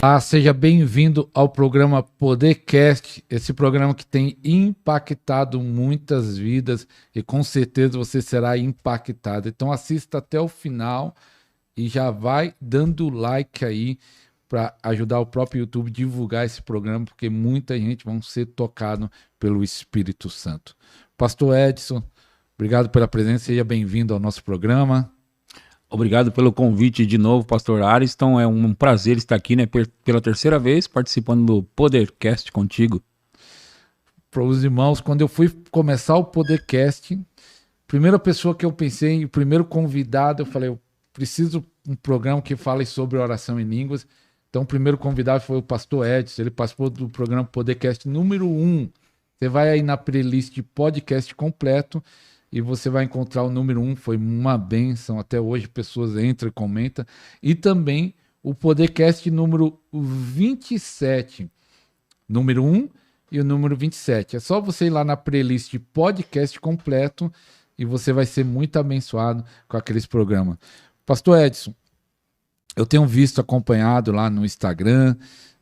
Olá, seja bem-vindo ao programa Podercast, esse programa que tem impactado muitas vidas e com certeza você será impactado. Então assista até o final e já vai dando like aí para ajudar o próprio YouTube a divulgar esse programa, porque muita gente vai ser tocado pelo Espírito Santo. Pastor Edson, obrigado pela presença, seja bem-vindo ao nosso programa. Obrigado pelo convite de novo, pastor Ariston. É um prazer estar aqui, né, pela terceira vez, participando do Podercast contigo. Para os irmãos, quando eu fui começar o Podercast, primeira pessoa que eu pensei, o primeiro convidado, eu falei, eu preciso de um programa que fale sobre oração em línguas. Então, o primeiro convidado foi o pastor Edson, ele participou do programa Podercast número 1. Você vai aí na playlist de podcast completo e você vai encontrar o número 1, foi uma bênção, até hoje pessoas entram e comentam. E também o Podercast número 27, número 1 e o número 27. É só você ir lá na playlist de podcast completo e você vai ser muito abençoado com aqueles programas. Pastor Edson, eu tenho visto, acompanhado lá no Instagram,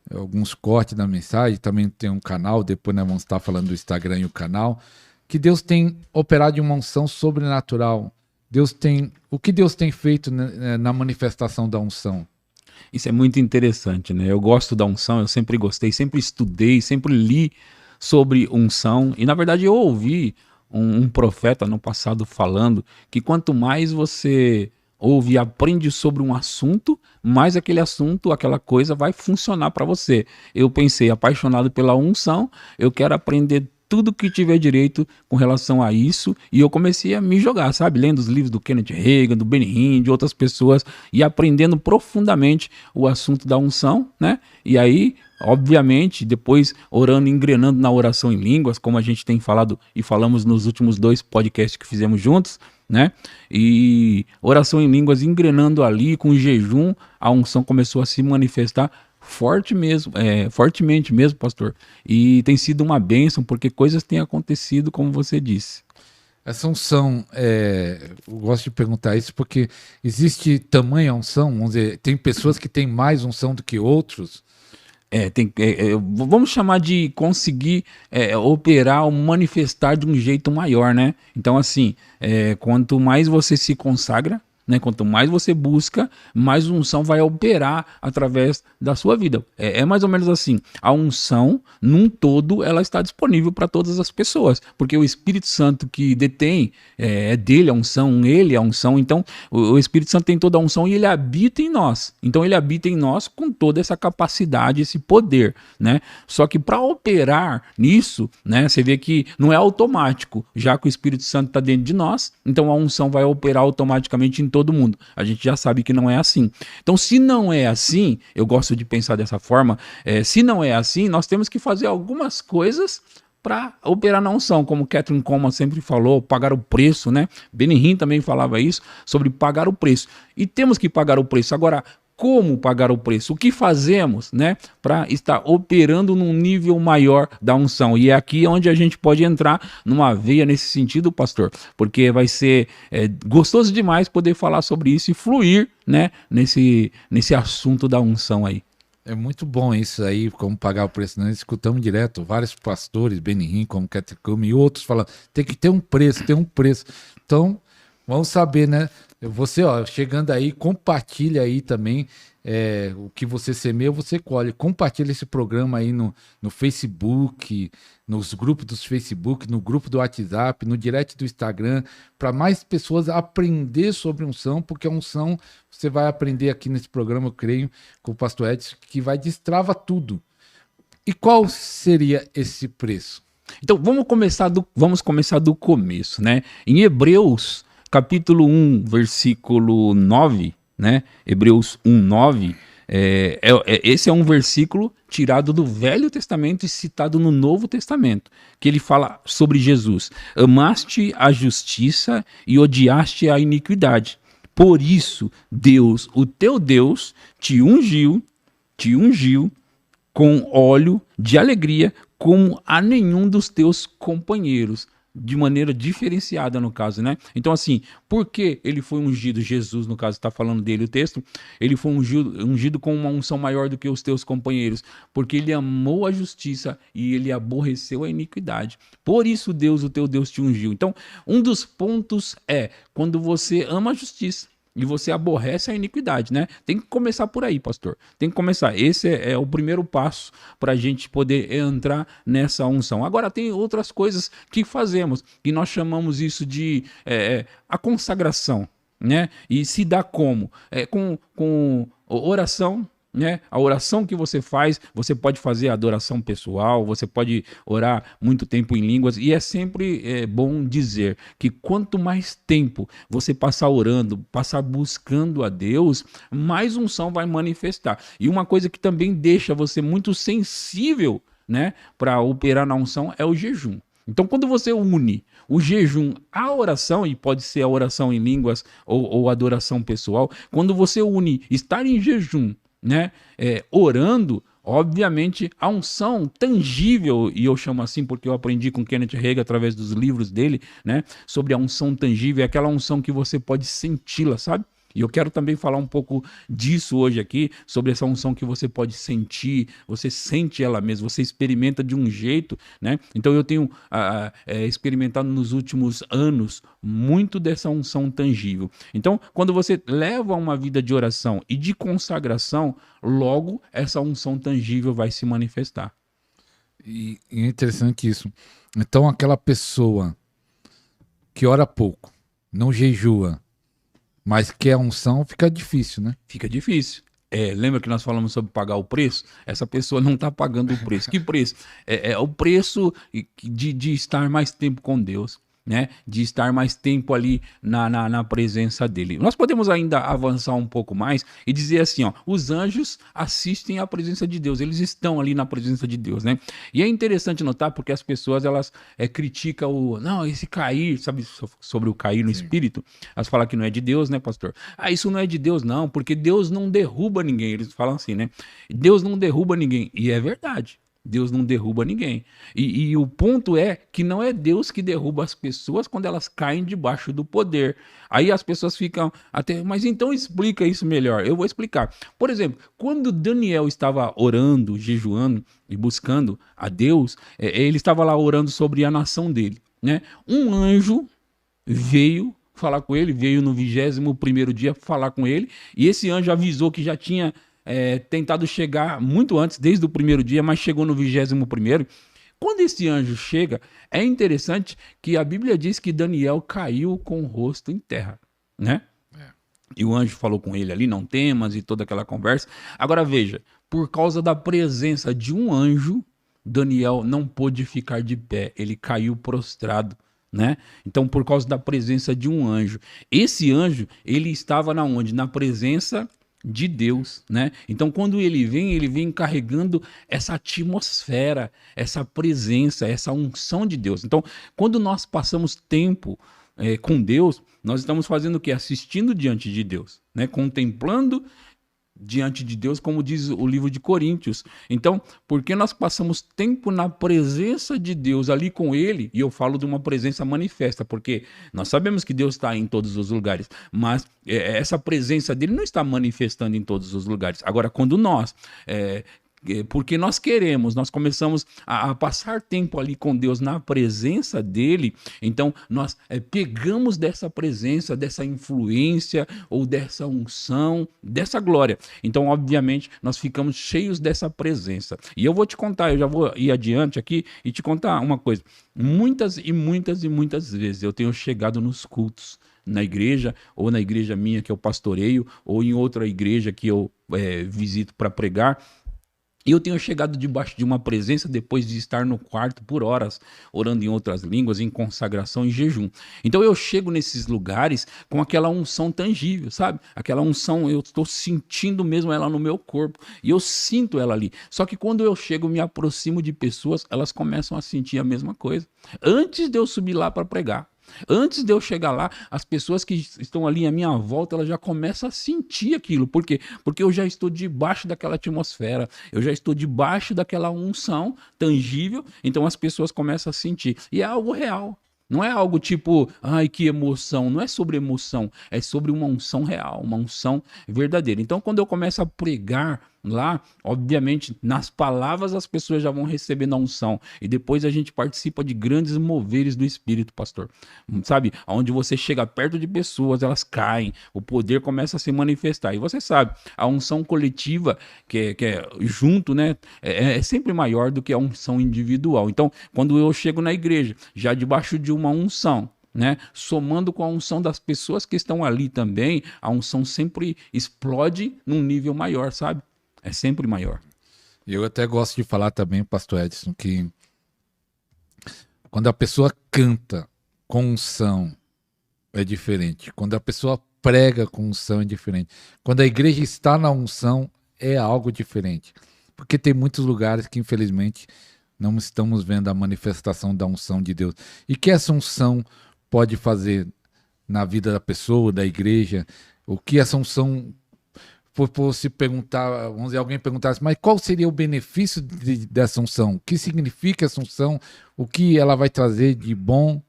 alguns cortes da mensagem, também tem um canal, depois nós vamos estar falando do Instagram e o canal, que Deus tem operado de uma unção sobrenatural. O que Deus tem feito na manifestação da unção? Isso é muito interessante, né? Eu gosto da unção, eu sempre gostei, sempre estudei, sempre li sobre unção. E na verdade eu ouvi um profeta no passado falando que quanto mais você ouve e aprende sobre um assunto, mais aquele assunto, aquela coisa vai funcionar para você. Eu pensei, apaixonado pela unção, eu quero aprender tudo que tiver direito com relação a isso, e eu comecei a me jogar, sabe? Lendo os livros do Kenneth Hagin, do Benny Hinn, de outras pessoas, e aprendendo profundamente o assunto da unção, né? E aí, obviamente, depois orando, engrenando na oração em línguas, como a gente tem falado e falamos nos últimos 2 podcasts que fizemos juntos, né? E oração em línguas, engrenando ali com jejum, a unção começou a se manifestar fortemente mesmo, pastor. E tem sido uma bênção, porque coisas têm acontecido, como você disse. Essa unção, eu gosto de perguntar isso porque existe tamanha unção, vamos dizer, tem pessoas que têm mais unção do que outros. Vamos chamar de conseguir operar ou manifestar de um jeito maior, né? Então, assim, quanto mais você se consagra, né, quanto mais você busca, mais unção vai operar através da sua vida. É mais ou menos assim, a unção, num todo, ela está disponível para todas as pessoas, porque o Espírito Santo que detém, é dele a unção, ele é a unção, então o Espírito Santo tem toda a unção e ele habita em nós. Então ele habita em nós com toda essa capacidade, esse poder, né? Só que para operar nisso, né, você vê que não é automático, já que o Espírito Santo está dentro de nós, então a unção vai operar automaticamente em todo mundo. A gente já sabe que não é assim. Então, se não é assim, eu gosto de pensar dessa forma, se não é assim, nós temos que fazer algumas coisas para operar na unção, como Catherine Coleman sempre falou, pagar o preço, né? Benny Hinn também falava isso, sobre pagar o preço. E temos que pagar o preço. Agora, como pagar o preço? O que fazemos, né, para estar operando num nível maior da unção? E é aqui onde a gente pode entrar numa veia nesse sentido, pastor, porque vai ser gostoso demais poder falar sobre isso e fluir, né, nesse assunto da unção aí. É muito bom isso aí, como pagar o preço. Nós escutamos direto vários pastores, Benny Hinn, como Catherine Coleman, e outros falando, tem que ter um preço, tem um preço. Então, vamos saber, né? Você, chegando aí, compartilha aí também o que você semeia, você colhe. Compartilha esse programa aí no Facebook, nos grupos do Facebook, no grupo do WhatsApp, no direct do Instagram, para mais pessoas aprender sobre unção, porque a unção você vai aprender aqui nesse programa, eu creio, com o pastor Edson, que vai destrava tudo. E qual seria esse preço? Então, vamos começar do começo, né? Em Hebreus capítulo 1, versículo 9, né? Hebreus 1, 9, esse é um versículo tirado do Velho Testamento e citado no Novo Testamento, que ele fala sobre Jesus. Amaste a justiça e odiaste a iniquidade. Por isso, Deus, o teu Deus, te ungiu com óleo de alegria como a nenhum dos teus companheiros. de maneira diferenciada no caso, né? Então assim, por que ele foi ungido? Jesus, no caso, está falando dele o texto, ele foi ungido com uma unção maior do que os teus companheiros, porque ele amou a justiça e ele aborreceu a iniquidade. Por isso Deus, o teu Deus, te ungiu. Então, um dos pontos é quando você ama a justiça e você aborrece a iniquidade, né? Tem que começar por aí, pastor. Tem que começar. Esse é o primeiro passo para a gente poder entrar nessa unção. Agora, tem outras coisas que fazemos, e nós chamamos isso de a consagração, né? E se dá como? Com oração, né? A oração que você faz, você pode fazer adoração pessoal, você pode orar muito tempo em línguas, e é sempre bom dizer que quanto mais tempo você passar orando, passar buscando a Deus, mais unção vai manifestar. E uma coisa que também deixa você muito sensível, né, para operar na unção é o jejum. Então, quando você une o jejum à oração, e pode ser a oração em línguas ou adoração pessoal, quando você une estar em jejum, né, orando, obviamente a unção tangível, e eu chamo assim porque eu aprendi com Kenneth Hagin através dos livros dele, né, sobre a unção tangível, é aquela unção que você pode senti-la, sabe? E eu quero também falar um pouco disso hoje aqui, sobre essa unção que você pode sentir, você sente ela mesmo, você experimenta de um jeito, né? Então eu tenho experimentado nos últimos anos muito dessa unção tangível. Então, quando você leva uma vida de oração e de consagração, logo essa unção tangível vai se manifestar. E é interessante isso. Então, aquela pessoa que ora pouco, não jejua, mas que a unção, fica difícil, né? Fica difícil. Lembra que nós falamos sobre pagar o preço? Essa pessoa não está pagando o preço. Que preço? É o preço de estar mais tempo com Deus, né? De estar mais tempo ali na presença dele. Nós podemos ainda avançar um pouco mais e dizer assim, ó, os anjos assistem à presença de Deus, eles estão ali na presença de Deus, né? E é interessante notar porque as pessoas, elas criticam esse cair, sabe, sobre o cair no espírito, elas falam que não é de Deus, né, pastor? Isso não é de Deus não, porque Deus não derruba ninguém, eles falam assim, né? Deus não derruba ninguém, e é verdade. Deus não derruba ninguém. E o ponto é que não é Deus que derruba as pessoas quando elas caem debaixo do poder. Aí as pessoas ficam até, mas então explica isso melhor. Eu vou explicar. Por exemplo, quando Daniel estava orando, jejuando e buscando a Deus, ele estava lá orando sobre a nação dele, né? Um anjo veio falar com ele, veio no 21º dia falar com ele, e esse anjo avisou que já tinha tentado chegar muito antes, desde o primeiro dia, mas chegou no 21º. Quando esse anjo chega, é interessante que a Bíblia diz que Daniel caiu com o rosto em terra, né? E o anjo falou com ele ali, não temas, e toda aquela conversa. Agora veja, por causa da presença de um anjo, Daniel não pôde ficar de pé, ele caiu prostrado, né? Então, por causa da presença de um anjo. Esse anjo, ele estava na onde? Na presença de Deus, né? Então, quando ele vem carregando essa atmosfera, essa presença, essa unção de Deus. Então, quando nós passamos tempo com Deus, nós estamos fazendo o quê? Assistindo diante de Deus, né? Contemplando diante de Deus, como diz o livro de Coríntios. Então, porque nós passamos tempo na presença de Deus, ali com Ele, e eu falo de uma presença manifesta, porque nós sabemos que Deus está em todos os lugares, mas essa presença dele não está manifestando em todos os lugares. Agora, quando nós porque nós queremos, nós começamos a passar tempo ali com Deus na presença dele, então nós pegamos dessa presença, dessa influência ou dessa unção, dessa glória. Então, obviamente, nós ficamos cheios dessa presença. E eu vou te contar, eu já vou ir adiante aqui e te contar uma coisa. Muitas vezes eu tenho chegado nos cultos, na igreja, ou na igreja minha que eu pastoreio, ou em outra igreja que eu visito para pregar, e eu tenho chegado debaixo de uma presença depois de estar no quarto por horas, orando em outras línguas, em consagração, em jejum. Então eu chego nesses lugares com aquela unção tangível, sabe? Aquela unção, eu estou sentindo mesmo ela no meu corpo, e eu sinto ela ali. Só que quando eu chego, me aproximo de pessoas, elas começam a sentir a mesma coisa. Antes de eu subir lá para pregar, antes de eu chegar lá, as pessoas que estão ali à minha volta, elas já começam a sentir aquilo. Por quê? Porque eu já estou debaixo daquela atmosfera, eu já estou debaixo daquela unção tangível, então as pessoas começam a sentir. E é algo real. Não é algo tipo, ai, que emoção. Não é sobre emoção, é sobre uma unção real, uma unção verdadeira. Então, quando eu começo a pregar lá, obviamente, nas palavras as pessoas já vão recebendo a unção. E depois a gente participa de grandes moveres do Espírito, pastor. Sabe? Onde você chega perto de pessoas, elas caem, o poder começa a se manifestar. E você sabe, a unção coletiva, que é junto, né? É sempre maior do que a unção individual. Então, quando eu chego na igreja, já debaixo de uma unção, né? Somando com a unção das pessoas que estão ali também, a unção sempre explode num nível maior, sabe? É sempre maior. Eu até gosto de falar também, pastor Edson, que quando a pessoa canta com unção é diferente. Quando a pessoa prega com unção é diferente. Quando a igreja está na unção é algo diferente. Porque tem muitos lugares que, infelizmente, não estamos vendo a manifestação da unção de Deus. E que essa unção pode fazer na vida da pessoa, da igreja, o que essa unção, por se perguntar, vamos dizer, alguém perguntasse, mas qual seria o benefício dessa unção? O que significa essa unção? O que ela vai trazer de bom?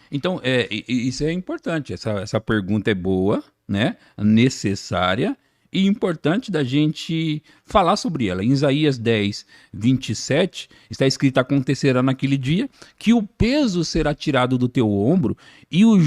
Então, isso é importante. Essa pergunta é boa, né? Necessária e importante da gente falar sobre ela. Em Isaías 10, 27, está escrito: acontecerá naquele dia que o peso será tirado do teu ombro e o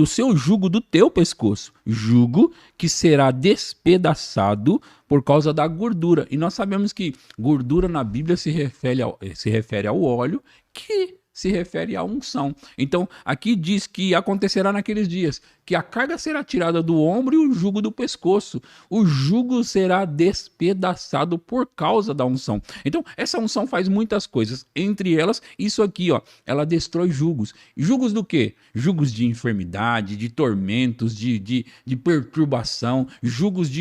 seu jugo do teu pescoço. Jugo que será despedaçado por causa da gordura. E nós sabemos que gordura na Bíblia se refere ao óleo, que se refere à unção. Então, aqui diz que acontecerá naqueles dias que a carga será tirada do ombro e o jugo do pescoço. O jugo será despedaçado por causa da unção. Então, essa unção faz muitas coisas. Entre elas, isso aqui, ó, ela destrói jugos. Jugos do quê? Jugos de enfermidade, de tormentos, de perturbação, jugos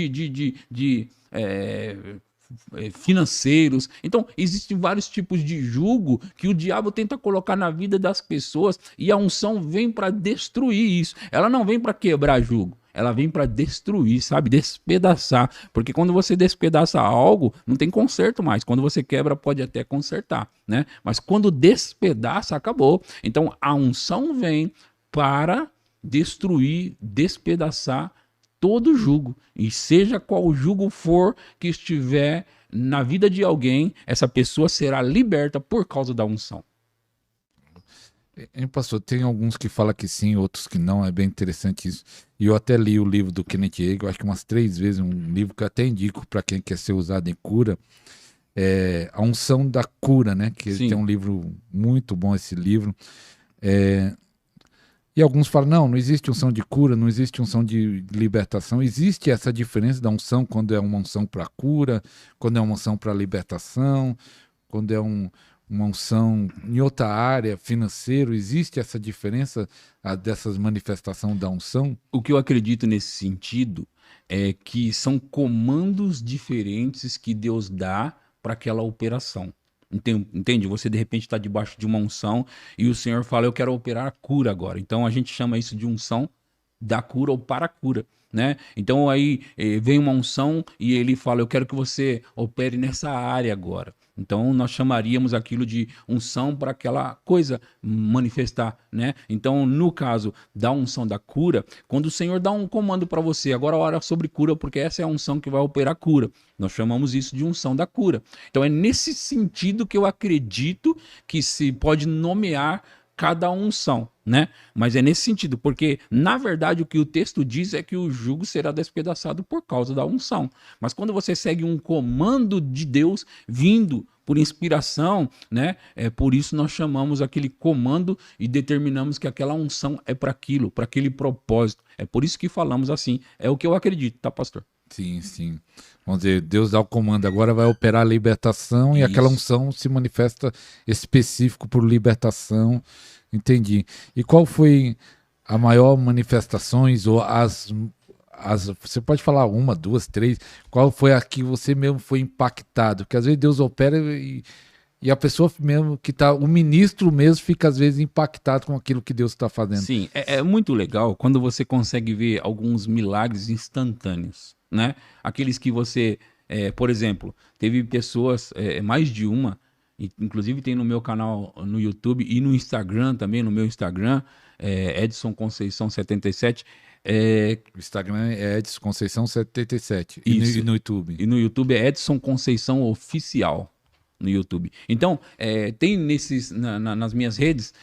financeiros. Então, existem vários tipos de jugo que o diabo tenta colocar na vida das pessoas e a unção vem para destruir isso. Ela não vem para quebrar jugo. Ela vem para destruir, sabe? Despedaçar. Porque quando você despedaça algo, não tem conserto mais. Quando você quebra, pode até consertar, né? Mas quando despedaça, acabou. Então, a unção vem para destruir, despedaçar todo jugo, e seja qual jugo for que estiver na vida de alguém, essa pessoa será liberta por causa da unção. Pastor, tem alguns que falam que sim, outros que não, é bem interessante isso. E eu até li o livro do Kenneth Hagin, acho que umas 3 vezes, um livro que eu até indico para quem quer ser usado em cura, A Unção da Cura, né? Que tem um livro muito bom, esse livro. E alguns falam, não existe unção de cura, não existe unção de libertação. Existe essa diferença da unção quando é uma unção para cura, quando é uma unção para libertação, quando é uma unção em outra área, financeiro. Existe essa diferença dessas manifestações da unção? O que eu acredito nesse sentido é que são comandos diferentes que Deus dá para aquela operação. Entende? Você de repente está debaixo de uma unção e o Senhor fala, eu quero operar a cura agora. Então a gente chama isso de unção da cura ou para a cura, né? Então aí vem uma unção e ele fala, eu quero que você opere nessa área agora. Então nós chamaríamos aquilo de unção para aquela coisa manifestar, né? Então no caso da unção da cura, quando o Senhor dá um comando para você, agora ora sobre cura, porque essa é a unção que vai operar a cura. Nós chamamos isso de unção da cura. Então é nesse sentido que eu acredito que se pode nomear cada unção, né? Mas é nesse sentido, porque na verdade o que o texto diz é que o jugo será despedaçado por causa da unção. Mas quando você segue um comando de Deus vindo por inspiração, né? Por isso nós chamamos aquele comando e determinamos que aquela unção é para aquilo, para aquele propósito. É por isso que falamos assim. É o que eu acredito, tá, pastor? Sim. Vamos dizer, Deus dá o comando, agora vai operar a libertação. Isso. E aquela unção se manifesta específico por libertação. Entendi. E qual foi a maior manifestações ou você pode falar 1, 2, 3, qual foi a que você mesmo foi impactado? Porque às vezes Deus opera e a pessoa mesmo que tá, o ministro mesmo fica às vezes impactado com aquilo que Deus está fazendo. Sim, é muito legal quando você consegue ver alguns milagres instantâneos, né? Aqueles que você, por exemplo, teve pessoas, mais de uma, Inclusive tem no meu canal no YouTube e no Instagram também, no meu Instagram, Edson Conceição 77. O Instagram é Edson Conceição 77. Isso. E no YouTube? E no YouTube é Edson Conceição Oficial. No YouTube. Então, tem nas minhas redes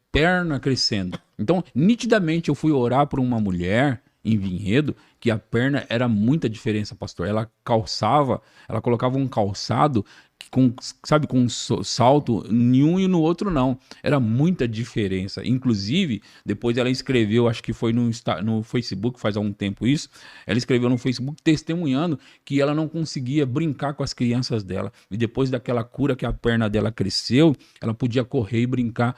perna crescendo. Então, nitidamente eu fui orar por uma mulher em Vinhedo que a perna era muita diferença, pastor. Ela colocava um calçado com um salto em um e no outro não. Era muita diferença. Inclusive, depois ela escreveu, acho que foi no Facebook, faz algum tempo isso, ela escreveu no Facebook testemunhando que ela não conseguia brincar com as crianças dela. E depois daquela cura que a perna dela cresceu, ela podia correr e brincar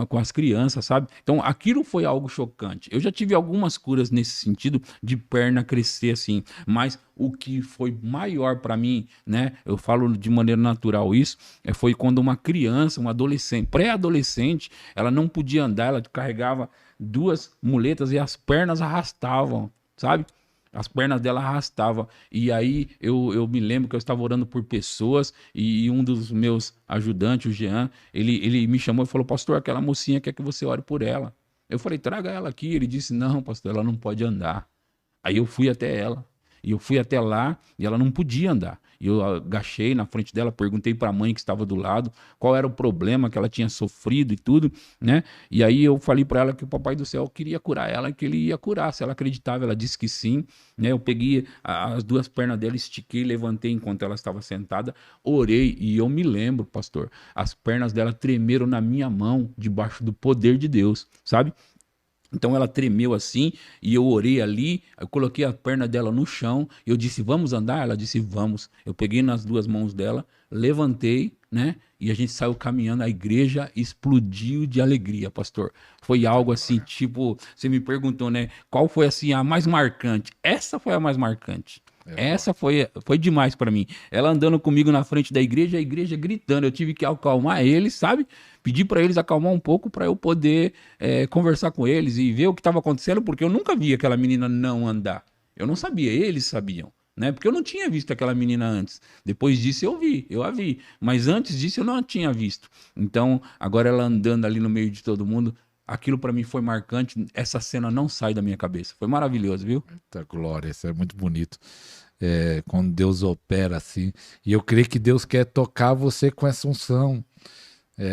com as crianças, sabe? Então, aquilo foi algo chocante. Eu já tive algumas curas nesse sentido de perna crescer assim, mas o que foi maior para mim, né? Eu falo de maneira natural isso, foi quando uma criança, uma adolescente, pré-adolescente, ela não podia andar, ela carregava 2 muletas e as pernas arrastavam, sabe? As pernas dela arrastavam. E aí eu me lembro que eu estava orando por pessoas e um dos meus ajudantes, o Jean, ele me chamou e falou: pastor, aquela mocinha quer que você ore por ela. Eu falei: traga ela aqui. Ele disse: não, pastor, ela não pode andar. Aí eu fui até ela. E eu fui até lá e ela não podia andar. E eu agachei na frente dela, perguntei para a mãe que estava do lado qual era o problema que ela tinha sofrido e tudo, né? E aí eu falei para ela que o Papai do Céu queria curar ela, que ele ia curar, se ela acreditava. Ela disse que sim, né? Eu peguei as 2 pernas dela, estiquei, levantei enquanto ela estava sentada, orei e eu me lembro, pastor, as pernas dela tremeram na minha mão, debaixo do poder de Deus, sabe? Então ela tremeu assim e eu orei ali, eu coloquei a perna dela no chão, eu disse: vamos andar? Ela disse: vamos. Eu peguei nas 2 mãos dela, levantei, né? E a gente saiu caminhando, a igreja explodiu de alegria, pastor. Foi algo assim, tipo, você me perguntou, né? Qual foi assim a mais marcante? Essa foi a mais marcante. Essa foi demais para mim. Ela andando comigo na frente da igreja, a igreja gritando. Eu tive que acalmar eles, sabe? Pedir para eles acalmar um pouco para eu poder conversar com eles e ver o que estava acontecendo, porque eu nunca vi aquela menina não andar. Eu não sabia, eles sabiam, né? Porque eu não tinha visto aquela menina antes. Depois disso eu a vi. Mas antes disso eu não a tinha visto. Então, agora ela andando ali no meio de todo mundo, aquilo para mim foi marcante. Essa cena não sai da minha cabeça. Foi maravilhoso, viu? Eita glória, isso é muito bonito. Quando Deus opera assim. E eu creio que Deus quer tocar você com essa unção.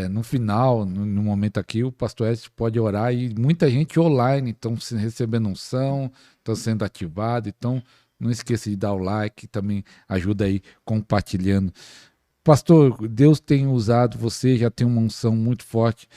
No final, no momento aqui, o pastor Edson pode orar e muita gente online estão recebendo unção, estão sendo ativados. Então, não esqueça de dar o like, também ajuda aí compartilhando. Pastor, Deus tem usado você, já tem uma unção muito forte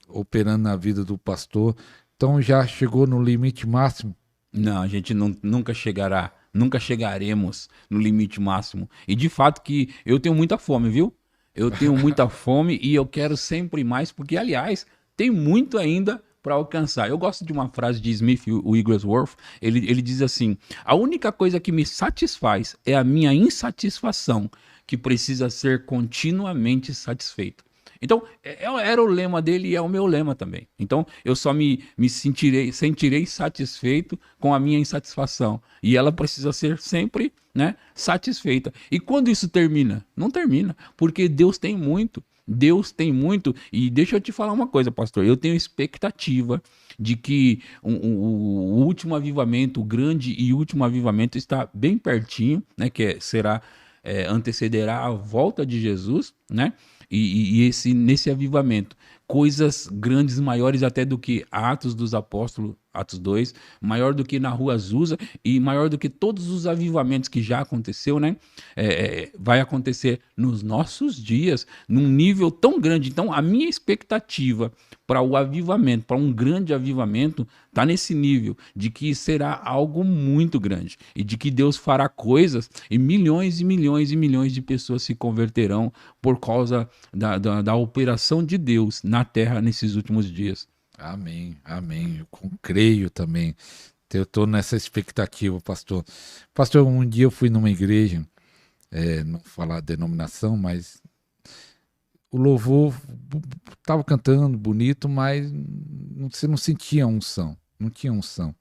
operando na vida do pastor. Então, já chegou no limite máximo? Não, a gente nunca chegará, nunca chegaremos no limite máximo. E de fato que eu tenho muita fome, viu? Eu tenho muita fome e eu quero sempre mais, porque, aliás, tem muito ainda para alcançar. Eu gosto de uma frase de Smith Wigglesworth. Ele diz assim: a única coisa que me satisfaz é a minha insatisfação, que precisa ser continuamente satisfeita. Então, era o lema dele e é o meu lema também. Então, eu só me sentirei satisfeito com a minha insatisfação. E ela precisa ser sempre, né, satisfeita. E quando isso termina? Não termina, porque Deus tem muito. Deus tem muito. E deixa eu te falar uma coisa, pastor. Eu tenho expectativa de que o último avivamento, o grande e último avivamento está bem pertinho, né, que antecederá a volta de Jesus, né? E nesse avivamento, coisas grandes, maiores até do que Atos dos Apóstolos, Atos 2, maior do que na Rua Azusa e maior do que todos os avivamentos que já aconteceu, né? Vai acontecer nos nossos dias, num nível tão grande. Então, a minha expectativa para o avivamento, para um grande avivamento, está nesse nível de que será algo muito grande e de que Deus fará coisas e milhões e milhões e milhões de pessoas se converterão por causa da operação de Deus na terra nesses últimos dias. Amém, amém. Eu creio também. Eu estou nessa expectativa, pastor. Pastor, um dia eu fui numa igreja, não vou falar a denominação, mas o louvor estava cantando bonito, mas você não sentia unção, não tinha unção.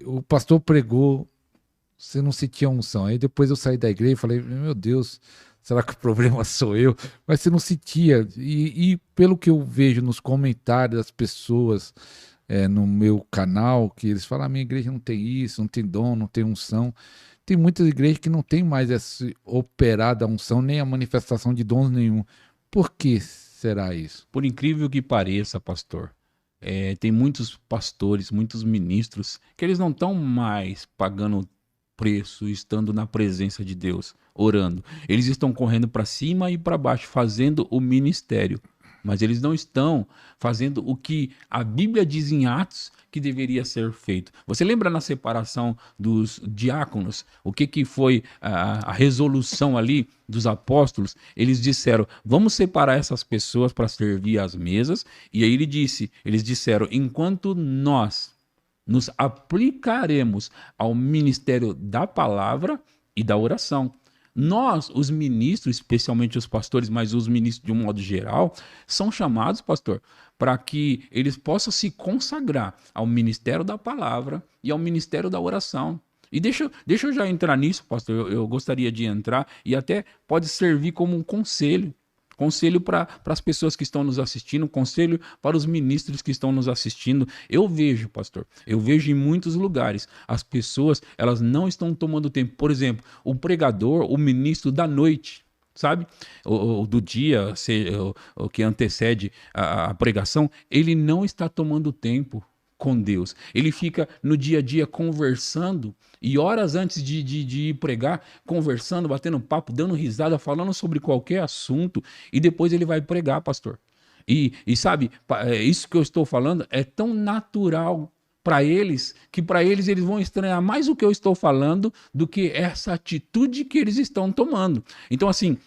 O pastor pregou, você não sentia unção. Aí depois eu saí da igreja e falei: meu Deus, será que o problema sou eu? Mas você não sentia. E pelo que eu vejo nos comentários das pessoas no meu canal, que eles falam, a minha igreja não tem isso, não tem dom, não tem unção. Tem muitas igrejas que não tem mais esse operar da unção, nem a manifestação de dons nenhum. Por que será isso? Por incrível que pareça, pastor, tem muitos pastores, muitos ministros, que eles não estão mais pagando preço, estando na presença de Deus, orando. Eles estão correndo para cima e para baixo, fazendo o ministério. Mas eles não estão fazendo o que a Bíblia diz em Atos que deveria ser feito. Você lembra na separação dos diáconos? O que foi a resolução ali dos apóstolos? Eles disseram, vamos separar essas pessoas para servir às mesas. E aí eles disseram, enquanto nós nos aplicaremos ao ministério da palavra e da oração. Nós, os ministros, especialmente os pastores, mas os ministros de um modo geral, são chamados, pastor, para que eles possam se consagrar ao ministério da palavra e ao ministério da oração. E deixa eu já entrar nisso, pastor, eu gostaria de entrar e até pode servir como um conselho. Conselho para as pessoas que estão nos assistindo, conselho para os ministros que estão nos assistindo. Eu vejo, pastor, eu vejo em muitos lugares, as pessoas, elas não estão tomando tempo. Por exemplo, o pregador, o ministro da noite, sabe? O do dia, o que antecede a pregação, ele não está tomando tempo com Deus. Ele fica no dia a dia conversando e horas antes de ir pregar, conversando, batendo papo, dando risada, falando sobre qualquer assunto e depois ele vai pregar, pastor. E sabe, isso que eu estou falando é tão natural para eles, que para eles vão estranhar mais o que eu estou falando do que essa atitude que eles estão tomando. Então, assim,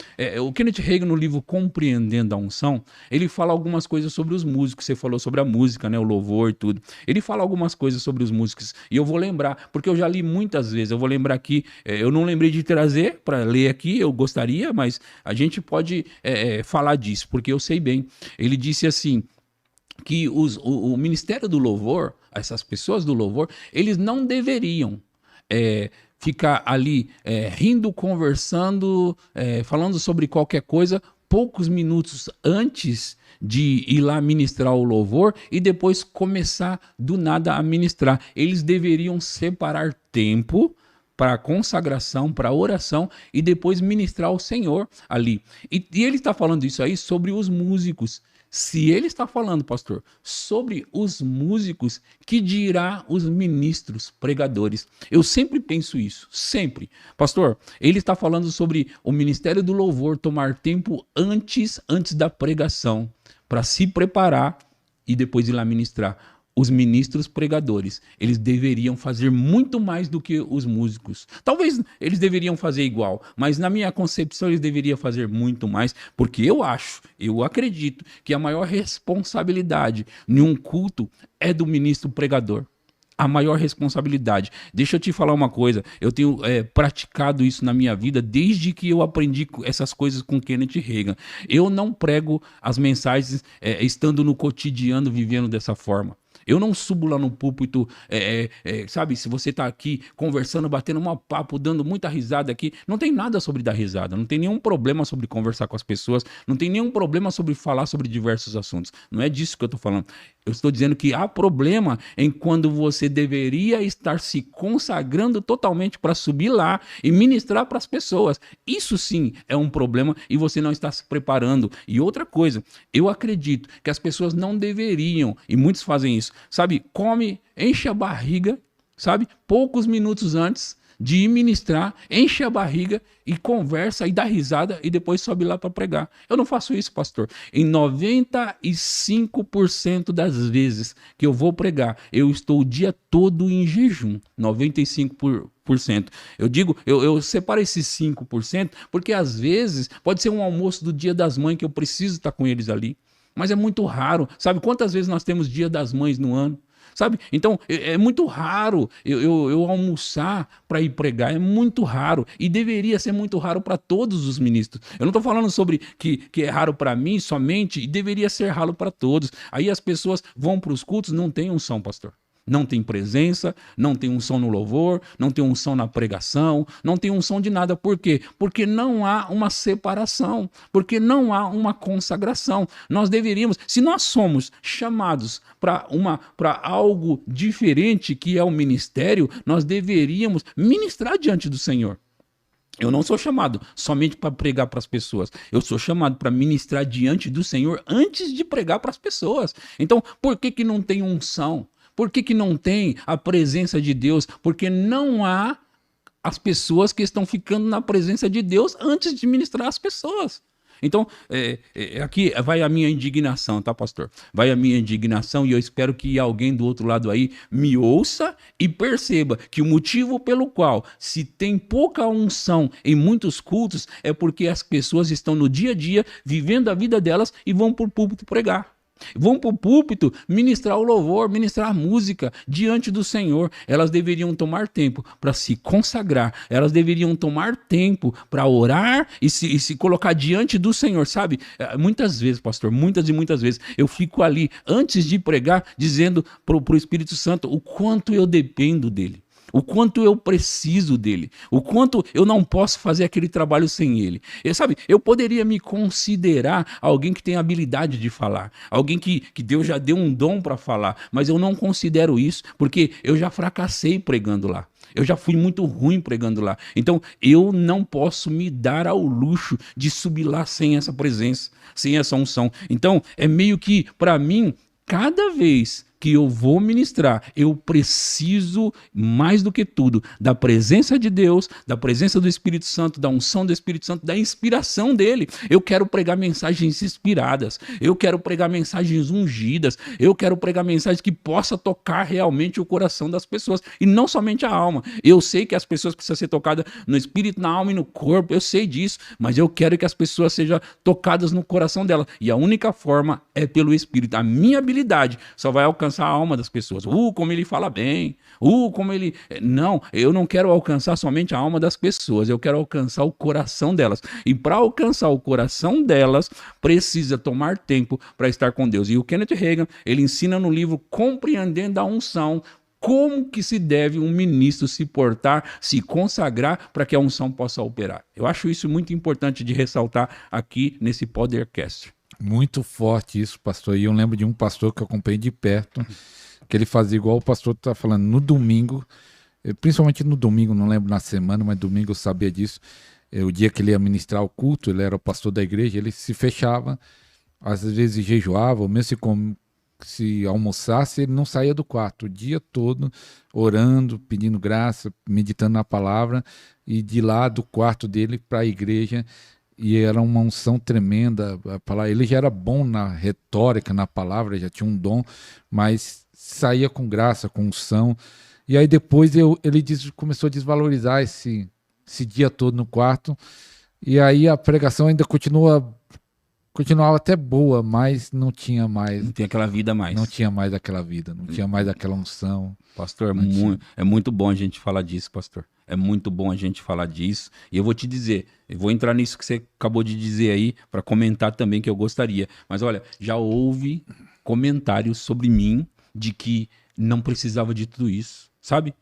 o Kenneth Hagin, no livro Compreendendo a Unção, ele fala algumas coisas sobre os músicos. Você falou sobre a música, né, o louvor e tudo. Ele fala algumas coisas sobre os músicos, e eu vou lembrar, porque eu já li muitas vezes, eu vou lembrar aqui, eu não lembrei de trazer para ler aqui, eu gostaria, mas a gente pode falar disso, porque eu sei bem. Ele disse assim, que o Ministério do Louvor, essas pessoas do louvor, eles não deveriam ficar ali rindo, conversando, falando sobre qualquer coisa, poucos minutos antes de ir lá ministrar o louvor e depois começar do nada a ministrar. Eles deveriam separar tempo para a consagração, para a oração e depois ministrar ao Senhor ali. E ele está falando isso aí sobre os músicos. Se ele está falando, pastor, sobre os músicos, que dirá os ministros, pregadores? Eu sempre penso isso, sempre. Pastor, ele está falando sobre o ministério do louvor tomar tempo antes da pregação, para se preparar e depois ir lá ministrar. Os ministros pregadores, eles deveriam fazer muito mais do que os músicos. Talvez eles deveriam fazer igual, mas na minha concepção eles deveriam fazer muito mais, porque eu acredito que a maior responsabilidade em um culto é do ministro pregador. A maior responsabilidade. Deixa eu te falar uma coisa, eu tenho praticado isso na minha vida desde que eu aprendi essas coisas com Kenneth Hagin. Eu não prego as mensagens estando no cotidiano, vivendo dessa forma. Eu não subo lá no púlpito, sabe, se você está aqui conversando, batendo um papo, dando muita risada aqui, não tem nada sobre dar risada, não tem nenhum problema sobre conversar com as pessoas, não tem nenhum problema sobre falar sobre diversos assuntos. Não é disso que eu estou falando. Eu estou dizendo que há problema em quando você deveria estar se consagrando totalmente para subir lá e ministrar para as pessoas. Isso sim é um problema e você não está se preparando. E outra coisa, eu acredito que as pessoas não deveriam, e muitos fazem isso, sabe, come, enche a barriga, sabe, poucos minutos antes de ir ministrar, enche a barriga e conversa e dá risada e depois sobe lá para pregar. Eu não faço isso, pastor. Em 95% das vezes que eu vou pregar, eu estou o dia todo em jejum. 95%. Eu digo, eu separo esses 5%, porque às vezes pode ser um almoço do Dia das Mães que eu preciso estar com eles ali. Mas é muito raro. Sabe quantas vezes nós temos Dia das Mães no ano? Sabe? Então, é muito raro eu almoçar para ir pregar, é muito raro. E deveria ser muito raro para todos os ministros. Eu não estou falando sobre que é raro para mim somente, e deveria ser raro para todos. Aí as pessoas vão para os cultos, não tem unção, pastor. Não tem presença, não tem unção no louvor, não tem unção na pregação, não tem unção de nada. Por quê? Porque não há uma separação, porque não há uma consagração. Nós deveríamos, se nós somos chamados para algo diferente que é o ministério, nós deveríamos ministrar diante do Senhor. Eu não sou chamado somente para pregar para as pessoas. Eu sou chamado para ministrar diante do Senhor antes de pregar para as pessoas. Então, por que não tem unção? Por que não tem a presença de Deus? Porque não há as pessoas que estão ficando na presença de Deus antes de ministrar as pessoas. Então, aqui vai a minha indignação, tá, pastor? Vai a minha indignação e eu espero que alguém do outro lado aí me ouça e perceba que o motivo pelo qual se tem pouca unção em muitos cultos é porque as pessoas estão no dia a dia vivendo a vida delas e vão para o púlpito pregar. Vão para o púlpito ministrar o louvor, ministrar a música diante do Senhor. Elas deveriam tomar tempo para se consagrar. Elas deveriam tomar tempo para orar e se colocar diante do Senhor, sabe? Muitas vezes, pastor, muitas e muitas vezes, eu fico ali, antes de pregar, dizendo para o Espírito Santo o quanto eu dependo dele. O quanto eu preciso dele, o quanto eu não posso fazer aquele trabalho sem ele. Sabe, eu poderia me considerar alguém que tem habilidade de falar, alguém que Deus já deu um dom para falar, mas eu não considero isso, porque eu já fracassei pregando lá. Eu já fui muito ruim pregando lá. Então, eu não posso me dar ao luxo de subir lá sem essa presença, sem essa unção. Então, é meio que, para mim, cada vez que eu vou ministrar, eu preciso, mais do que tudo, da presença de Deus, da presença do Espírito Santo, da unção do Espírito Santo, da inspiração dele. Eu quero pregar mensagens inspiradas, eu quero pregar mensagens ungidas, eu quero pregar mensagens que possa tocar realmente o coração das pessoas, e não somente a alma. Eu sei que as pessoas precisam ser tocadas no espírito, na alma e no corpo, eu sei disso, mas eu quero que as pessoas sejam tocadas no coração delas, e a única forma é pelo Espírito. A minha habilidade só vai alcançar a alma das pessoas. Como ele fala bem. Como ele... Não, eu não quero alcançar somente a alma das pessoas. Eu quero alcançar o coração delas. E para alcançar o coração delas, precisa tomar tempo para estar com Deus. E o Kenneth Hagin, ele ensina no livro Compreendendo a Unção, como que se deve um ministro se portar, se consagrar para que a unção possa operar. Eu acho isso muito importante de ressaltar aqui nesse podcast. Muito forte isso, pastor. E eu lembro de um pastor que eu acompanhei de perto, que ele fazia igual o pastor está falando, no domingo, principalmente no domingo, não lembro na semana, mas domingo eu sabia disso. O dia que ele ia ministrar o culto, ele era o pastor da igreja, ele se fechava, às vezes jejuava, ou mesmo se almoçasse, ele não saía do quarto o dia todo, orando, pedindo graça, meditando na palavra, e de lá do quarto dele para a igreja. E era uma unção tremenda. Ele já era bom na retórica, na palavra, já tinha um dom, mas saía com graça, com unção. E aí depois ele começou a desvalorizar esse dia todo no quarto. E aí a pregação ainda continuava até boa, mas não tinha mais. Não tinha aquela vida mais. Não tinha mais aquela vida, não tinha mais aquela unção. Pastor, é muito bom a gente falar disso, pastor. É muito bom a gente falar disso. E eu vou te dizer, eu vou entrar nisso que você acabou de dizer aí, para comentar também que eu gostaria. Mas olha, já houve comentários sobre mim de que não precisava de tudo isso, sabe?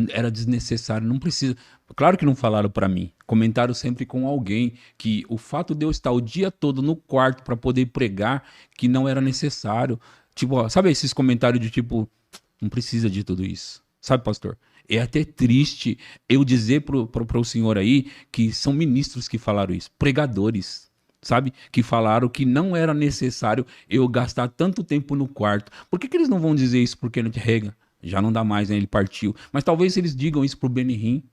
Era desnecessário, não precisa. Claro que não falaram para mim. Comentaram sempre com alguém que o fato de eu estar o dia todo no quarto para poder pregar, que não era necessário. Tipo, ó, sabe esses comentários de tipo, não precisa de tudo isso. Sabe, pastor? É até triste eu dizer pro senhor aí que são ministros que falaram isso, pregadores, sabe? Que falaram que não era necessário eu gastar tanto tempo no quarto. Por que eles não vão dizer isso pro Kenneth Hagin? Já não dá mais, né? Ele partiu. Mas talvez eles digam isso pro Benny Hinn,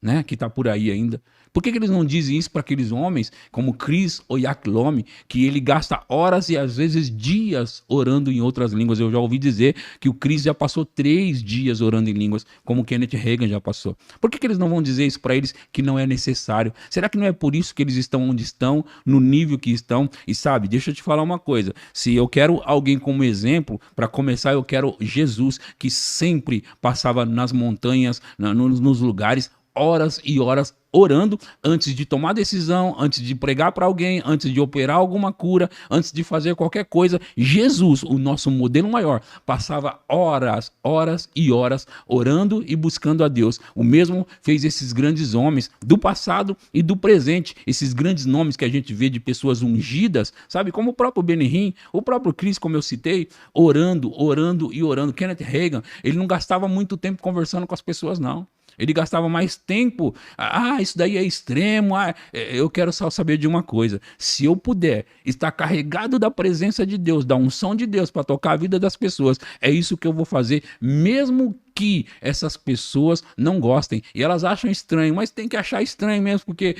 né? Que tá por aí ainda. Por que eles não dizem isso para aqueles homens como Chris Oyakhilome, que ele gasta horas e às vezes dias orando em outras línguas? Eu já ouvi dizer que o Chris já passou 3 dias orando em línguas, como o Kenneth Hagin já passou. Por que eles não vão dizer isso para eles que não é necessário? Será que não é por isso que eles estão onde estão, no nível que estão? E sabe, deixa eu te falar uma coisa. Se eu quero alguém como exemplo, para começar eu quero Jesus, que sempre passava nas montanhas, nos lugares, horas e horas orando antes de tomar decisão, antes de pregar para alguém, antes de operar alguma cura, antes de fazer qualquer coisa. Jesus, o nosso modelo maior, passava horas, horas e horas orando e buscando a Deus. O mesmo fez esses grandes homens do passado e do presente, esses grandes nomes que a gente vê de pessoas ungidas, sabe, como o próprio Benny Hinn, o próprio Chris, como eu citei, orando, orando e orando. Kenneth Hagin, ele não gastava muito tempo conversando com as pessoas, não. Ele gastava mais tempo. Isso daí é extremo. Eu quero só saber de uma coisa. Se eu puder estar carregado da presença de Deus, da unção de Deus para tocar a vida das pessoas, é isso que eu vou fazer, mesmo que essas pessoas não gostem. E elas acham estranho, mas tem que achar estranho mesmo, porque,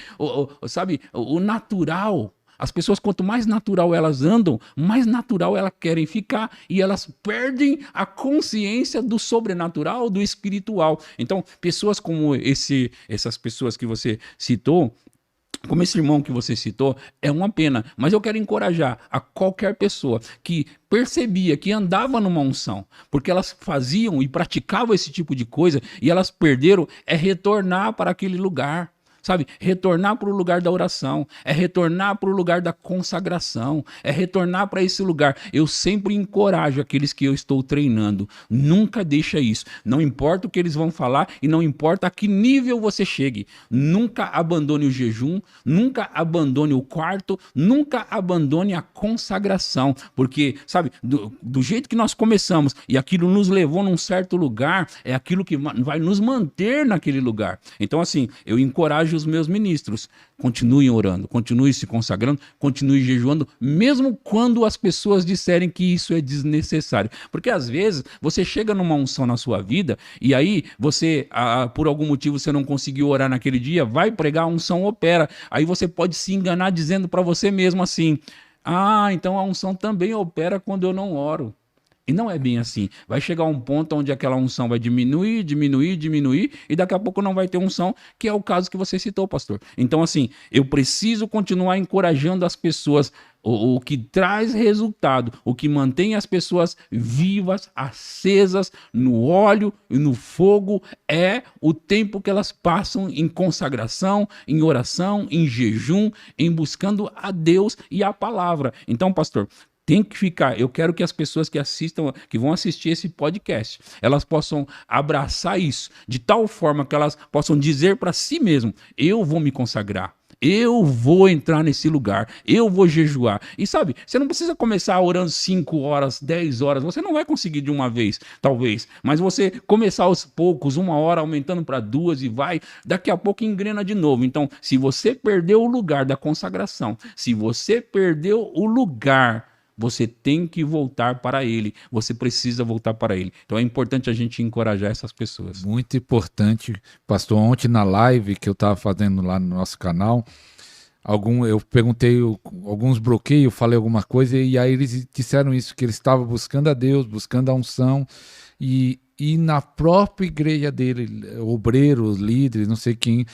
sabe, o natural... As pessoas, quanto mais natural elas andam, mais natural elas querem ficar e elas perdem a consciência do sobrenatural, do espiritual. Então, pessoas como essas pessoas que você citou, como esse irmão que você citou, é uma pena. Mas eu quero encorajar a qualquer pessoa que percebia que andava numa unção, porque elas faziam e praticavam esse tipo de coisa e elas perderam, é retornar para aquele lugar. Sabe, retornar para o lugar da oração, é retornar para o lugar da consagração, é retornar para esse lugar. Eu sempre encorajo aqueles que eu estou treinando, nunca deixa isso. Não importa o que eles vão falar e não importa a que nível você chegue. Nunca abandone o jejum, nunca abandone o quarto, nunca abandone a consagração. Porque, sabe, do jeito que nós começamos e aquilo nos levou num certo lugar, é aquilo que vai nos manter naquele lugar. Então, assim, eu encorajo os meus ministros, continuem orando, continuem se consagrando, continuem jejuando, mesmo quando as pessoas disserem que isso é desnecessário. Porque às vezes você chega numa unção na sua vida e aí você, por algum motivo você não conseguiu orar naquele dia, vai pregar, a unção opera. Aí você pode se enganar dizendo para você mesmo assim, então a unção também opera quando eu não oro. E não é bem assim. Vai chegar um ponto onde aquela unção vai diminuir, diminuir, diminuir, e daqui a pouco não vai ter unção, que é o caso que você citou, pastor. Então, assim, eu preciso continuar encorajando as pessoas. O que traz resultado, o que mantém as pessoas vivas, acesas, no óleo e no fogo, é o tempo que elas passam em consagração, em oração, em jejum, em buscando a Deus e a palavra. Então, pastor, tem que ficar. Eu quero que as pessoas que assistam, que vão assistir esse podcast, elas possam abraçar isso de tal forma que elas possam dizer para si mesmo: eu vou me consagrar. Eu vou entrar nesse lugar, eu vou jejuar. E sabe, você não precisa começar orando 5 horas, 10 horas, você não vai conseguir de uma vez, talvez. Mas você começar aos poucos, 1 hora, aumentando para 2 e vai, daqui a pouco engrena de novo. Então, se você perdeu o lugar da consagração, se você perdeu o lugar, você tem que voltar para ele. Você precisa voltar para ele. Então é importante a gente encorajar essas pessoas. Muito importante. Pastor, ontem na live que eu estava fazendo lá no nosso canal, eu perguntei alguns bloqueios, falei alguma coisa, e aí eles disseram isso, que eles estavam buscando a Deus, buscando a unção, e na própria igreja dele, obreiros, líderes, não sei quem,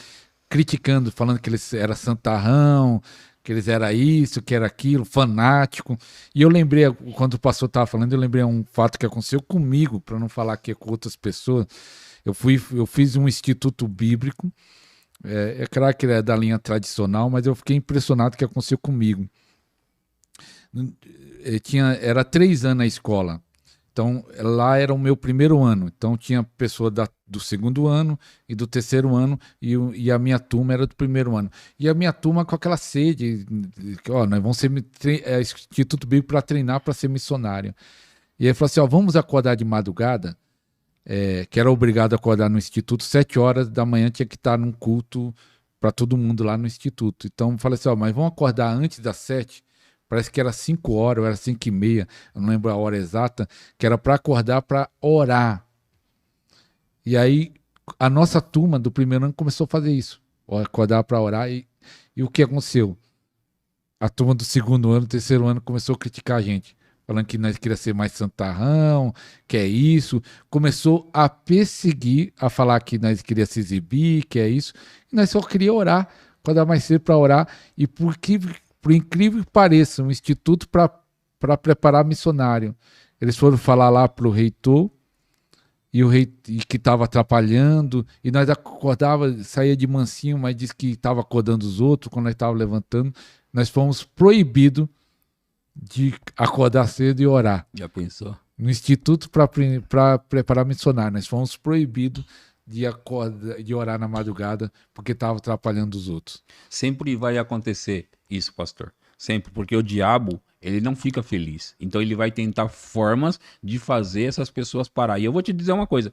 criticando, falando que eles eram santarrão, que eles eram isso, que era aquilo, fanático. E eu lembrei, quando o pastor estava falando, eu lembrei um fato que aconteceu comigo, para não falar aqui com outras pessoas. Eu fiz um instituto bíblico, é claro que ele é da linha tradicional, mas eu fiquei impressionado que aconteceu comigo. Era 3 anos na escola. Então, lá era o meu primeiro ano. Então, tinha pessoa do segundo ano e do terceiro ano, e a minha turma era do primeiro ano. E a minha turma com aquela sede, nós vamos ser Instituto Bíblico para treinar para ser missionário. E ele falou assim, vamos acordar de madrugada, que era obrigado a acordar no Instituto, 7 horas da manhã tinha que estar num culto para todo mundo lá no Instituto. Então, eu falei assim, mas vamos acordar antes das 7. Parece que era 5 horas, ou era 5h30, eu não lembro a hora exata, que era para acordar para orar. E aí, a nossa turma do primeiro ano começou a fazer isso, acordar para orar, e o que aconteceu? A turma do segundo ano, terceiro ano, começou a criticar a gente, falando que nós queríamos ser mais santarrão, que é isso, começou a perseguir, a falar que nós queríamos se exibir, que é isso, e nós só queríamos orar, acordar mais cedo para orar, e por incrível que pareça, um instituto para preparar missionário. Eles foram falar lá para o reitor e o rei e que estava atrapalhando, e nós acordava, saía de mansinho, mas disse que estava acordando os outros quando nós estava levantando. Nós fomos proibidos de acordar cedo e orar. Já pensou? No Instituto para preparar missionário, nós fomos proibidos de orar na madrugada porque estava atrapalhando os outros. Sempre vai acontecer isso, pastor. Sempre, porque o diabo, ele não fica feliz. Então ele vai tentar formas de fazer essas pessoas parar. E eu vou te dizer uma coisa.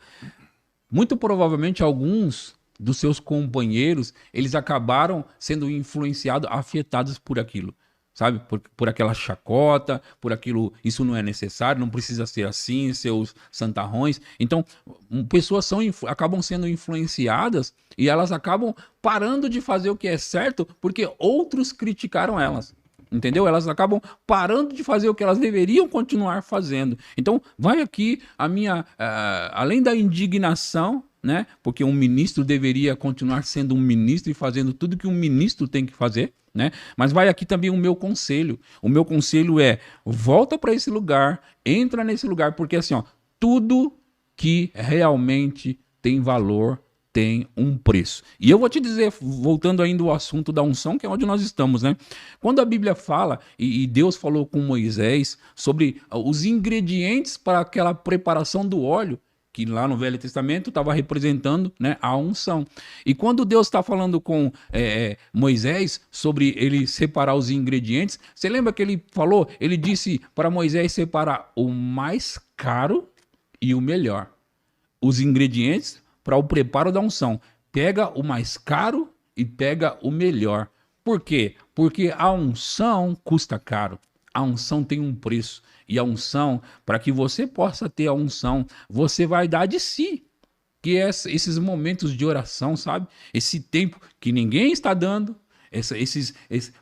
Muito provavelmente alguns dos seus companheiros, eles acabaram sendo influenciados, afetados por aquilo. Sabe? Por aquela chacota, por aquilo, isso não é necessário, não precisa ser assim, seus santarrões. Então, pessoas acabam sendo influenciadas e elas acabam parando de fazer o que é certo porque outros criticaram elas. Entendeu? Elas acabam parando de fazer o que elas deveriam continuar fazendo. Então, vai aqui a minha, além da indignação, né? Porque um ministro deveria continuar sendo um ministro e fazendo tudo que um ministro tem que fazer, né? Mas vai aqui também o meu conselho. O meu conselho é: volta para esse lugar, entra nesse lugar, porque assim, ó, tudo que realmente tem valor tem um preço. E eu vou te dizer, voltando ainda ao assunto da unção, que é onde nós estamos, né? Quando a Bíblia fala, e Deus falou com Moisés sobre os ingredientes para aquela preparação do óleo, que lá no Velho Testamento estava representando, né, a unção. E quando Deus está falando com Moisés sobre ele separar os ingredientes, você lembra que ele falou? Ele disse para Moisés separar o mais caro e o melhor. Os ingredientes para o preparo da unção. Pega o mais caro e pega o melhor. Por quê? Porque a unção custa caro. A unção tem um preço. E a unção, para que você possa ter a unção, você vai dar de si. Que é esses momentos de oração, sabe? Esse tempo que ninguém está dando.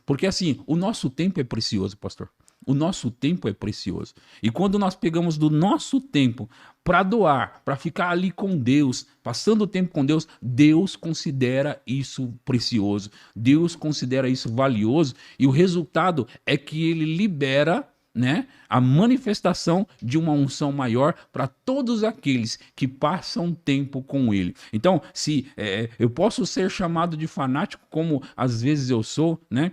Porque assim, o nosso tempo é precioso, pastor. O nosso tempo é precioso. E quando nós pegamos do nosso tempo para doar, para ficar ali com Deus, passando o tempo com Deus, Deus considera isso precioso. Deus considera isso valioso. E o resultado é que ele libera, né, a manifestação de uma unção maior para todos aqueles que passam tempo com ele. Então, se eu posso ser chamado de fanático, como às vezes eu sou, né,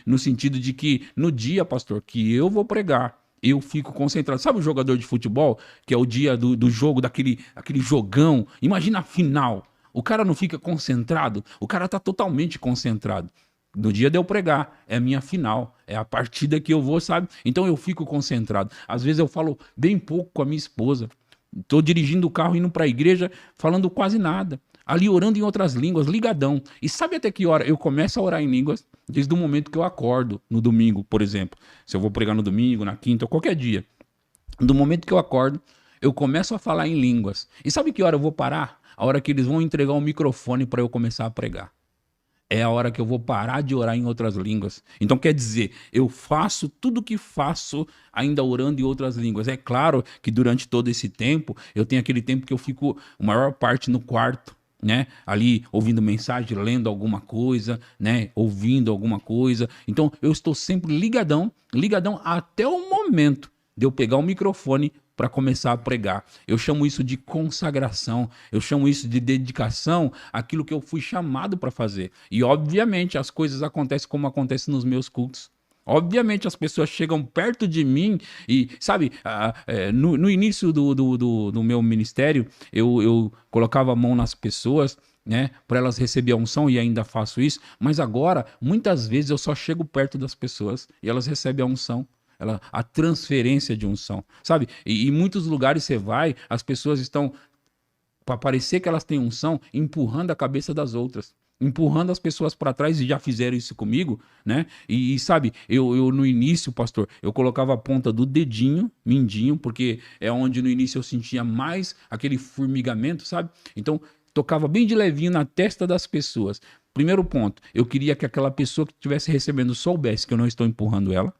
no sentido de que no dia, pastor, que eu vou pregar, eu fico concentrado. Sabe o jogador de futebol, que é o dia do jogo, aquele jogão? Imagina a final. O cara não fica concentrado, o cara está totalmente concentrado. No dia de eu pregar, é a minha final, é a partida que eu vou, sabe? Então eu fico concentrado. Às vezes eu falo bem pouco com a minha esposa. Estou dirigindo o carro, indo para a igreja, falando quase nada. Ali orando em outras línguas, ligadão. E sabe até que hora eu começo a orar em línguas? Desde o momento que eu acordo, no domingo, por exemplo. Se eu vou pregar no domingo, na quinta, ou qualquer dia. Do momento que eu acordo, eu começo a falar em línguas. E sabe que hora eu vou parar? A hora que eles vão entregar o microfone para eu começar a pregar. É a hora que eu vou parar de orar em outras línguas. Então quer dizer, eu faço tudo que faço ainda orando em outras línguas. É claro que durante todo esse tempo, eu tenho aquele tempo que eu fico a maior parte no quarto, né? Ali ouvindo mensagem, lendo alguma coisa, né? Ouvindo alguma coisa. Então eu estou sempre ligadão até o momento de eu pegar o microfone para começar a pregar. Eu chamo isso de consagração, eu chamo isso de dedicação àquilo que eu fui chamado para fazer. E obviamente as coisas acontecem como acontecem nos meus cultos. Obviamente as pessoas chegam perto de mim e, sabe, no início do meu ministério, eu colocava a mão nas pessoas, né, para elas receberem a unção, e ainda faço isso, mas agora, muitas vezes, eu só chego perto das pessoas e elas recebem a unção. A transferência de unção, sabe? E em muitos lugares você vai, as pessoas estão, para parecer que elas têm unção, empurrando a cabeça das outras, empurrando as pessoas para trás, e já fizeram isso comigo, né? E sabe, eu no início, pastor, eu colocava a ponta do dedinho, mindinho, porque é onde no início eu sentia mais aquele formigamento, sabe? Então, tocava bem de levinho na testa das pessoas. Primeiro ponto, eu queria que aquela pessoa que estivesse recebendo soubesse que eu não estou empurrando ela.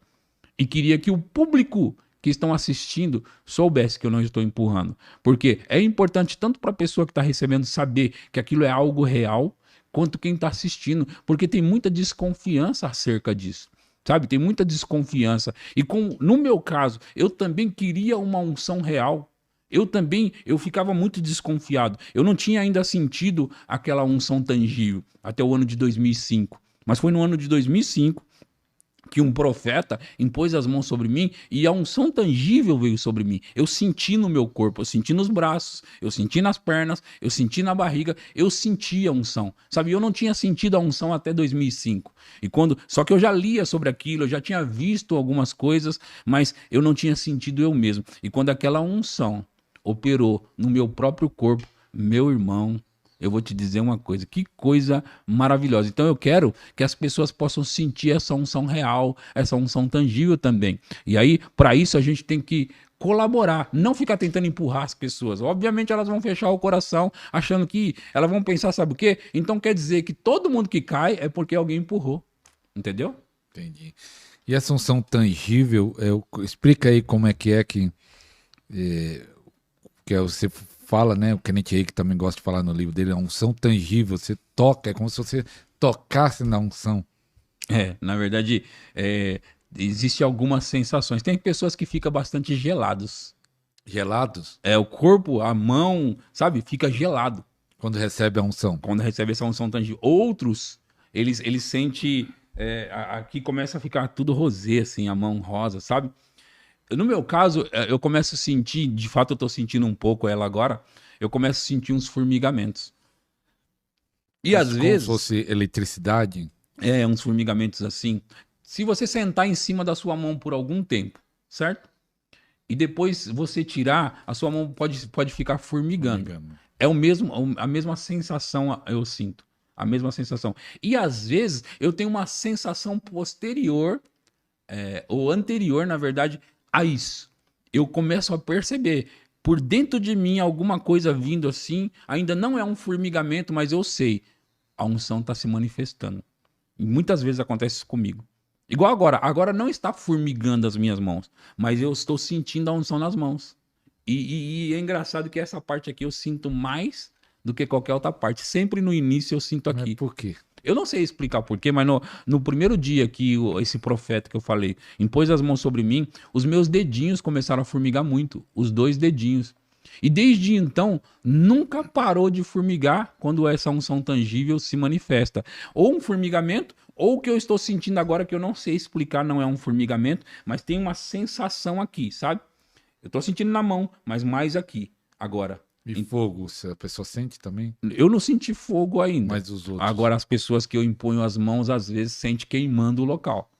E queria que o público que estão assistindo soubesse que eu não estou empurrando. Porque é importante tanto para a pessoa que está recebendo saber que aquilo é algo real, quanto quem está assistindo. Porque tem muita desconfiança acerca disso. Sabe? Tem muita desconfiança. E no meu caso, eu também queria uma unção real. eu ficava muito desconfiado. Eu não tinha ainda sentido aquela unção tangível até o ano de 2005. Mas foi no ano de 2005 que um profeta impôs as mãos sobre mim e a unção tangível veio sobre mim. Eu senti no meu corpo, eu senti nos braços, eu senti nas pernas, eu senti na barriga, eu senti a unção. Sabe, eu não tinha sentido a unção até 2005. Só que eu já lia sobre aquilo, eu já tinha visto algumas coisas, mas eu não tinha sentido eu mesmo. E quando aquela unção operou no meu próprio corpo, meu irmão, eu vou te dizer uma coisa, que coisa maravilhosa. Então eu quero que as pessoas possam sentir essa unção real, essa unção tangível também. E aí, para isso, a gente tem que colaborar, não ficar tentando empurrar as pessoas. Obviamente elas vão fechar o coração, achando que elas vão pensar, sabe o quê? Então quer dizer que todo mundo que cai é porque alguém empurrou. Entendeu? Entendi. E essa unção tangível, explica aí como é que você fala, né? O Kenneth Hagin também gosta de falar no livro dele, a unção tangível, você toca, é como se você tocasse na unção. Na verdade, existe algumas sensações. Tem pessoas que ficam bastante gelados. Gelados? O corpo, a mão, sabe, fica gelado. Quando recebe a unção. Quando recebe essa unção tangível. Outros, eles sentem, aqui começa a ficar tudo rosé, assim, a mão rosa, sabe? No meu caso, eu começo a sentir, de fato eu tô sentindo um pouco ela agora, eu começo a sentir uns formigamentos. E às vezes... Como se fosse eletricidade? Uns formigamentos assim. Se você sentar em cima da sua mão por algum tempo, certo? E depois você tirar, a sua mão pode ficar formigando. É a mesma sensação eu sinto. A mesma sensação. E às vezes eu tenho uma sensação posterior, ou anterior, na verdade, a isso. Eu começo a perceber por dentro de mim alguma coisa vindo assim, ainda não é um formigamento, mas eu sei, a unção está se manifestando. E muitas vezes acontece isso comigo. Igual agora não está formigando as minhas mãos, mas eu estou sentindo a unção nas mãos. E é engraçado que essa parte aqui eu sinto mais do que qualquer outra parte. Sempre no início eu sinto aqui. Mas por quê? Eu não sei explicar porquê, mas no primeiro dia que esse profeta que eu falei impôs as mãos sobre mim, os meus dedinhos começaram a formigar muito, os 2 dedinhos. E desde então, nunca parou de formigar quando essa unção tangível se manifesta. Ou um formigamento, ou o que eu estou sentindo agora que eu não sei explicar, não é um formigamento, mas tem uma sensação aqui, sabe? Eu estou sentindo na mão, mas mais aqui, agora. E fogo, a pessoa sente também? Eu não senti fogo ainda. Mas os outros? Agora as pessoas que eu imponho as mãos, às vezes, sentem queimando o local.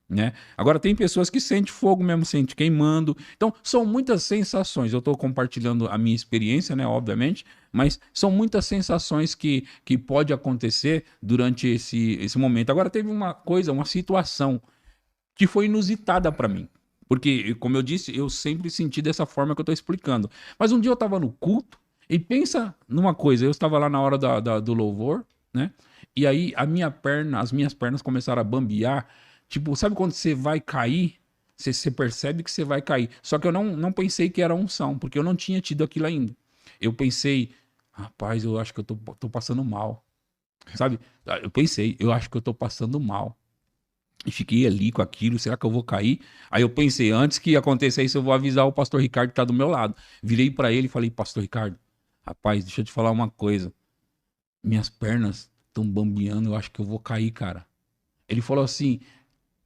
Né? Agora tem pessoas que sentem fogo mesmo, sentem queimando. Então, são muitas sensações. Eu estou compartilhando a minha experiência, né, obviamente, mas são muitas sensações que pode acontecer durante esse momento. Agora, teve uma situação que foi inusitada para mim. Porque, como eu disse, eu sempre senti dessa forma que eu estou explicando. Mas um dia eu estava no culto e pensa numa coisa. Eu estava lá na hora do louvor, né? E aí as minhas pernas começaram a bambear. Tipo, sabe quando você vai cair? Você percebe que você vai cair. Só que eu não pensei que era unção, porque eu não tinha tido aquilo ainda. Eu pensei, rapaz, eu acho que eu tô passando mal. Sabe? Eu pensei, eu acho que eu tô passando mal. E fiquei ali com aquilo, será que eu vou cair? Aí eu pensei, antes que aconteça isso, eu vou avisar o pastor Ricardo que tá do meu lado. Virei para ele e falei, pastor Ricardo, rapaz, deixa eu te falar uma coisa. Minhas pernas estão bambeando, eu acho que eu vou cair, cara. Ele falou assim,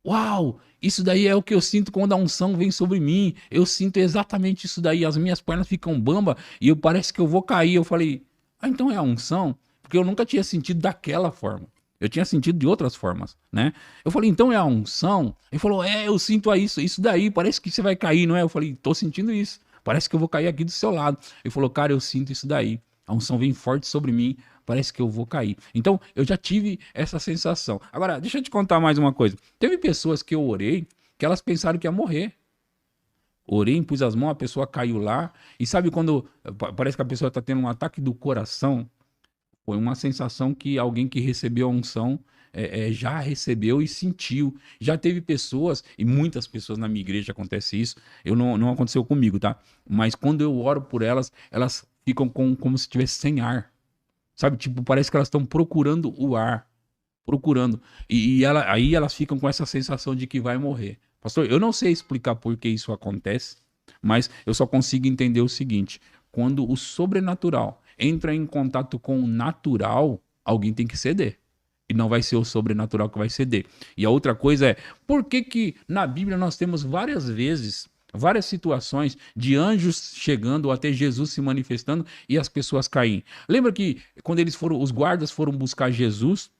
uau, isso daí é o que eu sinto quando a unção vem sobre mim. Eu sinto exatamente isso daí, as minhas pernas ficam bamba e parece que eu vou cair. Eu falei, então é a unção? Porque eu nunca tinha sentido daquela forma. Eu tinha sentido de outras formas, né? Eu falei, então é a unção? Ele falou, eu sinto isso daí, parece que você vai cair, não é? Eu falei, tô sentindo isso, parece que eu vou cair aqui do seu lado. Ele falou, cara, eu sinto isso daí, a unção vem forte sobre mim, parece que eu vou cair. Então, eu já tive essa sensação. Agora, deixa eu te contar mais uma coisa. Teve pessoas que eu orei, que elas pensaram que ia morrer. Orei, impus as mãos, a pessoa caiu lá, e sabe quando parece que a pessoa tá tendo um ataque do coração? Foi uma sensação que alguém que recebeu a unção já recebeu e sentiu. Já teve pessoas, e muitas pessoas na minha igreja acontece isso, não aconteceu comigo, tá? Mas quando eu oro por elas, elas ficam como se estivesse sem ar. Sabe? Tipo, parece que elas estão procurando o ar. Procurando. Aí elas ficam com essa sensação de que vai morrer. Pastor, eu não sei explicar por que isso acontece, Mas eu só consigo entender o seguinte: quando o sobrenatural entra em contato com o natural, alguém tem que ceder. E não vai ser o sobrenatural que vai ceder. E a outra coisa é, por que que na Bíblia nós temos várias vezes, várias situações de anjos chegando ou até Jesus se manifestando e as pessoas caírem? Lembra que quando os guardas foram buscar Jesus,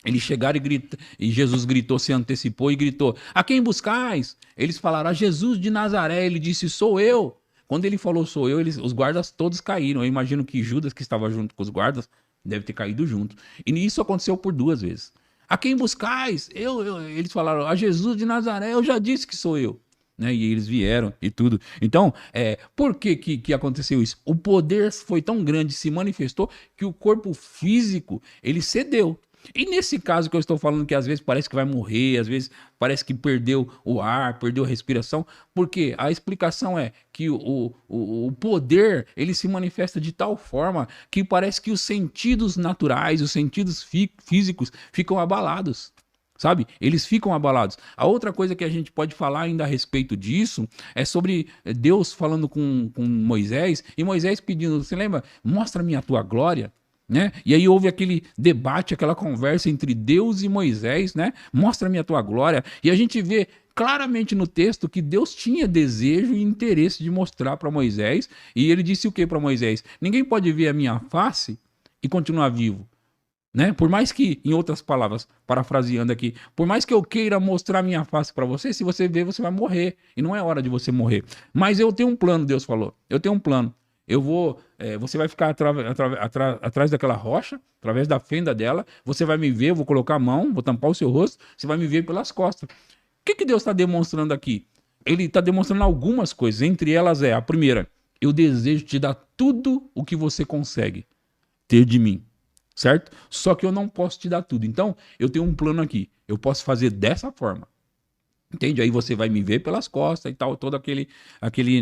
eles chegaram e Jesus gritou, se antecipou e gritou: a quem buscais? Eles falaram: a Jesus de Nazaré. Ele disse: sou eu. Quando ele falou sou eu, os guardas todos caíram. Eu imagino que Judas, que estava junto com os guardas, deve ter caído junto. E isso aconteceu por 2 vezes. A quem buscais? Eles falaram: a Jesus de Nazaré, eu já disse que sou eu. Né? E eles vieram e tudo. Então, por que aconteceu isso? O poder foi tão grande, se manifestou, que o corpo físico, ele cedeu. E nesse caso que eu estou falando, que às vezes parece que vai morrer, às vezes parece que perdeu o ar, perdeu a respiração, porque a explicação é que o poder, ele se manifesta de tal forma que parece que os sentidos naturais, os sentidos físicos ficam abalados. Sabe? Eles ficam abalados. A outra coisa que a gente pode falar ainda a respeito disso é sobre Deus falando com Moisés, e Moisés pedindo, você lembra? Mostra-me a tua glória. Né? E aí houve aquele debate, aquela conversa entre Deus e Moisés, né? Mostra-me a tua glória. E a gente vê claramente no texto que Deus tinha desejo e interesse de mostrar para Moisés. E ele disse o que para Moisés? Ninguém pode ver a minha face e continuar vivo. Né? Por mais que, em outras palavras, parafraseando aqui, por mais que eu queira mostrar minha face para você, se você ver, você vai morrer. E não é hora de você morrer. Mas eu tenho um plano, Deus falou. Eu tenho um plano. Eu vou, você vai ficar atrás daquela rocha, através da fenda dela, você vai me ver, eu vou colocar a mão, vou tampar o seu rosto, você vai me ver pelas costas. O que Deus está demonstrando aqui? Ele está demonstrando algumas coisas, entre elas a primeira, eu desejo te dar tudo o que você consegue ter de mim, certo? Só que eu não posso te dar tudo, então eu tenho um plano aqui, eu posso fazer dessa forma. Entende? Aí você vai me ver pelas costas e tal, todo aquele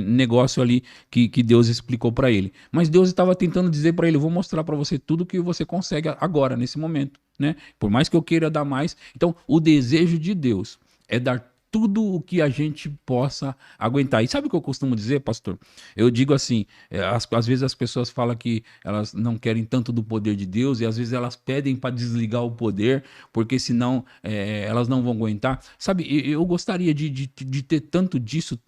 negócio ali que Deus explicou para ele. Mas Deus estava tentando dizer para ele: vou mostrar para você tudo que você consegue agora, nesse momento, né? Por mais que eu queira dar mais. Então, o desejo de Deus é dar tudo o que a gente possa aguentar. E sabe o que eu costumo dizer, pastor? Eu digo assim, às vezes as pessoas falam que elas não querem tanto do poder de Deus e às vezes elas pedem para desligar o poder, porque senão elas não vão aguentar. Sabe, eu gostaria de ter tanto disso,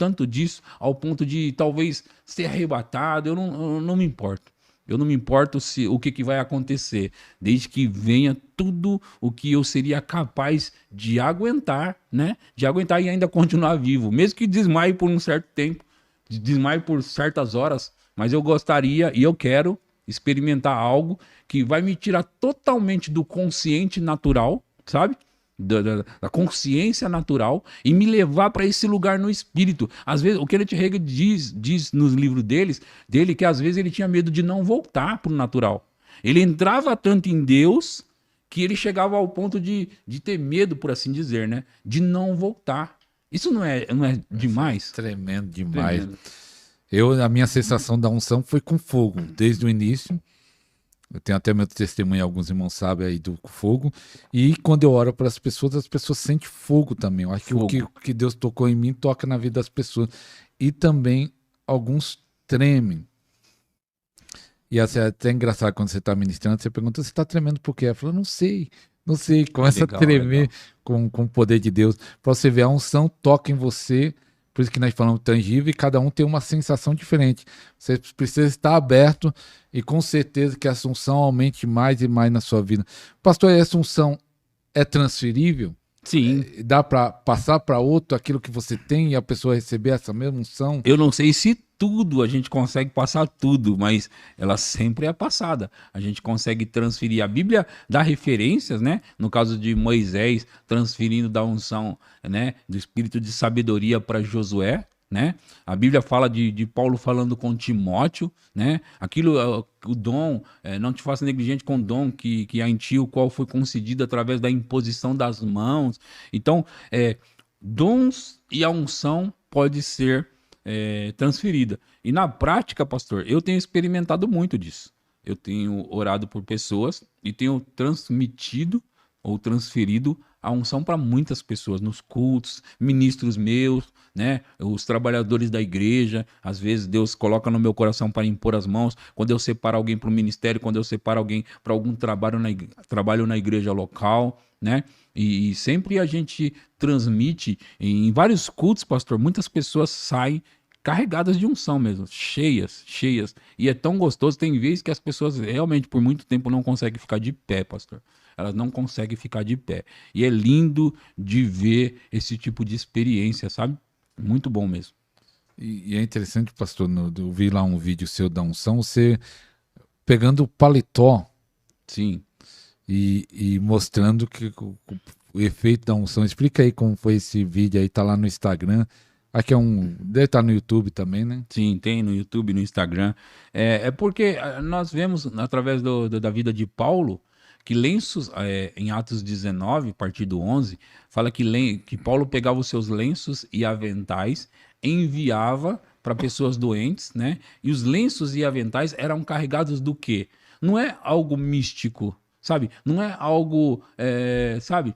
ao ponto de talvez ser arrebatado. Eu não me importo. Eu não me importo o que vai acontecer, desde que venha tudo o que eu seria capaz de aguentar, né? De aguentar e ainda continuar vivo, mesmo que desmaie por um certo tempo, desmaie por certas horas, mas eu gostaria e eu quero experimentar algo que vai me tirar totalmente do consciente natural, sabe? Da consciência natural e me levar para esse lugar no espírito. Às vezes, o Kenneth Hagin diz nos livros dele que às vezes ele tinha medo de não voltar para o natural. Ele entrava tanto em Deus que ele chegava ao ponto de ter medo, por assim dizer, né? De não voltar. Isso não é demais? Tremendo demais. Tremendo. A minha sensação da unção foi com fogo, desde o início. Eu tenho até meu testemunho, alguns irmãos sabem aí do fogo. E quando eu oro para as pessoas sentem fogo também. Eu acho que o que Deus tocou em mim toca na vida das pessoas. E também alguns tremem. E assim, é até engraçado quando você está ministrando, você pergunta: você está tremendo por quê? Eu falo: não sei. Começa a tremer com o poder de Deus. Para você ver, a unção toca em você. Por isso que nós falamos tangível, e cada um tem uma sensação diferente. Você precisa estar aberto e com certeza que a unção aumente mais e mais na sua vida. Pastor, essa unção é transferível? Sim. Dá para passar para outro aquilo que você tem e a pessoa receber essa mesma unção? Eu não sei se tudo a gente consegue passar tudo, mas ela sempre é passada. A gente consegue transferir. A Bíblia dá referências, né? No caso de Moisés transferindo da unção, né, do espírito de sabedoria para Josué, né? A Bíblia fala de Paulo falando com Timóteo, né? Aquilo, o dom, não te faça negligente com o dom que há em ti, o qual foi concedido através da imposição das mãos. Então, dons e a unção pode ser transferida. E na prática, pastor, eu tenho experimentado muito disso. Eu tenho orado por pessoas e tenho transmitido ou transferido a unção para muitas pessoas, nos cultos, ministros meus, né? Os trabalhadores da igreja. Às vezes Deus coloca no meu coração para impor as mãos. Quando eu separo alguém para o ministério, quando eu separo alguém para algum trabalho na igreja local, né? E sempre a gente transmite em vários cultos, pastor. Muitas pessoas saem carregadas de unção mesmo, cheias, cheias. E é tão gostoso. Tem vezes que as pessoas realmente por muito tempo não conseguem ficar de pé, pastor. Elas não conseguem ficar de pé. E é lindo de ver esse tipo de experiência, sabe? Muito bom mesmo. E é interessante, pastor, eu vi lá um vídeo seu da unção, você pegando o paletó. Sim. E mostrando que o efeito da unção. Explica aí como foi esse vídeo aí, tá lá no Instagram. Aqui deve estar no YouTube também, né? Sim, tem no YouTube, no Instagram. É porque nós vemos através da vida de Paulo que lenços, em Atos 19, a partir do 11, fala que Paulo pegava os seus lenços e aventais, enviava para pessoas doentes, né? E os lenços e aventais eram carregados do quê? Não é algo místico, sabe? Não é algo, sabe?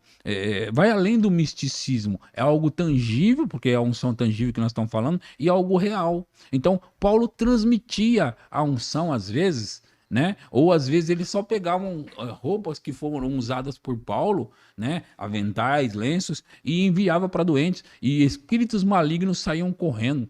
Vai além do misticismo. É algo tangível, porque é a unção tangível que nós estamos falando, e algo real. Então, Paulo transmitia a unção, às vezes, né? Ou às vezes eles só pegavam roupas que foram usadas por Paulo, né? Aventais, lenços, e enviava para doentes. E espíritos malignos saíam correndo.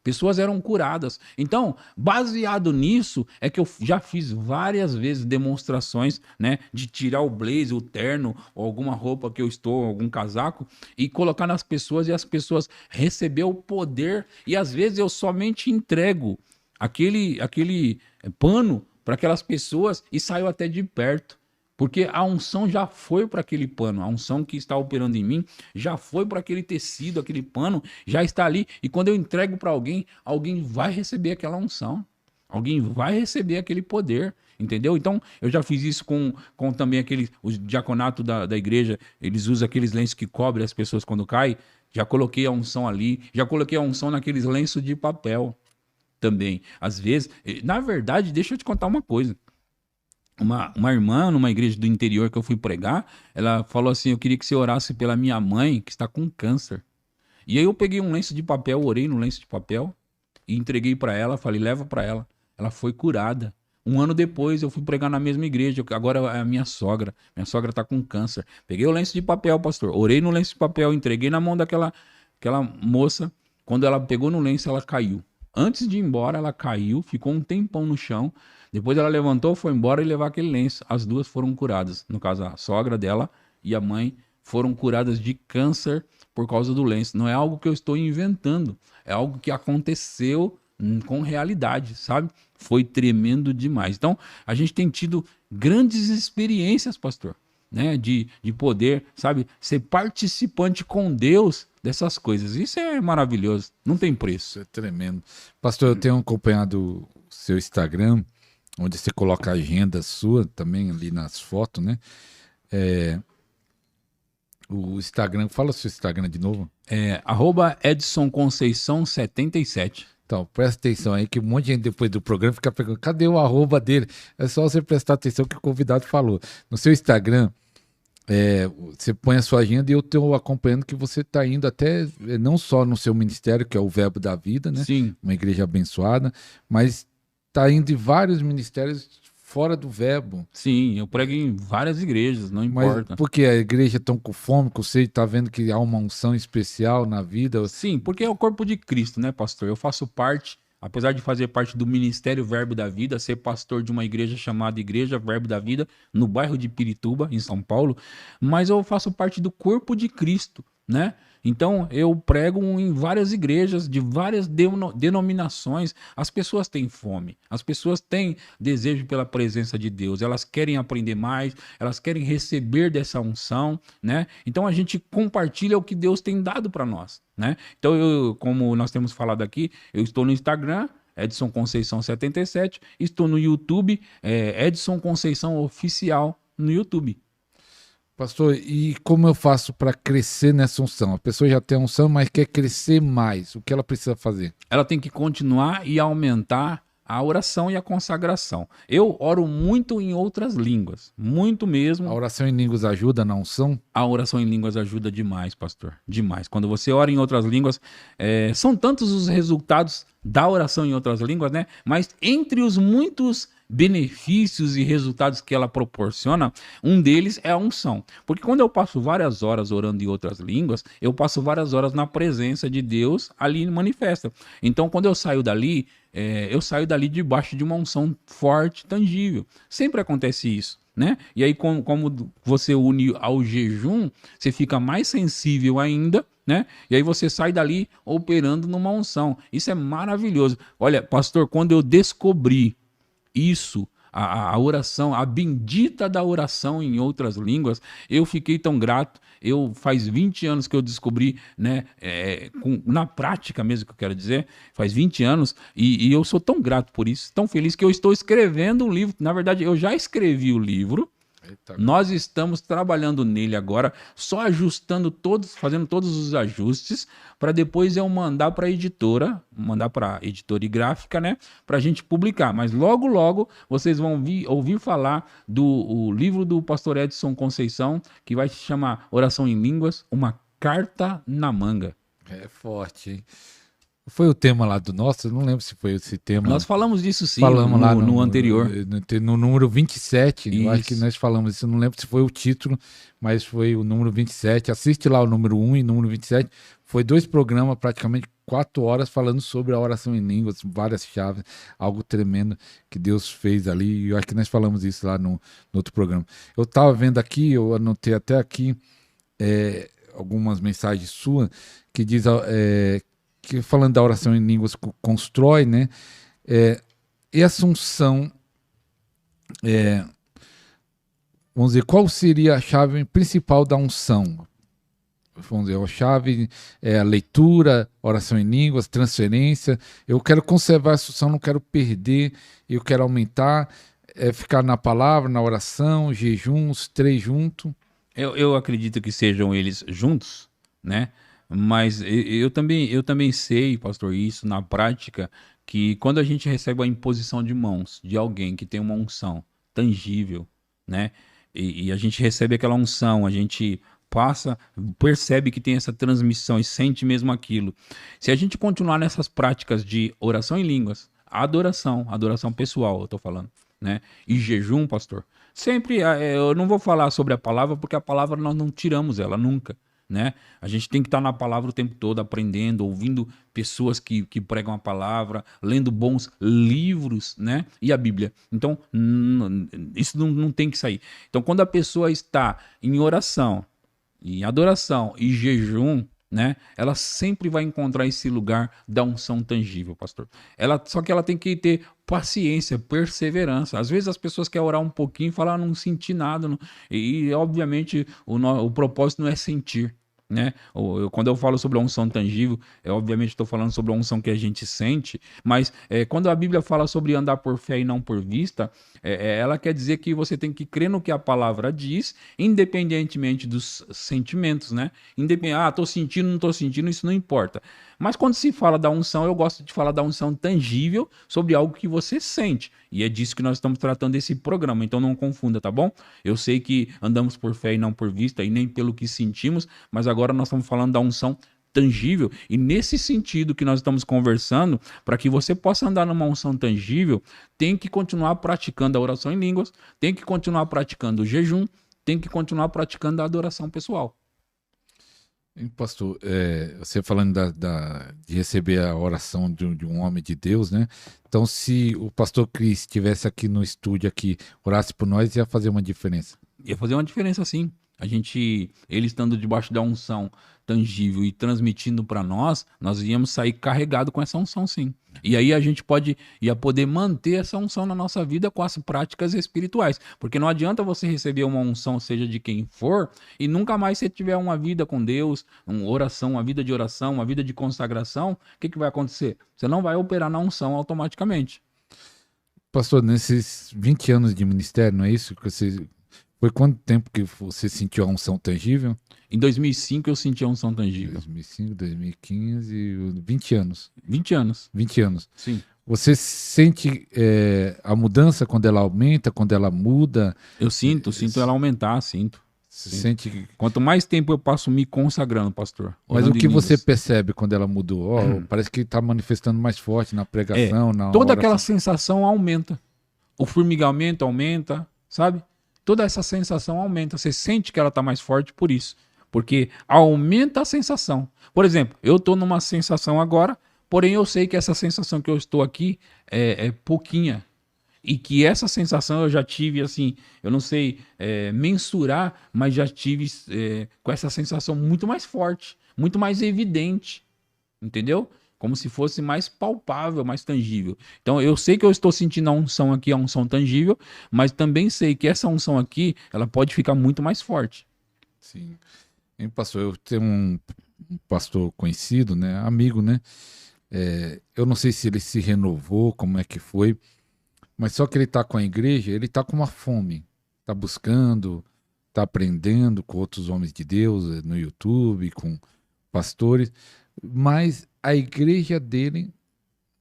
Pessoas eram curadas. Então, baseado nisso, é que eu já fiz várias vezes demonstrações, né, de tirar o blazer, o terno, ou alguma roupa que eu estou, algum casaco, e colocar nas pessoas, e as pessoas receber o poder. E às vezes eu somente entrego aquele pano para aquelas pessoas e saio até de perto. Porque a unção já foi para aquele pano, a unção que está operando em mim já foi para aquele tecido, aquele pano, já está ali. E quando eu entrego para alguém, alguém vai receber aquela unção, alguém vai receber aquele poder, entendeu? Então, eu já fiz isso com também o diaconato da igreja, eles usam aqueles lenços que cobrem as pessoas quando caem. Já coloquei a unção ali, já coloquei a unção naqueles lenços de papel também. Às vezes, na verdade, deixa eu te contar uma coisa. Uma irmã numa igreja do interior que eu fui pregar, ela falou assim, eu queria que você orasse pela minha mãe que está com câncer. E aí eu peguei um lenço de papel, orei no lenço de papel e entreguei para ela, falei, leva para ela. Ela foi curada. Um ano depois eu fui pregar na mesma igreja, agora é a minha sogra. Minha sogra está com câncer. Peguei o lenço de papel, pastor, orei no lenço de papel, entreguei na mão daquela moça. Quando ela pegou no lenço, ela caiu. Antes de ir embora, ela caiu, ficou um tempão no chão. Depois ela levantou, foi embora e levou aquele lenço. As duas foram curadas. No caso, a sogra dela e a mãe foram curadas de câncer por causa do lenço. Não é algo que eu estou inventando. É algo que aconteceu com realidade, sabe? Foi tremendo demais. Então, a gente tem tido grandes experiências, pastor, né? De poder, sabe? Ser participante com Deus dessas coisas. Isso é maravilhoso. Não tem preço. Isso é tremendo. Pastor, eu tenho acompanhado o seu Instagram, onde você coloca a agenda sua também ali nas fotos, né? O Instagram, fala o seu Instagram de novo. @EdsonConceição77. Então, presta atenção aí que um monte de gente depois do programa fica perguntando, cadê o arroba dele? É só você prestar atenção que o convidado falou. No seu Instagram, você põe a sua agenda e eu estou acompanhando que você está indo até, não só no seu ministério, que é o Verbo da Vida, né? Sim. Uma igreja abençoada, mas está indo em vários ministérios fora do Verbo. Sim, eu prego em várias igrejas, não importa. Mas porque a igreja está com fome, que você está vendo que há uma unção especial na vida? Sim, porque é o corpo de Cristo, né, pastor? Eu faço parte, apesar de fazer parte do Ministério Verbo da Vida, ser pastor de uma igreja chamada Igreja Verbo da Vida, no bairro de Pirituba, em São Paulo, mas eu faço parte do corpo de Cristo, né? Então, eu prego em várias igrejas, de várias denominações. As pessoas têm fome, as pessoas têm desejo pela presença de Deus, elas querem aprender mais, elas querem receber dessa unção, né? Então, a gente compartilha o que Deus tem dado para nós, né? Então, como nós temos falado aqui, eu estou no Instagram, Edson Conceição 77, estou no YouTube, Edson Conceição Oficial no YouTube. Pastor, e como eu faço para crescer nessa unção? A pessoa já tem a unção, mas quer crescer mais. O que ela precisa fazer? Ela tem que continuar e aumentar a oração e a consagração. Eu oro muito em outras línguas, muito mesmo. A oração em línguas ajuda na unção? A oração em línguas ajuda demais, pastor, demais. Quando você ora em outras línguas, são tantos os resultados da oração em outras línguas, né? Mas entre os muitos benefícios e resultados que ela proporciona, um deles é a unção. Porque quando eu passo várias horas orando em outras línguas, eu passo várias horas na presença de Deus ali manifesta. Então, quando eu saio dali debaixo de uma unção forte, tangível. Sempre acontece isso, né? E aí, como você une ao jejum, você fica mais sensível ainda, né? E aí você sai dali operando numa unção. Isso é maravilhoso. Olha, pastor, quando eu descobri isso, a oração, a bendita da oração em outras línguas, eu fiquei tão grato. Faz 20 anos que eu descobri, né, na prática mesmo que eu quero dizer, faz 20 anos, e eu sou tão grato por isso, tão feliz que eu estou escrevendo um livro. Na verdade, eu já escrevi o livro. Eita. Nós estamos trabalhando nele agora, só ajustando fazendo todos os ajustes, para depois eu mandar para a editora e gráfica, né, para a gente publicar. Mas logo, logo, vocês vão ouvir falar do livro do pastor Edson Conceição, que vai se chamar Oração em Línguas, uma carta na manga. É forte, hein? Foi o tema lá do nosso, eu não lembro se foi esse tema. Nós falamos disso sim, falamos lá no anterior. No número 27, Isso. eu acho que nós falamos isso, eu não lembro se foi o título, mas foi o número 27. Assiste lá o número 1 e o número 27. Foi 2 programas, praticamente 4 horas, falando sobre a oração em línguas, várias chaves, algo tremendo que Deus fez ali. E eu acho que nós falamos isso lá no outro programa. Eu estava vendo aqui, eu anotei até aqui algumas mensagens suas que diz... que falando da oração em línguas constrói, né? Essa unção, vamos dizer, qual seria a chave principal da unção? Vamos dizer, a chave é a leitura, oração em línguas, transferência. Eu quero conservar essa unção, não quero perder, eu quero aumentar, ficar na palavra, na oração, jejum, os 3 juntos. Eu acredito que sejam eles juntos, né? Mas eu também sei, pastor, isso na prática, que quando a gente recebe a imposição de mãos de alguém que tem uma unção tangível, né? E a gente recebe aquela unção, a gente percebe que tem essa transmissão e sente mesmo aquilo. Se a gente continuar nessas práticas de oração em línguas, adoração pessoal, eu tô falando, né? E jejum, pastor, sempre, eu não vou falar sobre a palavra, porque a palavra nós não tiramos ela nunca. Né? A gente tem que estar na palavra o tempo todo, aprendendo, ouvindo pessoas que pregam a palavra, lendo bons livros, né? E a Bíblia. Então, isso não tem que sair. Então, quando a pessoa está em oração, em adoração e jejum, né? Ela sempre vai encontrar esse lugar da unção tangível, pastor. Só que ela tem que ter paciência, perseverança. Às vezes as pessoas querem orar um pouquinho e falar, não senti nada. Não. E obviamente o propósito não é sentir. Né? Quando eu falo sobre a unção tangível, obviamente estou falando sobre a unção que a gente sente, mas quando a Bíblia fala sobre andar por fé e não por vista, ela quer dizer que você tem que crer no que a palavra diz, independentemente dos sentimentos, né? Estou sentindo, não estou sentindo, isso não importa. Mas quando se fala da unção, eu gosto de falar da unção tangível sobre algo que você sente. E é disso que nós estamos tratando esse programa, então não confunda, tá bom? Eu sei que andamos por fé e não por vista, e nem pelo que sentimos, mas agora nós estamos falando da unção tangível. E nesse sentido que nós estamos conversando, para que você possa andar numa unção tangível, tem que continuar praticando a oração em línguas, tem que continuar praticando o jejum, tem que continuar praticando a adoração pessoal. Pastor, você falando de receber a oração de um homem de Deus, né? Então, se o pastor Cris estivesse aqui no estúdio, orasse por nós, ia fazer uma diferença? Ia fazer uma diferença, sim. Ele estando debaixo da unção tangível e transmitindo para nós íamos sair carregado com essa unção, sim. E aí a gente ia poder manter essa unção na nossa vida com as práticas espirituais. Porque não adianta você receber uma unção, seja de quem for, e nunca mais você tiver uma vida com Deus, uma vida de oração, uma vida de consagração, o que vai acontecer? Você não vai operar na unção automaticamente. Pastor, nesses 20 anos de ministério, não é isso que foi quanto tempo que você sentiu a unção tangível? Em 2005 eu senti a unção tangível. 2005, 2015, 20 anos. 20 anos. 20 anos. Sim. Você sente a mudança quando ela aumenta, quando ela muda? Eu sinto ela aumentar, sinto. Você sente... Quanto mais tempo eu passo me consagrando, pastor. Mas o orando em que você línguas. percebe quando ela mudou? Ó, parece que está manifestando mais forte na pregação, na Toda oração. aquela sensação aumenta. O formigamento aumenta, sabe? Toda essa sensação aumenta. Você sente que ela está mais forte por isso. Porque aumenta a sensação. Por exemplo, eu estou numa sensação agora, porém eu sei que essa sensação que eu estou aqui é pouquinha. E que essa sensação eu já tive, assim, eu não sei mensurar, mas já tive com essa sensação muito mais forte, muito mais evidente, entendeu? Como se fosse mais palpável, mais tangível. Então eu sei que eu estou sentindo a unção aqui, a unção tangível, mas também sei que essa unção aqui, ela pode ficar muito mais forte. Sim. Hein, pastor, eu tenho um pastor conhecido, né, amigo, né? Eu não sei se ele se renovou, como é que foi, mas só que ele está com a igreja, ele está com uma fome, está buscando, está aprendendo com outros homens de Deus no YouTube, com pastores, mas a igreja dele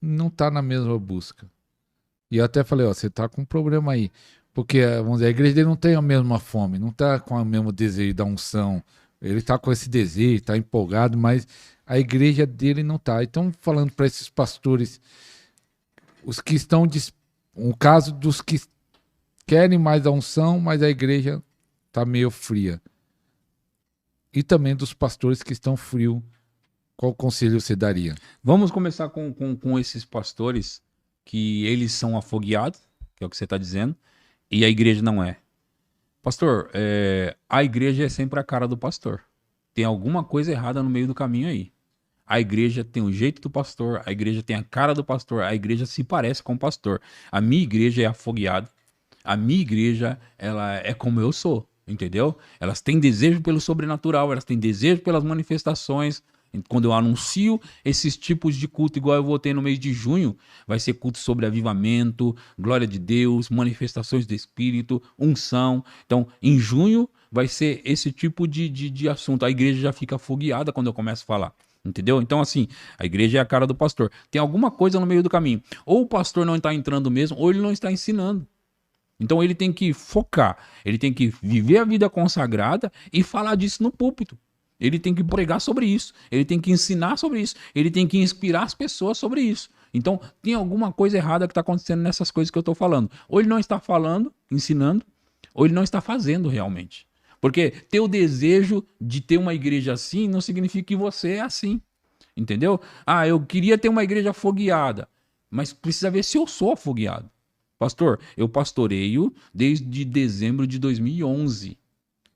não está na mesma busca. E eu até falei, ó, você está com um problema aí, porque vamos dizer, a igreja dele não tem a mesma fome, não está com o mesmo desejo da unção, ele está com esse desejo, está empolgado, mas a igreja dele não está. Então, falando para esses pastores, os que estão um caso dos que querem mais a unção, mas a igreja está meio fria. E também dos pastores que estão frios, qual conselho você daria? Vamos começar com esses pastores que eles são afogueados, que é o que você está dizendo, e a igreja não é. Pastor, a igreja é sempre a cara do pastor. Tem alguma coisa errada no meio do caminho aí. A igreja tem o jeito do pastor, a igreja tem a cara do pastor, a igreja se parece com o pastor. A minha igreja é afogueada. A minha igreja, ela é como eu sou, entendeu? Elas têm desejo pelo sobrenatural, elas têm desejo pelas manifestações. Quando eu anuncio esses tipos de culto, igual eu vou ter no mês de junho, vai ser culto sobre avivamento, glória de Deus, manifestações do Espírito, unção. Então, em junho vai ser esse tipo de assunto. A igreja já fica afogueada quando eu começo a falar. Entendeu? Então, assim, a igreja é a cara do pastor. Tem alguma coisa no meio do caminho. Ou o pastor não está entrando mesmo, ou ele não está ensinando. Então, ele tem que focar, ele tem que viver a vida consagrada e falar disso no púlpito. Ele tem que pregar sobre isso, ele tem que ensinar sobre isso, ele tem que inspirar as pessoas sobre isso. Então, tem alguma coisa errada que está acontecendo nessas coisas que eu estou falando. Ou ele não está falando, ensinando, ou ele não está fazendo realmente. Porque ter o desejo de ter uma igreja assim não significa que você é assim. Entendeu? Ah, eu queria ter uma igreja afogueada, mas precisa ver se eu sou afogueado. Pastor, eu pastoreio desde dezembro de 2011,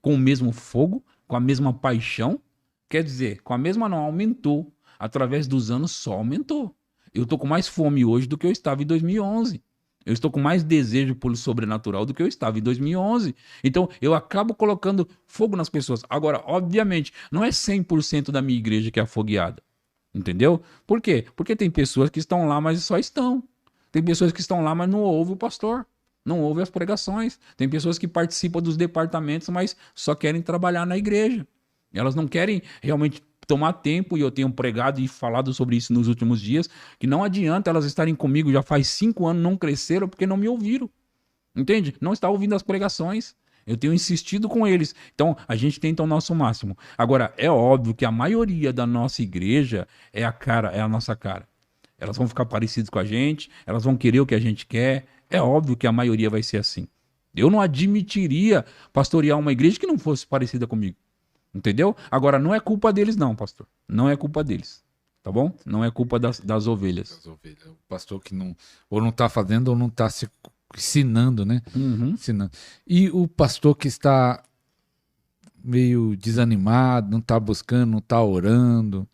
com o mesmo fogo, com a mesma paixão. Quer dizer, com a mesma não, aumentou. Através dos anos só aumentou. Eu estou com mais fome hoje do que eu estava em 2011. Eu estou com mais desejo pelo sobrenatural do que eu estava em 2011. Então, eu acabo colocando fogo nas pessoas. Agora, obviamente, não é 100% da minha igreja que é afogueada. Entendeu? Por quê? Porque tem pessoas que estão lá, mas só estão. Tem pessoas que estão lá, mas não ouvem o pastor. Não ouvem as pregações. Tem pessoas que participam dos departamentos, mas só querem trabalhar na igreja. Elas não querem realmente tomar tempo, e eu tenho pregado e falado sobre isso nos últimos dias, que não adianta elas estarem comigo já faz 5 anos, não cresceram porque não me ouviram. Entende? Não está ouvindo as pregações. Eu tenho insistido com eles. Então, a gente tenta o nosso máximo. Agora, é óbvio que a maioria da nossa igreja é a nossa cara. Elas vão ficar parecidas com a gente, elas vão querer o que a gente quer. É óbvio que a maioria vai ser assim. Eu não admitiria pastorear uma igreja que não fosse parecida comigo. Entendeu? Agora, não é culpa deles não, pastor. Não é culpa deles. Tá bom? Não é culpa das ovelhas. Das ovelhas. O pastor que não, ou não está fazendo ou não está se ensinando, né? Uhum. Ensinando. E o pastor que está meio desanimado, não está buscando, não está orando,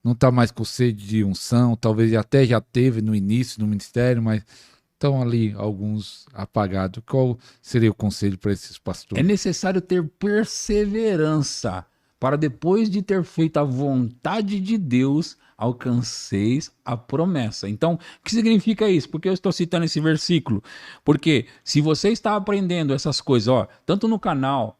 não está mais com sede de unção, talvez até já teve no início do ministério, mas estão ali alguns apagados. Qual seria o conselho para esses pastores? É necessário ter perseverança para, depois de ter feito a vontade de Deus, alcanceis a promessa. Então, o que significa isso? Por que eu estou citando esse versículo? Porque se você está aprendendo essas coisas, ó, tanto no canal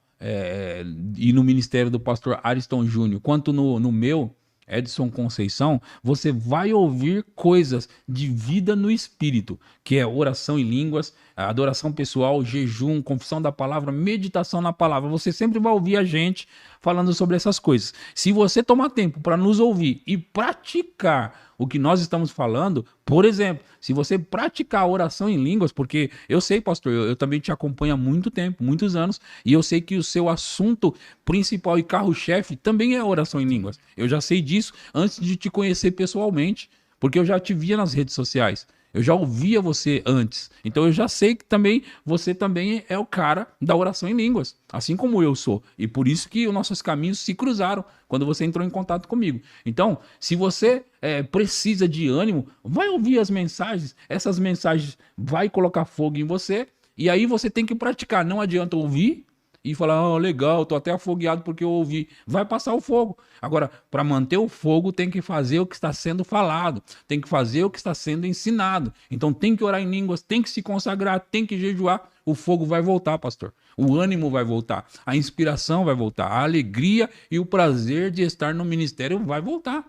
e no ministério do pastor Ariston Júnior, quanto no meu, Edson Conceição, você vai ouvir coisas de vida no espírito, que é oração em línguas, adoração pessoal, jejum, confissão da palavra, meditação na palavra. Você sempre vai ouvir a gente falando sobre essas coisas. Se você tomar tempo para nos ouvir e praticar o que nós estamos falando, por exemplo, se você praticar a oração em línguas, porque eu sei, pastor, eu também te acompanho há muito tempo, muitos anos, e eu sei que o seu assunto principal e carro-chefe também é a oração em línguas. Eu já sei disso antes de te conhecer pessoalmente, porque eu já te via nas redes sociais. Eu já ouvia você antes. Então eu já sei que também você também é o cara da oração em línguas, assim como eu sou. E por isso que os nossos caminhos se cruzaram quando você entrou em contato comigo. Então, se você precisa de ânimo, vai ouvir as mensagens. Essas mensagens vai colocar fogo em você. E aí você tem que praticar. Não adianta ouvir e falar, oh, legal, tô até afogueado porque eu ouvi. Vai passar o fogo. Agora, para manter o fogo, tem que fazer o que está sendo falado, tem que fazer o que está sendo ensinado. Então tem que orar em línguas, tem que se consagrar, tem que jejuar. O fogo vai voltar, pastor. O ânimo vai voltar, a inspiração vai voltar, a alegria e o prazer de estar no ministério vai voltar.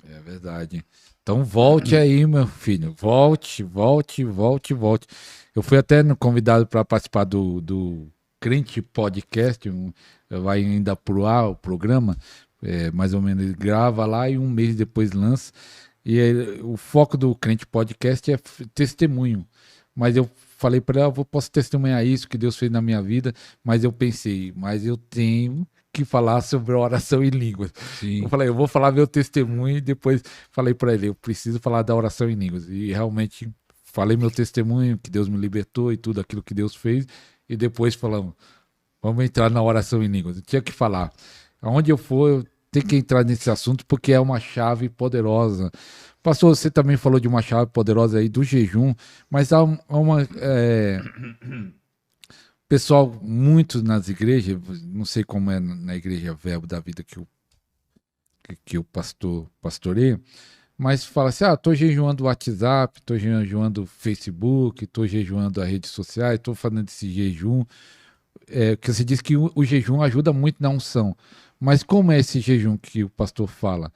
É verdade. Então volte aí, meu filho. Volte, volte, volte, volte. Eu fui até convidado para participar do Crente Podcast, vai ainda pro ar o programa, mais ou menos ele grava lá e um mês depois lança. E aí, o foco do Crente Podcast é testemunho. Mas eu falei para ela, eu posso testemunhar isso que Deus fez na minha vida, mas eu pensei, mas eu tenho que falar sobre a oração em línguas. Sim. Eu falei, eu vou falar meu testemunho e depois falei para ele, eu preciso falar da oração em línguas. E realmente falei meu testemunho, que Deus me libertou e tudo aquilo que Deus fez. E depois falamos, vamos entrar na oração em línguas. Eu tinha que falar. Aonde eu for, eu tenho que entrar nesse assunto porque é uma chave poderosa. Pastor, você também falou de uma chave poderosa aí do jejum, mas há uma... pessoal, muito nas igrejas, não sei como é na igreja Verbo da Vida que o pastor pastoreia, mas fala assim, tô jejuando o WhatsApp, tô jejuando o Facebook, tô jejuando as redes sociais, tô fazendo esse jejum. Que você disse que o jejum ajuda muito na unção. Mas como é esse jejum que o pastor fala?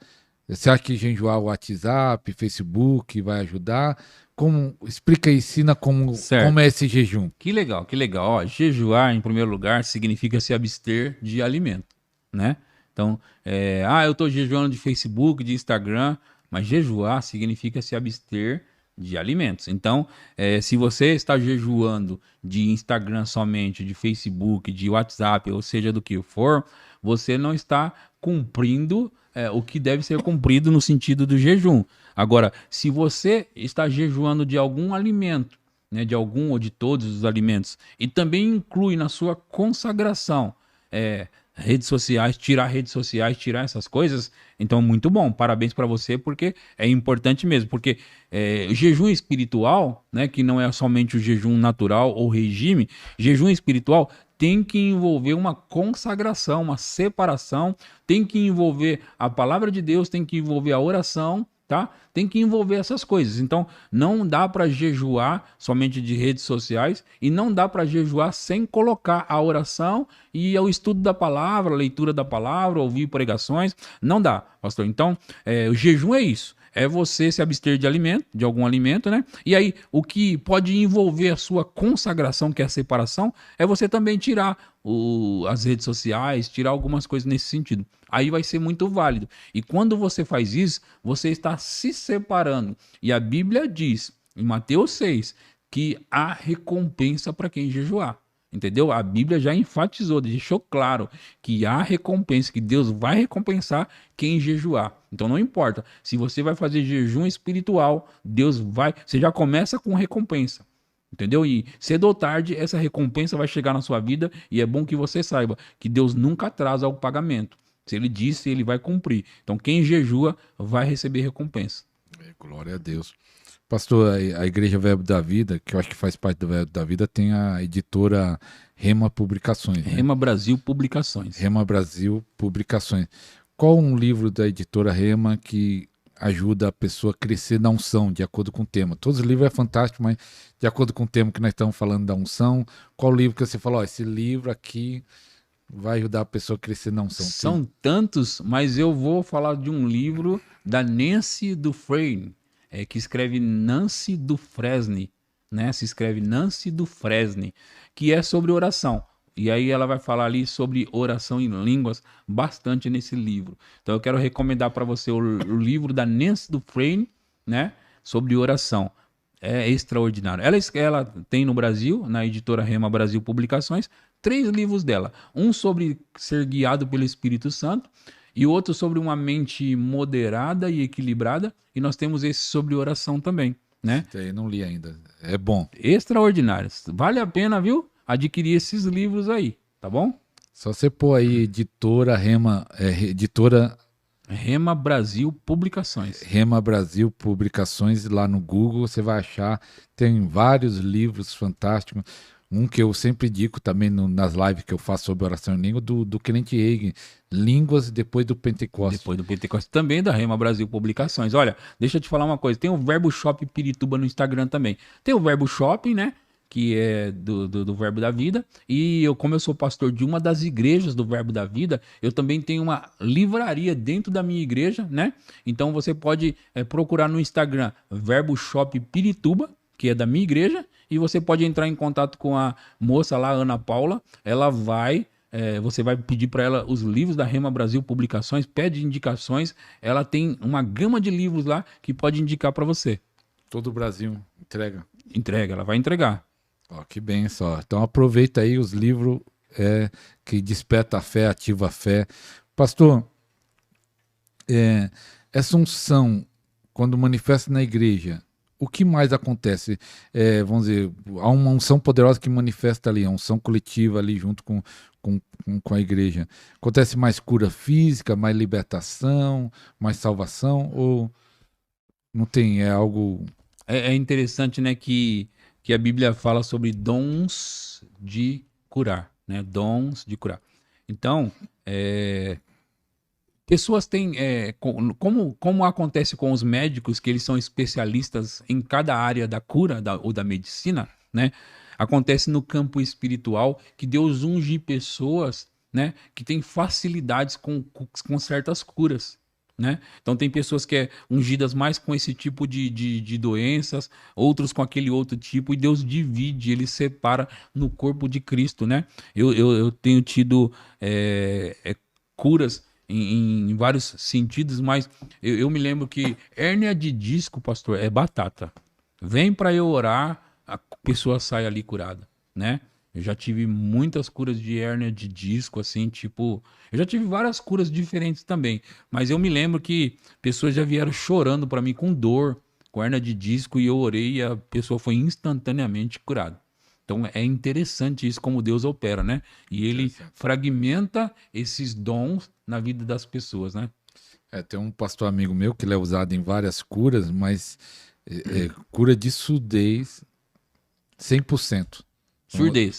Você acha que jejuar o WhatsApp, Facebook vai ajudar? Explica e ensina como é esse jejum. Que legal, que legal. Ó, jejuar, em primeiro lugar, significa se abster de alimento, né? Então, eu tô jejuando de Facebook, de Instagram, mas jejuar significa se abster de alimentos. Então, se você está jejuando de Instagram somente, de Facebook, de WhatsApp, ou seja, do que for, você não está cumprindo o que deve ser cumprido no sentido do jejum. Agora, se você está jejuando de algum alimento, né, de algum ou de todos os alimentos, e também inclui na sua consagração redes sociais, tirar essas coisas, então muito bom, parabéns para você, porque é importante mesmo, porque o jejum espiritual, né, que não é somente o jejum natural ou regime, jejum espiritual tem que envolver uma consagração, uma separação, tem que envolver a palavra de Deus, tem que envolver a oração, tá? Tem que envolver essas coisas. Então, não dá para jejuar somente de redes sociais e não dá para jejuar sem colocar a oração e o estudo da palavra, a leitura da palavra, ouvir pregações. Não dá, pastor. Então, o jejum é isso. É você se abster de alimento, de algum alimento, né? E aí, o que pode envolver a sua consagração, que é a separação, é você também tirar as redes sociais, tirar algumas coisas nesse sentido. Aí vai ser muito válido. E quando você faz isso, você está se separando. E a Bíblia diz, em Mateus 6, que há recompensa para quem jejuar. Entendeu? A Bíblia já enfatizou, deixou claro que há recompensa, que Deus vai recompensar quem jejuar. Então não importa, se você vai fazer jejum espiritual, Deus vai, você já começa com recompensa. Entendeu? E cedo ou tarde essa recompensa vai chegar na sua vida e é bom que você saiba que Deus nunca atrasa o pagamento. Se ele disse, ele vai cumprir. Então quem jejua vai receber recompensa. Glória a Deus. Pastor, a Igreja Verbo da Vida, que eu acho que faz parte do Verbo da Vida, tem a editora Rema Publicações. Né? Rema Brasil Publicações. Rema Brasil Publicações. Qual um livro da editora Rema que ajuda a pessoa a crescer na unção, de acordo com o tema? Todos os livros é fantástico, mas de acordo com o tema que nós estamos falando da unção, qual livro que você falou? Esse livro aqui vai ajudar a pessoa a crescer na unção? São tantos, mas eu vou falar de um livro da Nancy Dufresne, que escreve Nancy Dufresne, né? Se escreve Nancy Dufresne, que é sobre oração. E aí ela vai falar ali sobre oração em línguas bastante nesse livro. Então eu quero recomendar para você o livro da Nancy Dufresne, né? Sobre oração. É extraordinário. Ela tem no Brasil, na editora Rema Brasil Publicações, 3 livros dela. Um sobre ser guiado pelo Espírito Santo e outro sobre uma mente moderada e equilibrada. E nós temos esse sobre oração também, né? Eu não li ainda. É bom. Extraordinários. Vale a pena, viu? Adquirir esses livros aí, tá bom? Só você pôr aí editora Rema, editora Rema Brasil Publicações. Rema Brasil Publicações, lá no Google você vai achar, tem vários livros fantásticos. Um que eu sempre indico também nas lives que eu faço sobre oração em língua, do Kenneth Hagin, Línguas depois do Pentecostes. Depois do Pentecostes, também da Rema Brasil Publicações. Olha, deixa eu te falar uma coisa, tem o Verbo Shop Pirituba no Instagram também. Tem o Verbo Shop, né? Que é do Verbo da Vida, e como eu sou pastor de uma das igrejas do Verbo da Vida, eu também tenho uma livraria dentro da minha igreja, né? Então você pode procurar no Instagram Verbo Shop Pirituba, que é da minha igreja, e você pode entrar em contato com a moça lá, Ana Paula, ela vai... você vai pedir para ela os livros da Rema Brasil Publicações, pede indicações, ela tem uma gama de livros lá que pode indicar para você. Todo o Brasil entrega. Entrega, ela vai entregar. Ó, que bem só. Então aproveita aí os livros que desperta a fé, ativa a fé. Pastor, essa unção, quando manifesta na igreja, o que mais acontece? Vamos dizer, há uma unção poderosa que manifesta ali, a unção coletiva ali junto com a igreja. Acontece mais cura física, mais libertação, mais salvação? Ou não tem? É algo... É interessante, né, que a Bíblia fala sobre dons de curar, né? Dons de curar. Então, pessoas têm... como acontece com os médicos, que eles são especialistas em cada área da cura ou da medicina, né? Acontece no campo espiritual, que Deus unge pessoas, né, que têm facilidades com certas curas. Né? Então tem pessoas que é ungidas mais com esse tipo de doenças, outros com aquele outro tipo, e Deus divide, ele separa no corpo de Cristo, né? Eu tenho tido curas em vários sentidos, mas eu me lembro que hérnia de disco, pastor, é batata. Vem para eu orar, a pessoa sai ali curada, né? Eu já tive muitas curas de hérnia de disco, assim, tipo... Eu já tive várias curas diferentes também. Mas eu me lembro que pessoas já vieram chorando para mim com dor, com hérnia de disco, e eu orei e a pessoa foi instantaneamente curada. Então é interessante isso, como Deus opera, né? E ele fragmenta esses dons na vida das pessoas, né? Tem um pastor amigo meu que ele é usado em várias curas, mas cura de surdez 100%. Surdez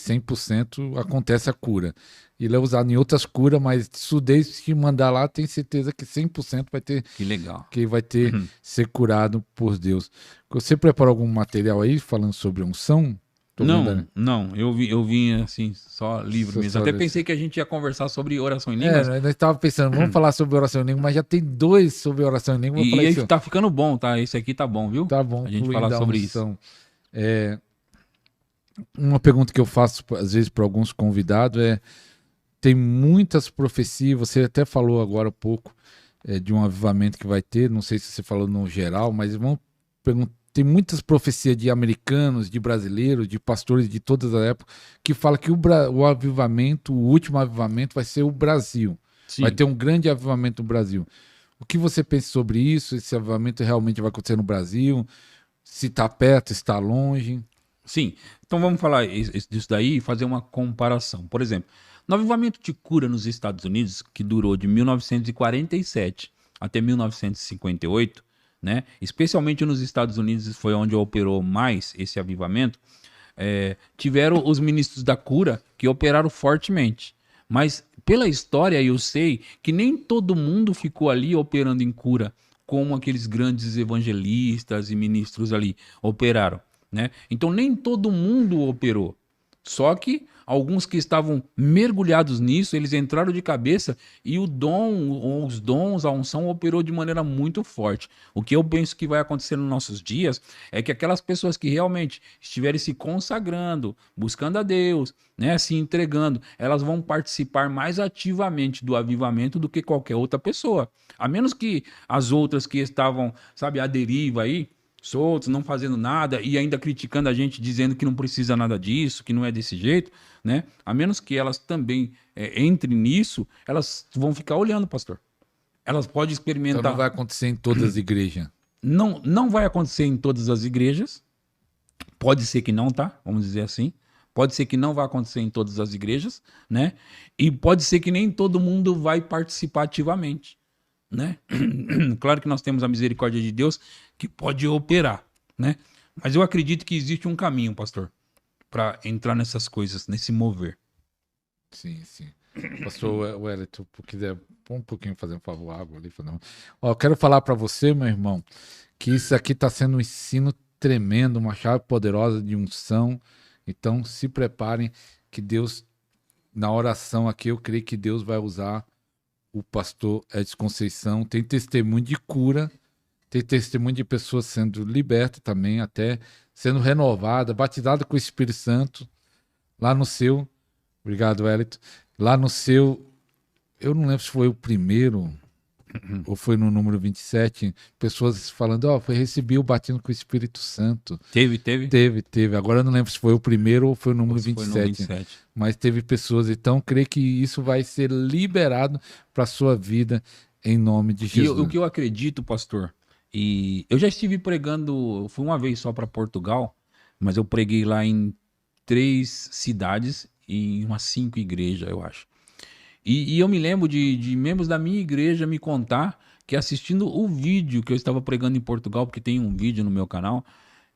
100% acontece a cura. Ele é usado em outras curas, mas surdez, se mandar lá, tem certeza que 100% vai ter. Que legal. Que vai ter ser curado por Deus. Você preparou algum material aí falando sobre unção? Não. Eu vim assim, só livro mesmo. Até pensei que a gente ia conversar sobre oração em línguas. Nós estávamos pensando, vamos falar sobre oração em língua, mas já tem 2 sobre oração em língua. E aí tá ficando bom, tá? Esse aqui tá bom, viu? Tá bom. A gente falar sobre isso. Uma pergunta que eu faço às vezes para alguns convidados tem muitas profecias, você até falou agora há pouco de um avivamento que vai ter, não sei se você falou no geral, mas vamos perguntar, tem muitas profecias de americanos, de brasileiros, de pastores de todas as épocas, que falam que o avivamento, o último avivamento vai ser o Brasil. Sim. Vai ter um grande avivamento no Brasil. O que você pensa sobre isso? Esse avivamento realmente vai acontecer no Brasil? Se está perto, se está longe? Sim, então vamos falar disso daí e fazer uma comparação. Por exemplo, no avivamento de cura nos Estados Unidos, que durou de 1947 até 1958, né? Especialmente nos Estados Unidos foi onde operou mais esse avivamento, tiveram os ministros da cura que operaram fortemente. Mas pela história eu sei que nem todo mundo ficou ali operando em cura, como aqueles grandes evangelistas e ministros ali operaram. Né? Então nem todo mundo operou. Só que alguns que estavam mergulhados nisso, eles entraram de cabeça e o dom, os dons, a unção operou de maneira muito forte. O que eu penso que vai acontecer nos nossos dias é que aquelas pessoas que realmente estiverem se consagrando, buscando a Deus, né, se entregando, elas vão participar mais ativamente do avivamento do que qualquer outra pessoa. A menos que as outras que estavam, sabe, à deriva aí, soltos, não fazendo nada e ainda criticando a gente, dizendo que não precisa nada disso, que não é desse jeito, né? A menos que elas também entrem nisso, elas vão ficar olhando, pastor. Elas podem experimentar. Então não vai acontecer em todas as igrejas. Não, não vai acontecer em todas as igrejas. Pode ser que não, tá? Vamos dizer assim. Pode ser que não vai acontecer em todas as igrejas, né? E pode ser que nem todo mundo vai participar ativamente, né? Claro que nós temos a misericórdia de Deus que pode operar, né? Mas eu acredito que existe um caminho, pastor, para entrar nessas coisas, nesse mover. Sim, sim. Pastor Wellington, se quiser um pouquinho fazer um favor, água ali. Ó, eu quero falar para você, meu irmão, que isso aqui está sendo um ensino tremendo, uma chave poderosa de unção. Então, se preparem que Deus, na oração aqui, eu creio que Deus vai usar o pastor Edson Conceição. Tem testemunho de cura, tem testemunho de pessoas sendo libertas também, até sendo renovada, batizada com o Espírito Santo, lá no seu, obrigado, Wellington, lá no seu, eu não lembro se foi o primeiro, ou foi no número 27, pessoas falando, ó, foi receber o batismo com o Espírito Santo. Teve? Teve. Agora eu não lembro se foi o primeiro ou foi o número 27. Foi no 27. Mas teve pessoas, então creio que isso vai ser liberado para a sua vida em nome de Jesus. E o que eu acredito, pastor, e eu já estive pregando, eu fui uma vez só para Portugal, mas eu preguei lá em 3 cidades e umas 5 igrejas, eu acho. E eu me lembro de membros da minha igreja me contar que assistindo o vídeo que eu estava pregando em Portugal, porque tem um vídeo no meu canal,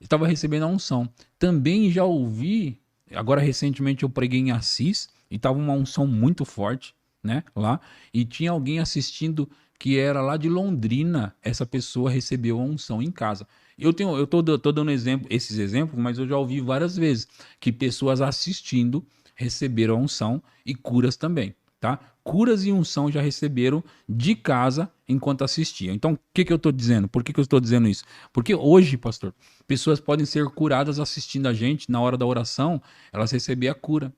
estava recebendo a unção. Também já ouvi, agora recentemente eu preguei em Assis, e estava uma unção muito forte, né, lá, e tinha alguém assistindo que era lá de Londrina, essa pessoa recebeu a unção em casa. Eu tô dando esses exemplos, mas eu já ouvi várias vezes que pessoas assistindo receberam a unção e curas também. Tá? Curas e unção já receberam de casa enquanto assistiam. Então, o que eu estou dizendo? Por que eu estou dizendo isso? Porque hoje, pastor, pessoas podem ser curadas assistindo a gente, na hora da oração, elas receberam a cura.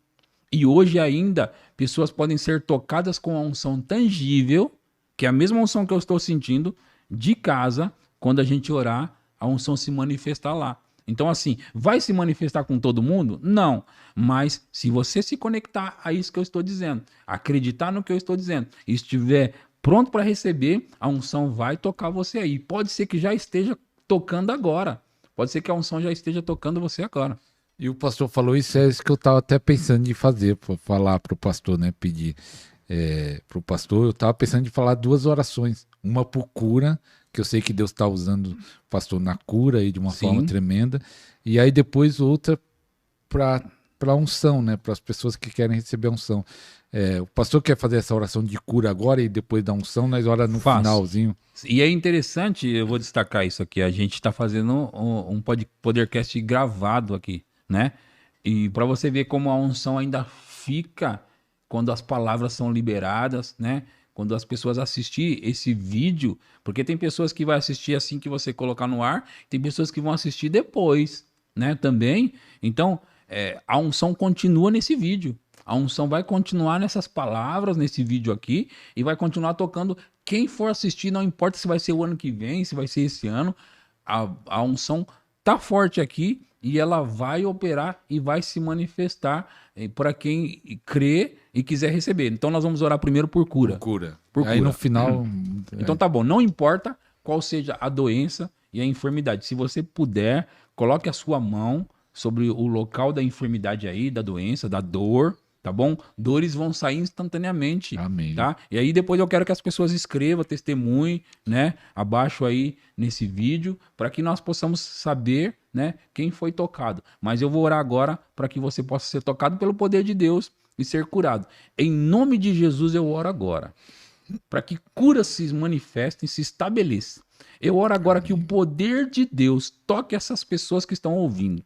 E hoje ainda, pessoas podem ser tocadas com a unção tangível, que é a mesma unção que eu estou sentindo, de casa, quando a gente orar, a unção se manifestar lá. Então, assim, vai se manifestar com todo mundo? Não. Mas se você se conectar a isso que eu estou dizendo, acreditar no que eu estou dizendo, e estiver pronto para receber, a unção vai tocar você aí. Pode ser que já esteja tocando agora. Pode ser que a unção já esteja tocando você agora. E o pastor falou isso, é isso que eu estava até pensando de fazer, falar para o pastor, né? Pedir para o pastor. Eu estava pensando de falar 2 orações. Uma por cura, que eu sei que Deus está usando o pastor na cura aí de uma forma tremenda. E aí depois outra para unção, né? Para as pessoas que querem receber a unção. O pastor quer fazer essa oração de cura agora e depois da unção, nós ora no finalzinho. E é interessante, eu vou destacar isso aqui, a gente está fazendo um podcast gravado aqui, né? E para você ver como a unção ainda fica quando as palavras são liberadas, né? Quando as pessoas assistirem esse vídeo, porque tem pessoas que vão assistir assim que você colocar no ar, tem pessoas que vão assistir depois, né? Também. Então, a unção continua nesse vídeo. A unção vai continuar nessas palavras, nesse vídeo aqui, e vai continuar tocando. Quem for assistir, não importa se vai ser o ano que vem, se vai ser esse ano, a unção tá forte aqui e ela vai operar e vai se manifestar para quem crê e quiser receber. Então nós vamos orar primeiro por cura. Por cura. Aí no final... Então tá bom, não importa qual seja a doença e a enfermidade. Se você puder, coloque a sua mão sobre o local da enfermidade aí, da doença, da dor, tá bom? Dores vão sair instantaneamente. Amém. Tá? E aí depois eu quero que as pessoas escrevam, testemunhem, né? Abaixo aí nesse vídeo, para que nós possamos saber, né, quem foi tocado. Mas eu vou orar agora para que você possa ser tocado pelo poder de Deus e ser curado. Em nome de Jesus eu oro agora, para que cura se manifestem, se estabeleça. Eu oro agora que o poder de Deus toque essas pessoas que estão ouvindo.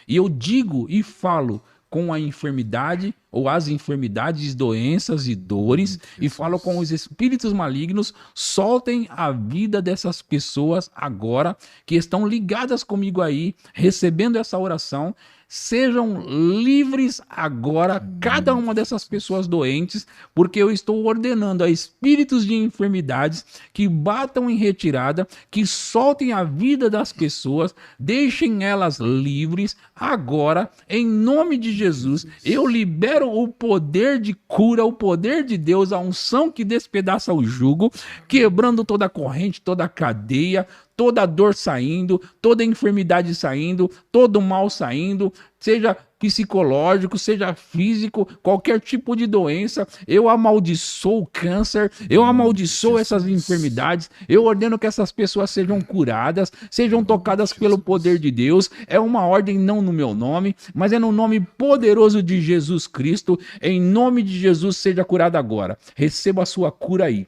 E eu digo e falo com a enfermidade ou as enfermidades, doenças e dores, e falo com os espíritos malignos, soltem a vida dessas pessoas agora, que estão ligadas comigo aí, recebendo essa oração. Sejam livres agora, cada uma dessas pessoas doentes, porque eu estou ordenando a espíritos de enfermidades que batam em retirada, que soltem a vida das pessoas, deixem elas livres agora, em nome de Jesus. Eu libero o poder de cura, o poder de Deus, a unção que despedaça o jugo, quebrando toda a corrente, toda a cadeia, toda a dor saindo, toda a enfermidade saindo, todo o mal saindo, seja psicológico, seja físico, qualquer tipo de doença. Eu amaldiçoo o câncer, eu amaldiçoo essas enfermidades, eu ordeno que essas pessoas sejam curadas, sejam tocadas pelo poder de Deus. É uma ordem não no meu nome, mas é no nome poderoso de Jesus Cristo. Em nome de Jesus, seja curada agora. Receba a sua cura aí.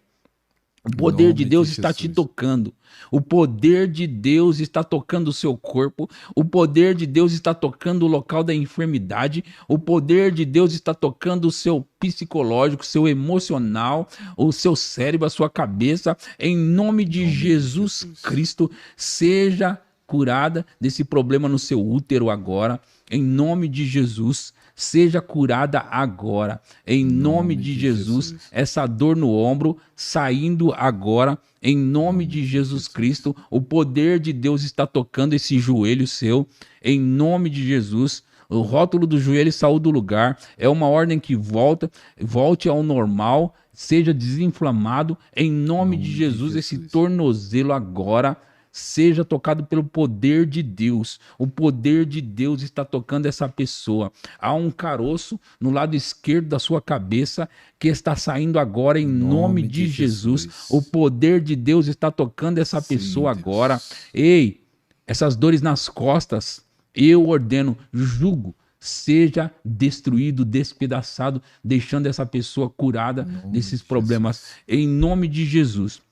O poder de Deus está te tocando. O poder de Deus está tocando o seu corpo. O poder de Deus está tocando o local da enfermidade. O poder de Deus está tocando o seu psicológico, seu emocional, o seu cérebro, a sua cabeça. Em nome de Jesus Cristo, seja curada desse problema no seu útero agora. Em nome de Jesus. Seja curada agora, em nome de Jesus. Essa dor no ombro saindo agora, em nome de Jesus Cristo. O poder de Deus está tocando esse joelho seu, em nome de Jesus. O rótulo do joelho saiu do lugar, é uma ordem que volte ao normal, seja desinflamado, em nome de Jesus. Esse tornozelo agora seja tocado pelo poder de Deus. O poder de Deus está tocando essa pessoa. Há um caroço no lado esquerdo da sua cabeça que está saindo agora em nome de Jesus. O poder de Deus está tocando essa pessoa agora. Ei, essas dores nas costas, eu ordeno, jugo, seja destruído, despedaçado, deixando essa pessoa curada desses problemas. Em nome de Jesus.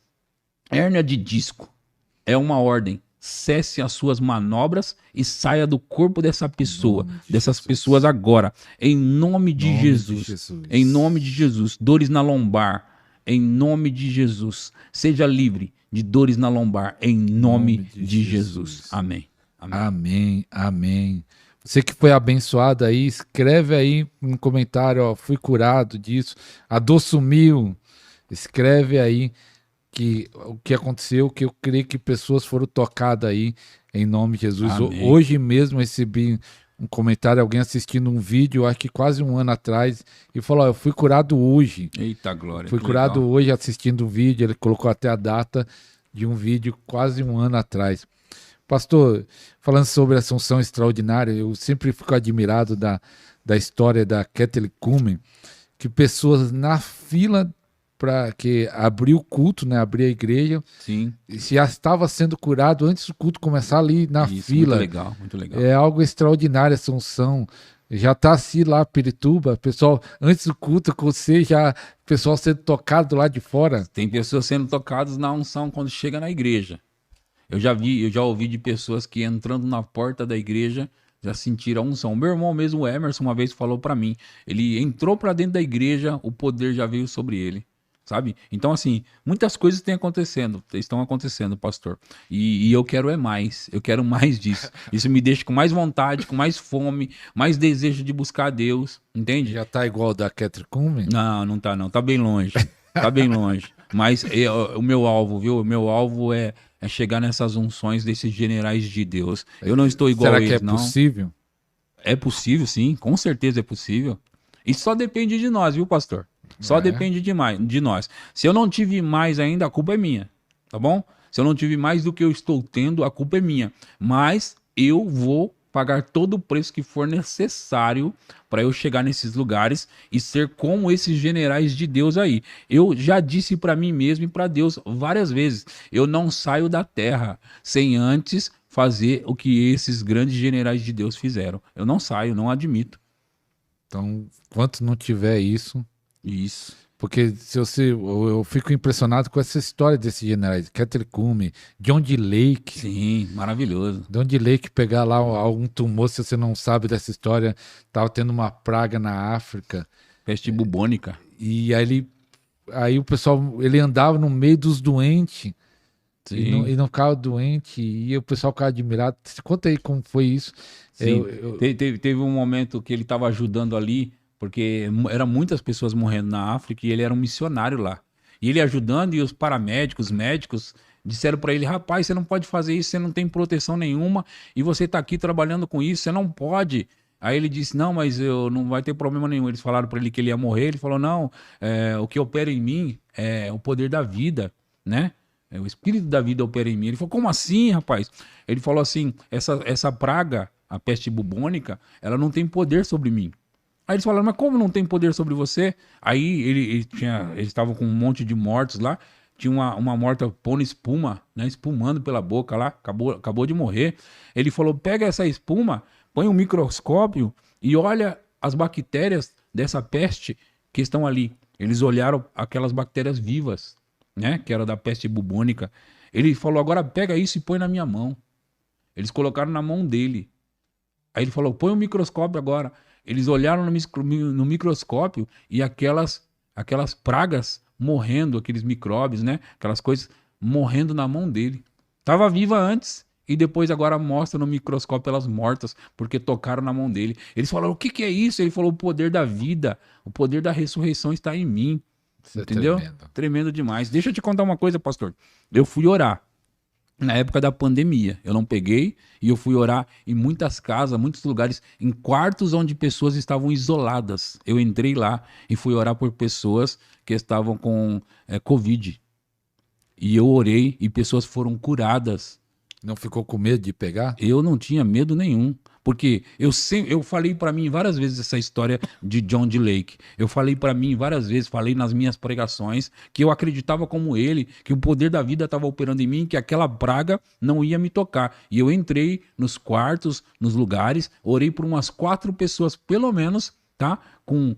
Hérnia de disco. É uma ordem. Cesse as suas manobras e saia do corpo dessa pessoa, dessas pessoas agora. Em nome de Jesus. Em nome de Jesus. Dores na lombar. Em nome de Jesus. Seja livre de dores na lombar. Em nome de Jesus. Amém. Amém. Amém. Você que foi abençoado aí, escreve aí no comentário, ó, fui curado disso. A dor sumiu. Escreve aí o que aconteceu, que eu creio que pessoas foram tocadas aí, em nome de Jesus. Hoje mesmo recebi um comentário, alguém assistindo um vídeo, acho que quase um ano atrás, e falou, eu fui curado hoje. Eita glória. Fui curado legal. Hoje assistindo um vídeo, ele colocou até a data de um vídeo quase um ano atrás. Pastor, falando sobre a Assunção Extraordinária, eu sempre fico admirado da história da Kathleen Kuhlman, que pessoas na fila para que abrir o culto, né, abrir a igreja. Sim. Se já estava sendo curado antes do culto começar ali na fila. Muito legal, muito legal. É algo extraordinário essa unção. Já está assim lá, Pirituba, pessoal, antes do culto com você já, pessoal sendo tocado lá de fora. Tem pessoas sendo tocadas na unção quando chega na igreja. Eu já ouvi de pessoas que entrando na porta da igreja já sentiram a unção. Meu irmão mesmo, o Emerson, uma vez falou para mim, ele entrou para dentro da igreja, o poder já veio sobre ele. Sabe? Então, assim, muitas coisas estão acontecendo, pastor. E eu quero mais. Eu quero mais disso. Isso me deixa com mais vontade, com mais fome, mais desejo de buscar a Deus. Entende? Já tá igual da Kathleen Kuhlman? Não tá não. Tá bem longe. Tá bem longe. Mas o meu alvo, viu? O meu alvo é chegar nessas unções desses generais de Deus. Eu não estou igual a eles, não. Será que é possível? É possível, sim. Com certeza é possível. Isso só depende de nós, viu, pastor? Só depende de nós. Se eu não tive mais ainda, a culpa é minha, tá bom? Se eu não tive mais do que eu estou tendo, a culpa é minha. Mas eu vou pagar todo o preço que for necessário para eu chegar nesses lugares e ser como esses generais de Deus aí. Eu já disse para mim mesmo e para Deus várias vezes, eu não saio da terra sem antes fazer o que esses grandes generais de Deus fizeram. Eu não saio, não admito. Então, enquanto não tiver isso... Porque se você, eu fico impressionado com essa história desses generais. Catherine Kuhlman, John D. Lake. Sim, maravilhoso. John D. Lake pegar lá algum tumor, se você não sabe dessa história, tava tendo uma praga na África. Peste bubônica. E aí o pessoal, ele andava no meio dos doentes Sim. e não ficava doente, e o pessoal ficava admirado. Conta aí como foi isso. Sim. Teve um momento que ele estava ajudando ali, porque eram muitas pessoas morrendo na África e ele era um missionário lá. E ele ajudando, e os paramédicos, os médicos, disseram para ele: rapaz, você não pode fazer isso, você não tem proteção nenhuma, e você está aqui trabalhando com isso, você não pode. Aí ele disse: não, mas eu não vai ter problema nenhum. Eles falaram para ele que ele ia morrer. Ele falou: não, o que opera em mim é o poder da vida, né? O espírito da vida opera em mim. Ele falou: como assim, rapaz? Ele falou assim: essa praga, a peste bubônica, ela não tem poder sobre mim. Aí eles falaram: mas como não tem poder sobre você? Aí eles estavam com um monte de mortos lá. Tinha uma morta pondo espuma, né? Espumando pela boca lá. Acabou de morrer. Ele falou: pega essa espuma, põe um microscópio e olha as bactérias dessa peste que estão ali. Eles olharam aquelas bactérias vivas, né? Que era da peste bubônica. Ele falou: agora pega isso e põe na minha mão. Eles colocaram na mão dele. Aí ele falou: põe o microscópio agora. Eles olharam no microscópio e aquelas pragas morrendo, aqueles micróbios, né? Aquelas coisas morrendo na mão dele. Tava viva antes e depois agora mostra no microscópio elas mortas porque tocaram na mão dele. Eles falaram: o que que é isso? Ele falou: o poder da vida, o poder da ressurreição está em mim. Isso é Entendeu? tremendo. Tremendo demais. Deixa eu te contar uma coisa, pastor. Eu fui orar na época da pandemia. Eu não peguei e eu fui orar em muitas casas, muitos lugares, em quartos onde pessoas estavam isoladas. Eu entrei lá e fui orar por pessoas que estavam com Covid. E eu orei e pessoas foram curadas. Não ficou com medo de pegar? Eu não tinha medo nenhum, porque eu falei para mim várias vezes essa história de John D. Lake. Eu falei para mim várias vezes, falei nas minhas pregações que eu acreditava como ele, que o poder da vida estava operando em mim, que aquela praga não ia me tocar. E eu entrei nos quartos, nos lugares, orei por umas 4 pessoas pelo menos, tá? Com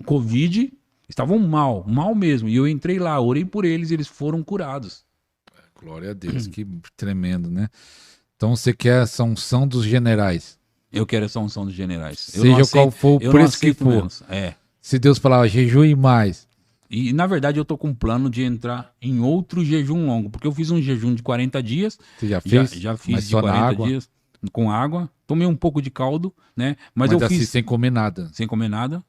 Covid, estavam mal mesmo. E eu entrei lá, orei por eles, e eles foram curados. Glória a Deus, que tremendo, né? Então você quer essa unção dos generais. Eu quero essa unção dos generais. Seja qual for o preço que for. Menos. Se Deus falar, jejue mais. E, na verdade, eu tô com um plano de entrar em outro jejum longo, porque eu fiz um jejum de 40 dias. Você já fez? Já fiz Mas de só na 40 água? dias com água. Tomei um pouco de caldo, né? Mas Mas eu assim, fiz sem comer nada. sem comer nada.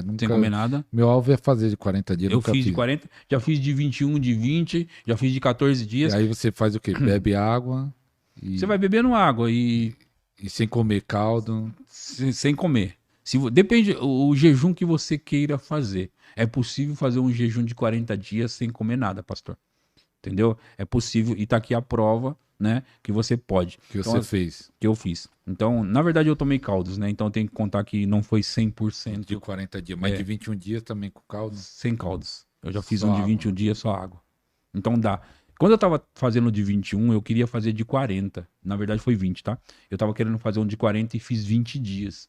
Nunca... Sem comer nada. Meu alvo é fazer de 40 dias. Eu nunca fiz de 40, já fiz de 21, de 20, já fiz de 14 dias. E aí você faz o quê? Bebe água. Você vai bebendo água e sem comer caldo. sem comer. Depende o jejum que você queira fazer. É possível fazer um jejum de 40 dias sem comer nada, pastor. Entendeu? É possível. E tá aqui a prova, né? Que você pode. Que você fez. Que eu fiz. Então, na verdade, eu tomei caldos, né? Então tem que contar que não foi 100%. De 40 dias. Mas de 21 dias também com caldo? Sem caldos. Eu já fiz Só um de água. 21 dias, só água. Então dá. Quando eu tava fazendo de 21, eu queria fazer de 40. Na verdade foi 20, tá? Eu tava querendo fazer um de 40 e fiz 20 dias.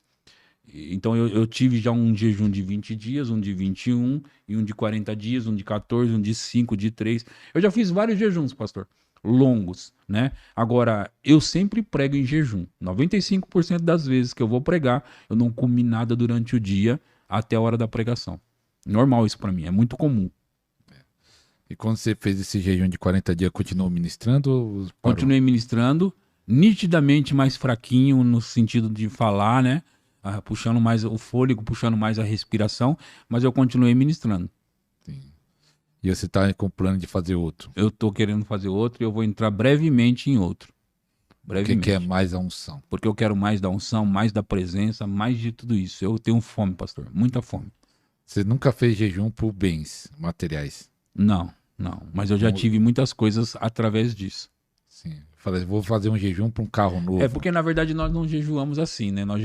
Então eu tive já um jejum de 20 dias, um de 21, e um de 40 dias, um de 14, um de 5, de 3. Eu já fiz vários jejuns, pastor. Longos, né? Agora, eu sempre prego em jejum. 95% das vezes que eu vou pregar, eu não comi nada durante o dia até a hora da pregação. Normal isso pra mim, é muito comum. E quando você fez esse jejum de 40 dias, continuou ministrando? Ou parou? Continuei ministrando, nitidamente mais fraquinho no sentido de falar, né? Puxando mais o fôlego, puxando mais a respiração, mas eu continuei ministrando. Sim. E você tá com o plano de fazer outro? Eu tô querendo fazer outro e eu vou entrar brevemente em outro. Brevemente. O que é mais a unção? Porque eu quero mais da unção, mais da presença, mais de tudo isso. Eu tenho fome, pastor, muita fome. Você nunca fez jejum por bens materiais? Não. Mas eu já tive muitas coisas através disso. Sim. Falei, vou fazer um jejum para um carro novo. É porque, na verdade, nós não jejuamos assim, né? Nós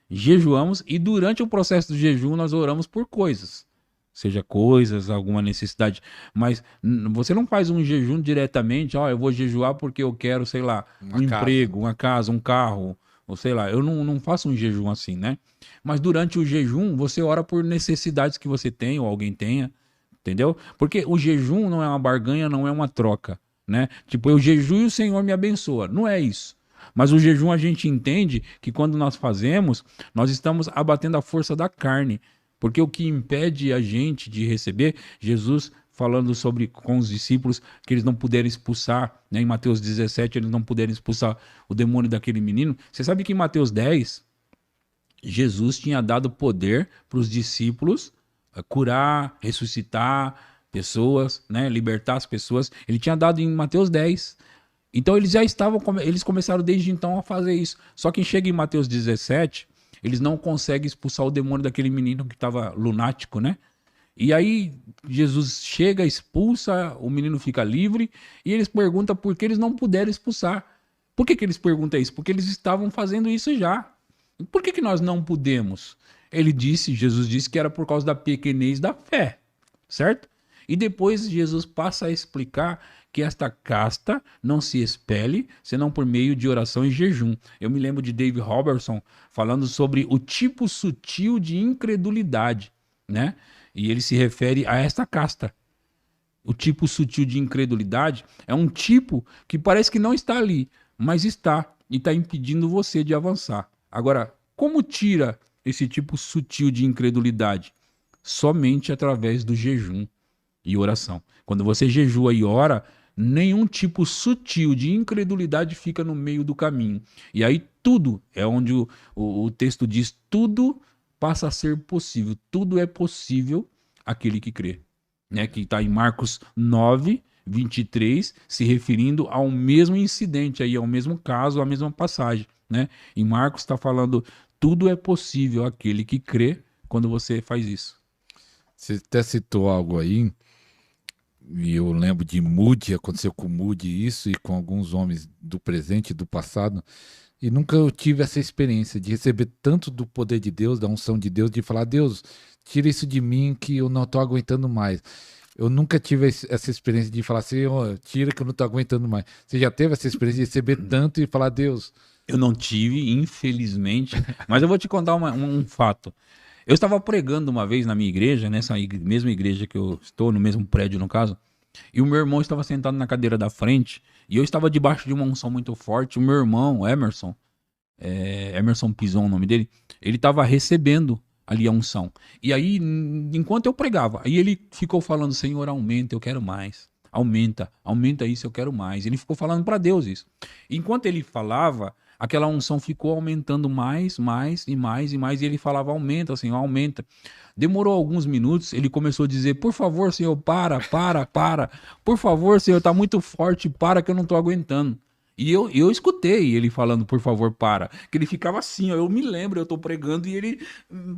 jejuamos e durante o processo do jejum nós oramos por coisas. Seja coisas, alguma necessidade. Mas você não faz um jejum diretamente, eu vou jejuar porque eu quero, sei lá, um emprego, uma casa, um carro, ou sei lá, eu não faço um jejum assim, né? Mas durante o jejum, você ora por necessidades que você tem ou alguém tenha, entendeu? Porque o jejum não é uma barganha, não é uma troca, né? Tipo, eu jejuo e o Senhor me abençoa. Não é isso. Mas o jejum a gente entende que quando nós fazemos, nós estamos abatendo a força da carne. Porque o que impede a gente de receber, Jesus falando sobre com os discípulos que eles não puderam expulsar, né? Em Mateus 17, eles não puderam expulsar o demônio daquele menino. Você sabe que em Mateus 10, Jesus tinha dado poder para os discípulos curar, ressuscitar pessoas, né? Libertar as pessoas. Ele tinha dado em Mateus 10. Então eles já estavam, eles começaram desde então a fazer isso. Só que chega em Mateus 17, eles não conseguem expulsar o demônio daquele menino que estava lunático, né? E aí Jesus chega, expulsa, o menino fica livre e eles perguntam por que eles não puderam expulsar. Por que eles perguntam isso? Porque eles estavam fazendo isso já. Por que nós não podemos? Jesus disse que era por causa da pequenez da fé, certo? E depois Jesus passa a explicar que esta casta não se expele senão por meio de oração e jejum. Eu me lembro de Dave Robertson falando sobre o tipo sutil de incredulidade, né? E ele se refere a esta casta. O tipo sutil de incredulidade é um tipo que parece que não está ali, mas está e está impedindo você de avançar. Agora, como tira esse tipo sutil de incredulidade? Somente através do jejum e oração. Quando você jejua e ora, nenhum tipo sutil de incredulidade fica no meio do caminho. E aí tudo, é onde o texto diz, tudo passa a ser possível. Tudo é possível àquele que crê. Né? Que está em Marcos 9, 23, se referindo ao mesmo incidente, aí, ao mesmo caso, à mesma passagem. Né? Em Marcos está falando, tudo é possível àquele que crê quando você faz isso. Você até citou algo aí, e eu lembro de Moody, aconteceu com Moody isso, e com alguns homens do presente e do passado, e nunca eu tive essa experiência de receber tanto do poder de Deus, da unção de Deus, de falar, Deus, tira isso de mim que eu não estou aguentando mais. Eu nunca tive essa experiência de falar assim, oh, tira que eu não estou aguentando mais. Você já teve essa experiência de receber tanto e falar, Deus... Eu não tive, infelizmente, mas eu vou te contar um fato. Eu estava pregando uma vez na minha igreja, nessa mesma igreja que eu estou, no mesmo prédio no caso, e o meu irmão estava sentado na cadeira da frente, e eu estava debaixo de uma unção muito forte. O meu irmão, Emerson, Emerson Pison, o nome dele, ele estava recebendo ali a unção. E aí, enquanto eu pregava, aí ele ficou falando, Senhor, aumenta, eu quero mais. Aumenta, aumenta isso, eu quero mais. Ele ficou falando para Deus isso. Enquanto ele falava, aquela unção ficou aumentando mais, mais e mais e mais, e ele falava, aumenta, Senhor, aumenta. Demorou alguns minutos, ele começou a dizer, por favor, Senhor, para. Por favor, Senhor, tá muito forte, para que eu não tô aguentando. E eu escutei ele falando, por favor, para. Que ele ficava assim, ó, eu me lembro, eu tô pregando e ele,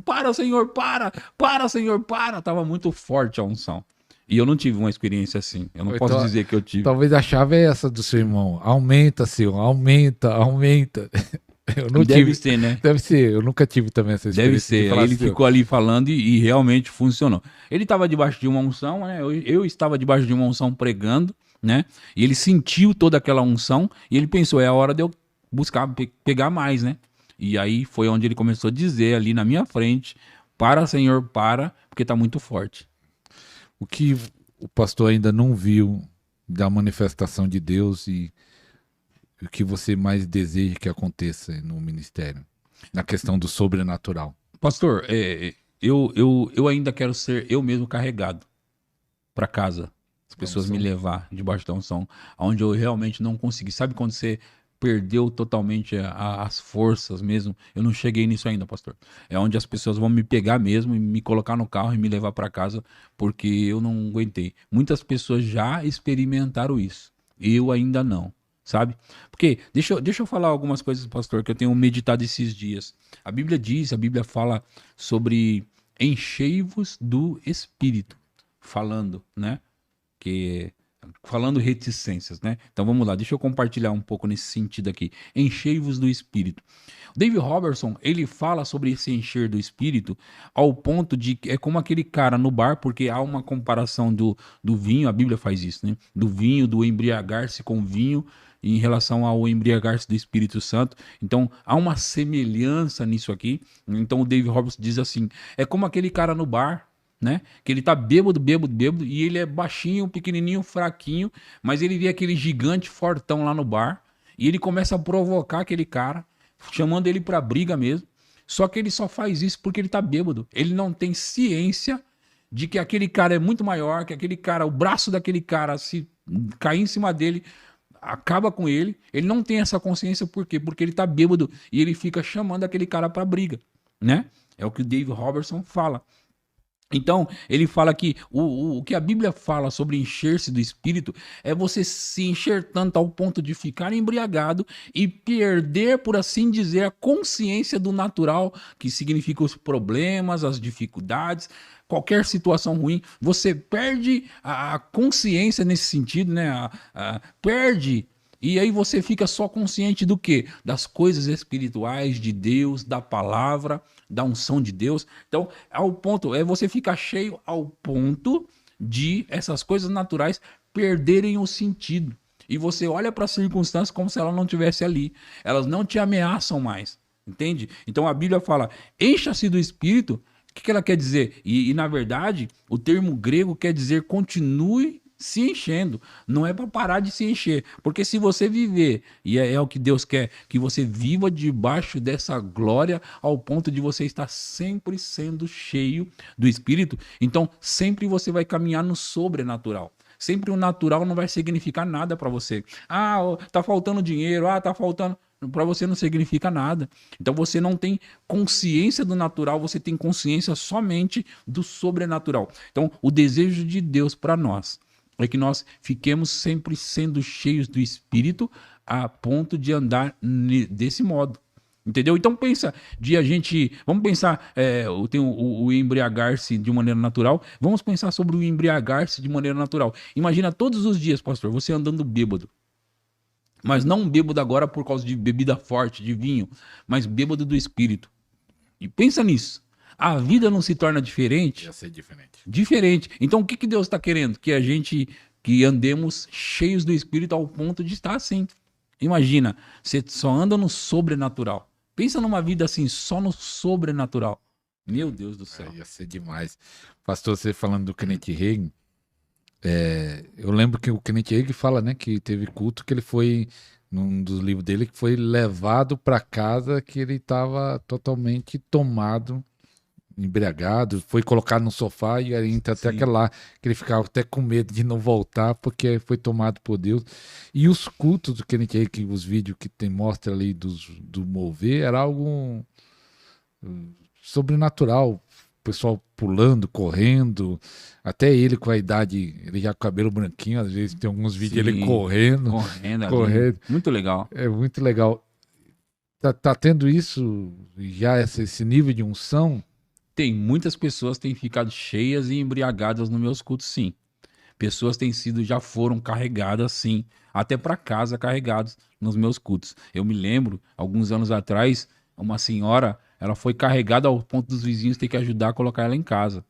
para, Senhor, para, Senhor, para. Tava muito forte a unção. E eu não tive uma experiência assim. Eu não posso dizer que eu tive. Talvez a chave é essa do seu irmão. Aumenta, Senhor, aumenta. Eu não Deve tive. ser, né? Deve ser. Eu nunca tive também essa experiência. Deve ser. Ele assim, ficou ali falando e realmente funcionou. Ele estava debaixo de uma unção, né? Eu estava debaixo de uma unção pregando, né? E ele sentiu toda aquela unção e ele pensou, é a hora de eu buscar pegar mais, né? E aí foi onde ele começou a dizer ali na minha frente, para, Senhor, para, porque está muito forte. O que o pastor ainda não viu da manifestação de Deus e o que você mais deseja que aconteça no ministério, na questão do sobrenatural? Pastor, eu ainda quero ser eu mesmo carregado para casa. As pessoas me levar debaixo da unção, onde eu realmente não consegui. Sabe quando você perdeu totalmente as forças mesmo? Eu não cheguei nisso ainda, pastor. É onde as pessoas vão me pegar mesmo e me colocar no carro e me levar para casa porque eu não aguentei. Muitas pessoas já experimentaram isso. Eu ainda não, sabe? Porque, deixa eu falar algumas coisas, pastor, que eu tenho meditado esses dias. A Bíblia fala sobre enchei-vos do Espírito, falando, né? Falando reticências, né? Então vamos lá, deixa eu compartilhar um pouco nesse sentido aqui. Enchei-vos do Espírito. David Robertson, ele fala sobre esse encher do Espírito ao ponto de que é como aquele cara no bar, porque há uma comparação do vinho, a Bíblia faz isso, né? Do vinho, do embriagar-se com vinho em relação ao embriagar-se do Espírito Santo. Então, há uma semelhança nisso aqui. Então, o Dave Roberts diz assim, é como aquele cara no bar, né? Que ele tá bêbado, e ele é baixinho, pequenininho, fraquinho, mas ele vê aquele gigante fortão lá no bar, e ele começa a provocar aquele cara, chamando ele pra briga mesmo. Só que ele só faz isso porque ele tá bêbado. Ele não tem ciência de que aquele cara é muito maior, que aquele cara, o braço daquele cara, se cair em cima dele, acaba com ele. Ele não tem essa consciência, por quê? Porque ele tá bêbado e ele fica chamando aquele cara pra briga, né? É o que o Dave Robertson fala. Então, ele fala que o que a Bíblia fala sobre encher-se do Espírito é você se encher tanto ao ponto de ficar embriagado e perder, por assim dizer, a consciência do natural, que significa os problemas, as dificuldades, qualquer situação ruim. Você perde a consciência nesse sentido, né? Perde. E aí você fica só consciente do quê? Das coisas espirituais de Deus, da palavra, da unção de Deus. Então, ao ponto, você ficar cheio ao ponto de essas coisas naturais perderem o sentido. E você olha para as circunstâncias como se ela não estivesse ali. Elas não te ameaçam mais. Entende? Então a Bíblia fala, encha-se do Espírito. O que ela quer dizer? E na verdade, o termo grego quer dizer continue se enchendo, não é para parar de se encher, porque se você viver, e é o que Deus quer, que você viva debaixo dessa glória ao ponto de você estar sempre sendo cheio do Espírito, então sempre você vai caminhar no sobrenatural. Sempre o natural não vai significar nada para você. Ah, tá faltando dinheiro, tá faltando... Para você não significa nada. Então você não tem consciência do natural, você tem consciência somente do sobrenatural. Então o desejo de Deus para nós é que nós fiquemos sempre sendo cheios do Espírito a ponto de andar desse modo. Entendeu? Então pensa de a gente... Vamos pensar, tem o embriagar-se de maneira natural. Vamos pensar sobre o embriagar-se de maneira natural. Imagina todos os dias, pastor, você andando bêbado. Mas não bêbado agora por causa de bebida forte, de vinho, mas bêbado do Espírito. E pensa nisso. A vida não se torna diferente? Ia ser diferente. Diferente. Então o que Deus está querendo? Que andemos cheios do Espírito ao ponto de estar assim. Imagina, você só anda no sobrenatural. Pensa numa vida assim, só no sobrenatural. Meu Deus do céu. Ia ser demais. Pastor, você falando do Kenneth Hagin, eu lembro que o Kenneth Hagin fala, né, que teve culto que ele foi, num dos livros dele, que foi levado para casa que ele estava totalmente tomado, embriagado, foi colocado no sofá e aí entra até aquela lá, que ele ficava até com medo de não voltar porque foi tomado por Deus. E os cultos do Kenneth Hagin, os vídeos que mostra ali do mover, era algo sobrenatural. O pessoal pulando, correndo, até ele com a idade, ele já com o cabelo branquinho, às vezes tem alguns vídeos ele correndo. Muito legal. É muito legal. Tá tendo isso, já esse nível de unção? Tem muitas pessoas que têm ficado cheias e embriagadas nos meus cultos, sim. Pessoas já foram carregadas, sim, até para casa carregadas nos meus cultos. Eu me lembro, alguns anos atrás, uma senhora, ela foi carregada ao ponto dos vizinhos ter que ajudar a colocar ela em casa.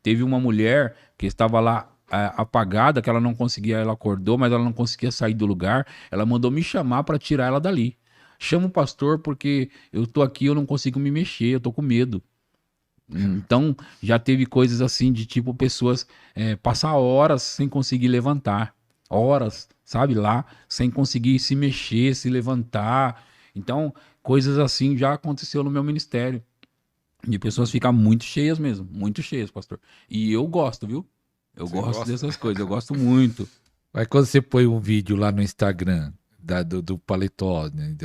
Teve uma mulher que estava lá apagada, que ela não conseguia, ela acordou, mas ela não conseguia sair do lugar. Ela mandou me chamar para tirar ela dali. Chama o pastor porque eu tô aqui, eu não consigo me mexer, eu tô com medo. Então, já teve coisas assim de tipo pessoas passar horas sem conseguir levantar. Horas, sabe, lá, sem conseguir se mexer, se levantar. Então, coisas assim já aconteceu no meu ministério. De pessoas ficar muito cheias mesmo, muito cheias, pastor. E eu gosto, viu? Eu gosto dessas coisas, eu gosto muito. Aí quando você põe um vídeo lá no Instagram do paletó, né,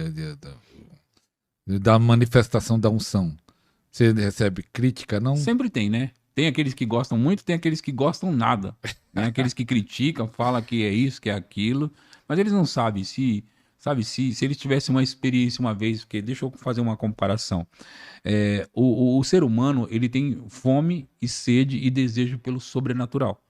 da manifestação da unção, você recebe crítica, não? Sempre tem, né? Tem aqueles que gostam muito, tem aqueles que gostam nada. Né? Aqueles que criticam, falam que é isso, que é aquilo. Mas eles não sabem se eles tivessem uma experiência uma vez, porque deixa eu fazer uma comparação. O ser humano, ele tem fome e sede e desejo pelo sobrenatural.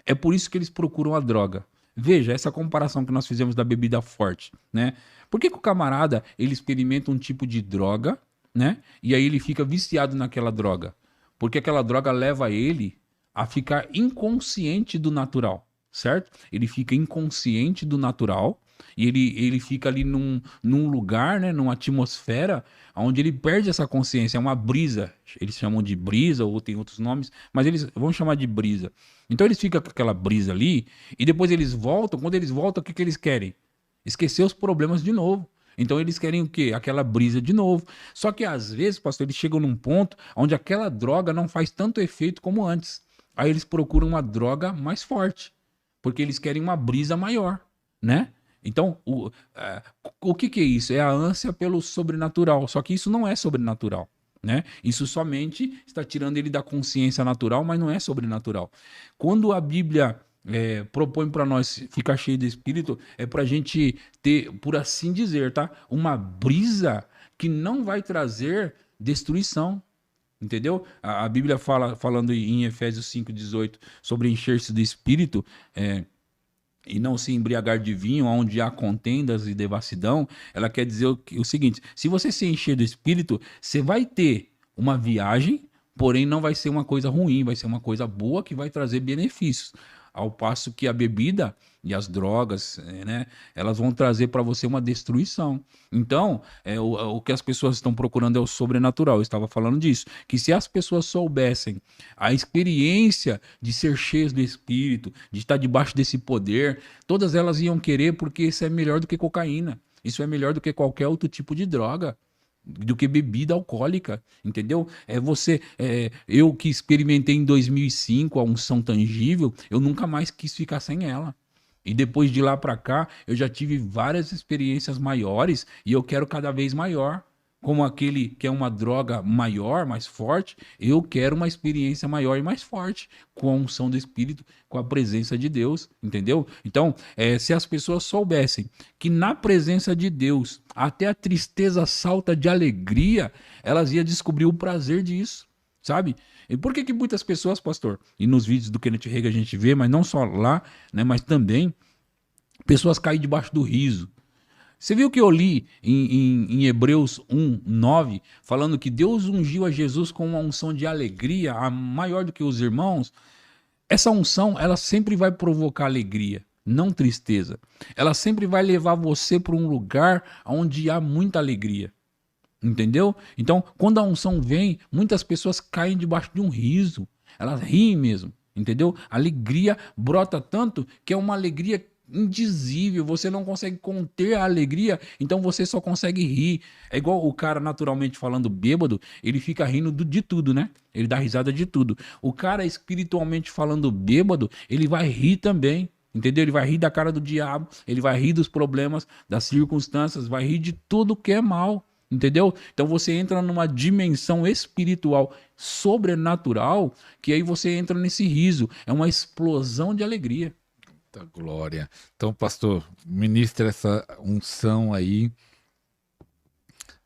É por isso que eles procuram a droga. Veja, essa comparação que nós fizemos da bebida forte, né? Por que o camarada, ele experimenta um tipo de droga, né? E aí ele fica viciado naquela droga? Porque aquela droga leva ele a ficar inconsciente do natural, certo? Ele fica inconsciente do natural, e ele fica ali num lugar, né, numa atmosfera onde ele perde essa consciência, é uma brisa. Eles chamam de brisa, ou tem outros nomes, mas eles vão chamar de brisa. Então eles ficam com aquela brisa ali, e depois eles voltam. Quando eles voltam, o que eles querem? Esquecer os problemas de novo. Então eles querem o quê? Aquela brisa de novo. Só que às vezes, pastor, eles chegam num ponto onde aquela droga não faz tanto efeito como antes. Aí eles procuram uma droga mais forte, porque eles querem uma brisa maior, né? Então, o que é isso? É a ânsia pelo sobrenatural. Só que isso não é sobrenatural, né? Isso somente está tirando ele da consciência natural, mas não é sobrenatural. Quando a Bíblia propõe para nós ficar cheio de espírito, é para a gente ter, por assim dizer, tá? Uma brisa que não vai trazer destruição. Entendeu? A Bíblia falando em Efésios 5,18 sobre encher-se do Espírito e não se embriagar de vinho, onde há contendas e devassidão. Ela quer dizer o seguinte: se você se encher do Espírito, você vai ter uma viagem, porém não vai ser uma coisa ruim, vai ser uma coisa boa que vai trazer benefícios. Ao passo que a bebida e as drogas, né, elas vão trazer para você uma destruição. Então, o que as pessoas estão procurando é o sobrenatural. Eu estava falando disso. Que se as pessoas soubessem a experiência de ser cheias do Espírito, de estar debaixo desse poder, todas elas iam querer, porque isso é melhor do que cocaína. Isso é melhor do que qualquer outro tipo de droga, do que bebida alcoólica, entendeu? Eu que experimentei em 2005 a unção tangível, eu nunca mais quis ficar sem ela. E depois de lá para cá, eu já tive várias experiências maiores e eu quero cada vez maior. Como aquele que é uma droga maior, mais forte, eu quero uma experiência maior e mais forte, com a unção do Espírito, com a presença de Deus, entendeu? Então, se as pessoas soubessem que na presença de Deus, até a tristeza salta de alegria, elas iam descobrir o prazer disso, sabe? E por que muitas pessoas, pastor, e nos vídeos do Kenneth Hagin a gente vê, mas não só lá, né, mas também, pessoas caem debaixo do riso. Você viu que eu li em Hebreus 1:9, falando que Deus ungiu a Jesus com uma unção de alegria, a maior do que os irmãos? Essa unção, ela sempre vai provocar alegria, não tristeza. Ela sempre vai levar você para um lugar onde há muita alegria. Entendeu? Então, quando a unção vem, muitas pessoas caem debaixo de um riso. Elas riem mesmo, entendeu? A alegria brota tanto que é uma alegria indizível, você não consegue conter a alegria, então você só consegue rir. É igual o cara naturalmente falando bêbado, ele fica rindo de tudo, né? Ele dá risada de tudo. O cara espiritualmente falando bêbado, ele vai rir também, entendeu? Ele vai rir da cara do diabo, ele vai rir dos problemas, das circunstâncias, vai rir de tudo que é mal, entendeu? Então você entra numa dimensão espiritual sobrenatural, que aí você entra nesse riso, é uma explosão de alegria. Glória. Então, pastor, ministra essa unção aí,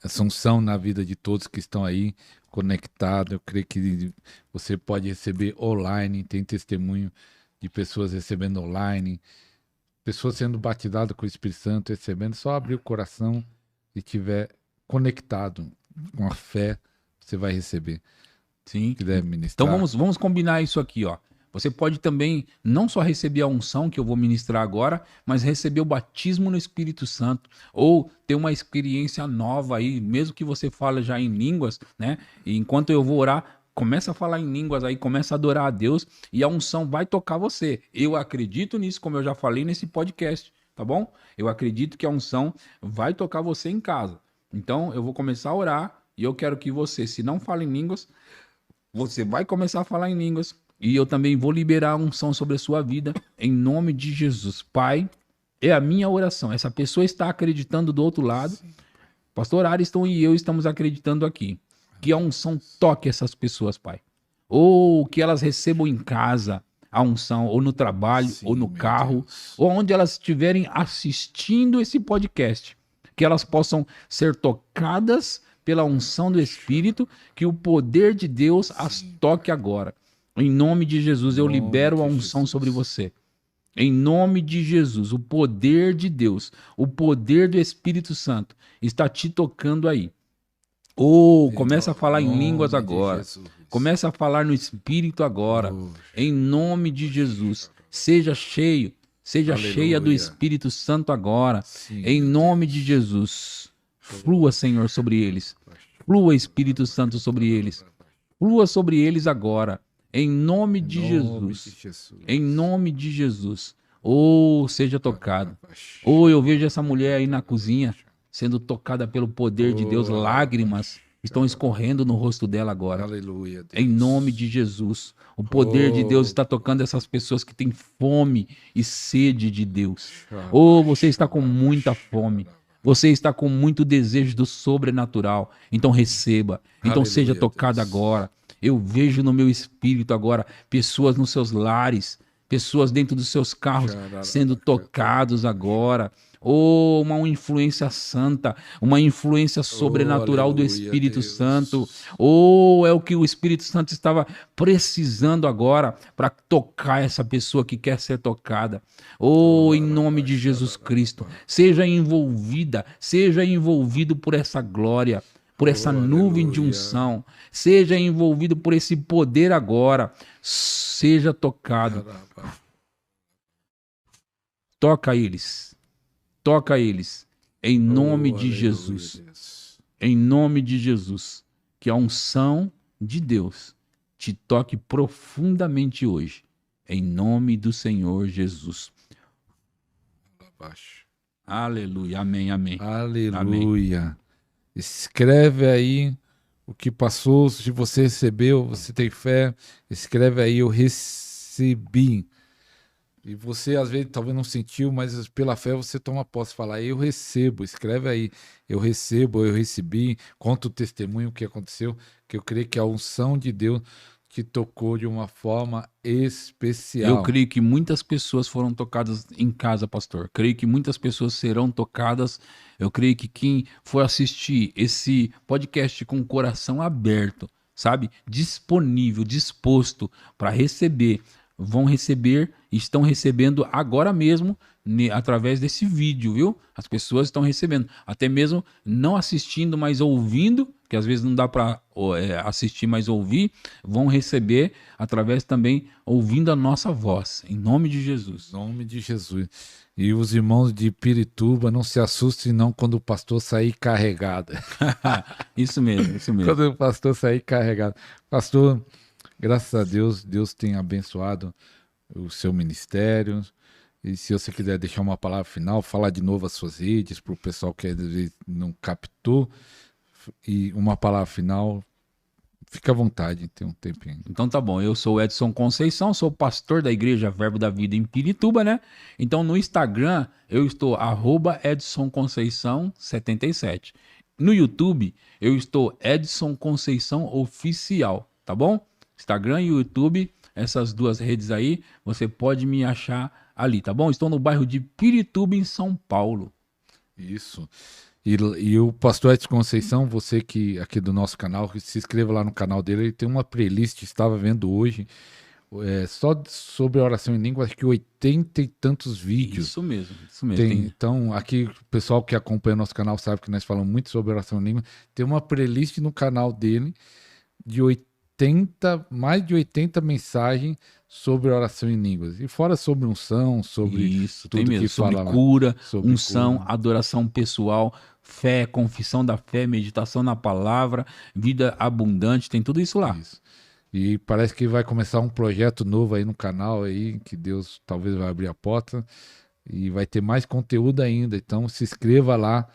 essa unção na vida de todos que estão aí conectados. Eu creio que você pode receber online, tem testemunho de pessoas recebendo online, pessoas sendo batizadas com o Espírito Santo, recebendo. Só abrir o coração e estiver conectado com a fé, você vai receber. Sim. Que deve ministrar. Então vamos combinar isso aqui, ó. Você pode também não só receber a unção que eu vou ministrar agora, mas receber o batismo no Espírito Santo, ou ter uma experiência nova aí, mesmo que você fale já em línguas, né? E enquanto eu vou orar, começa a falar em línguas aí, começa a adorar a Deus e a unção vai tocar você. Eu acredito nisso, como eu já falei nesse podcast, tá bom? Eu acredito que a unção vai tocar você em casa. Então eu vou começar a orar e eu quero que você, se não fala em línguas, você vai começar a falar em línguas. E eu também vou liberar a unção sobre a sua vida, em nome de Jesus. Pai, é a minha oração. Essa pessoa está acreditando do outro lado. Sim. Pastor Ariston e eu estamos acreditando aqui. Que a unção toque essas pessoas, Pai. Ou que elas recebam em casa a unção, ou no trabalho, sim, ou no carro, ou onde elas estiverem assistindo esse podcast. Que elas possam ser tocadas pela unção do Espírito, que o poder de Deus as toque agora. Em nome de Jesus, eu libero a unção sobre você. Em nome de Jesus, o poder de Deus, o poder do Espírito Santo está te tocando aí. Começa a falar em línguas agora. Começa a falar no Espírito agora. Em nome de Jesus, seja cheio, Seja cheia do Espírito Santo agora. Sim, Em nome de Jesus. Flua, Senhor, sobre eles. Flua, Espírito Santo, sobre eles. Flua sobre eles agora. Em nome de Jesus. Em nome de Jesus. Oh, seja tocado. Oh, eu vejo essa mulher aí na cozinha sendo tocada pelo poder de Deus. Lágrimas estão escorrendo no rosto dela agora. Aleluia, Deus. Em nome de Jesus. O poder de Deus está tocando essas pessoas que têm fome e sede de Deus. Oh, você está com muita fome. Você está com muito desejo do sobrenatural. Então receba. Então Aleluia, seja tocado Deus. agora. Eu vejo no meu espírito agora pessoas nos seus lares, pessoas dentro dos seus carros sendo tocados agora. Oh, uma influência santa, uma influência sobrenatural do aleluia, Espírito Deus. Santo. Oh, é o que o Espírito Santo estava precisando agora para tocar essa pessoa que quer ser tocada. Oh, em nome de Jesus Cristo, seja envolvido por essa glória, por essa nuvem de unção. Seja envolvido por esse poder agora. Seja tocado. Toca eles. Toca eles. Em nome de Jesus. Em nome de Jesus. Que a unção de Deus te toque profundamente hoje. Em nome do Senhor Jesus. Aleluia. Amém, amém. Aleluia. Amém. Escreve aí o que passou, se você recebeu, você tem fé, escreve aí, eu recebi. E você, às vezes, talvez não sentiu, mas pela fé você toma posse, fala, eu recebo, escreve aí, eu recebo, eu recebi, conta o testemunho, o que aconteceu, que eu creio que a unção de Deus te tocou de uma forma especial. Eu creio que muitas pessoas foram tocadas em casa, pastor. Creio que muitas pessoas serão tocadas. Eu creio que quem for assistir esse podcast com o coração aberto, sabe? Disponível, disposto para receber, vão receber, estão recebendo agora mesmo através desse vídeo, viu? As pessoas estão recebendo, até mesmo não assistindo, mas ouvindo, que às vezes não dá para assistir, mas ouvir, vão receber através também ouvindo a nossa voz, em nome de Jesus. Em nome de Jesus. E os irmãos de Pirituba, não se assustem não quando o pastor sair carregado. Isso mesmo, isso mesmo. Quando o pastor sair carregado. Pastor, graças a Deus, Deus tem abençoado o seu ministério. E se você quiser deixar uma palavra final, falar de novo as suas redes para o pessoal que às vezes não captou. E uma palavra final, fica à vontade, tem um tempinho. Então tá bom, eu sou o Edson Conceição, sou pastor da Igreja Verbo da Vida em Pirituba, né? Então no Instagram eu estou @EdsonConceição77. No YouTube eu estou Edson Conceição Oficial, tá bom? Instagram e YouTube, essas duas redes aí, você pode me achar ali, tá bom? Estou no bairro de Pirituba, em São Paulo. Isso. E o pastor Edson Conceição, você que aqui do nosso canal, se inscreva lá no canal dele, ele tem uma playlist, estava vendo hoje, só sobre a oração em língua, acho que 80 e tantos vídeos. Isso mesmo, isso mesmo. Então, aqui o pessoal que acompanha o nosso canal sabe que nós falamos muito sobre oração em língua. Tem uma playlist no canal dele de mais de 80 mensagens sobre oração em línguas. E fora sobre unção, sobre isso, tudo tem mesmo, que sobre fala cura, sobre unção, cura, adoração pessoal, fé, confissão da fé, meditação na palavra, vida abundante, tem tudo isso lá. Isso. E parece que vai começar um projeto novo aí no canal aí, que Deus talvez vai abrir a porta e vai ter mais conteúdo ainda. Então se inscreva lá,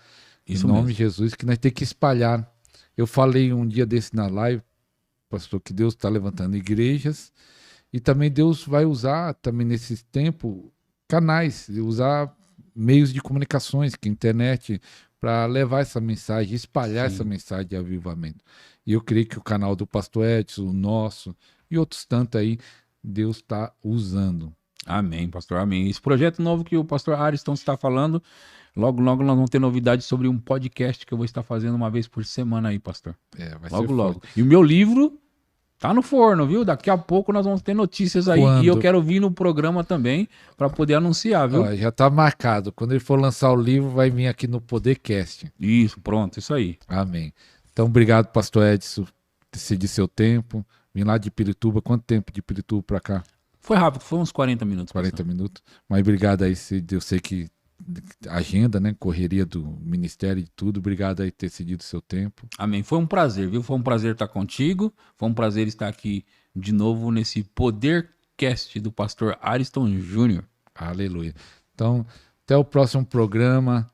Isso em nome mesmo. de Jesus, que nós temos que espalhar. Eu falei um dia desse na live, pastor, que Deus está levantando igrejas e também Deus vai usar também nesse tempo canais, usar meios de comunicações, que a internet, para levar essa mensagem, espalhar Sim. essa mensagem de avivamento. E eu creio que o canal do pastor Edson, o nosso e outros tantos aí, Deus está usando. Amém, pastor, amém. Esse projeto novo que o pastor Ariston está falando, logo, logo nós vamos ter novidades sobre um podcast que eu vou estar fazendo uma vez por semana aí, pastor. Vai Logo, ser logo. forte. E o meu livro tá no forno, viu? Daqui a pouco nós vamos ter notícias aí. Quando? E eu quero vir no programa também para poder anunciar, viu? Ó, já está marcado. Quando ele for lançar o livro, vai vir aqui no Podercast. Isso, pronto, isso aí. Amém. Então, obrigado, pastor Edson, por decidir seu tempo. Vim lá de Pirituba. Quanto tempo de Pirituba para cá? Foi rápido, foi uns 40 minutos. 40 minutos. Mas obrigado aí, Cid. Eu sei que agenda, né? Correria do ministério e tudo. Obrigado aí por ter cedido o seu tempo. Amém. Foi um prazer, viu? Foi um prazer estar contigo. Foi um prazer estar aqui de novo nesse Podercast do pastor Ariston Júnior. Aleluia. Então, até o próximo programa.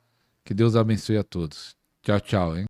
Que Deus abençoe a todos. Tchau, tchau, hein?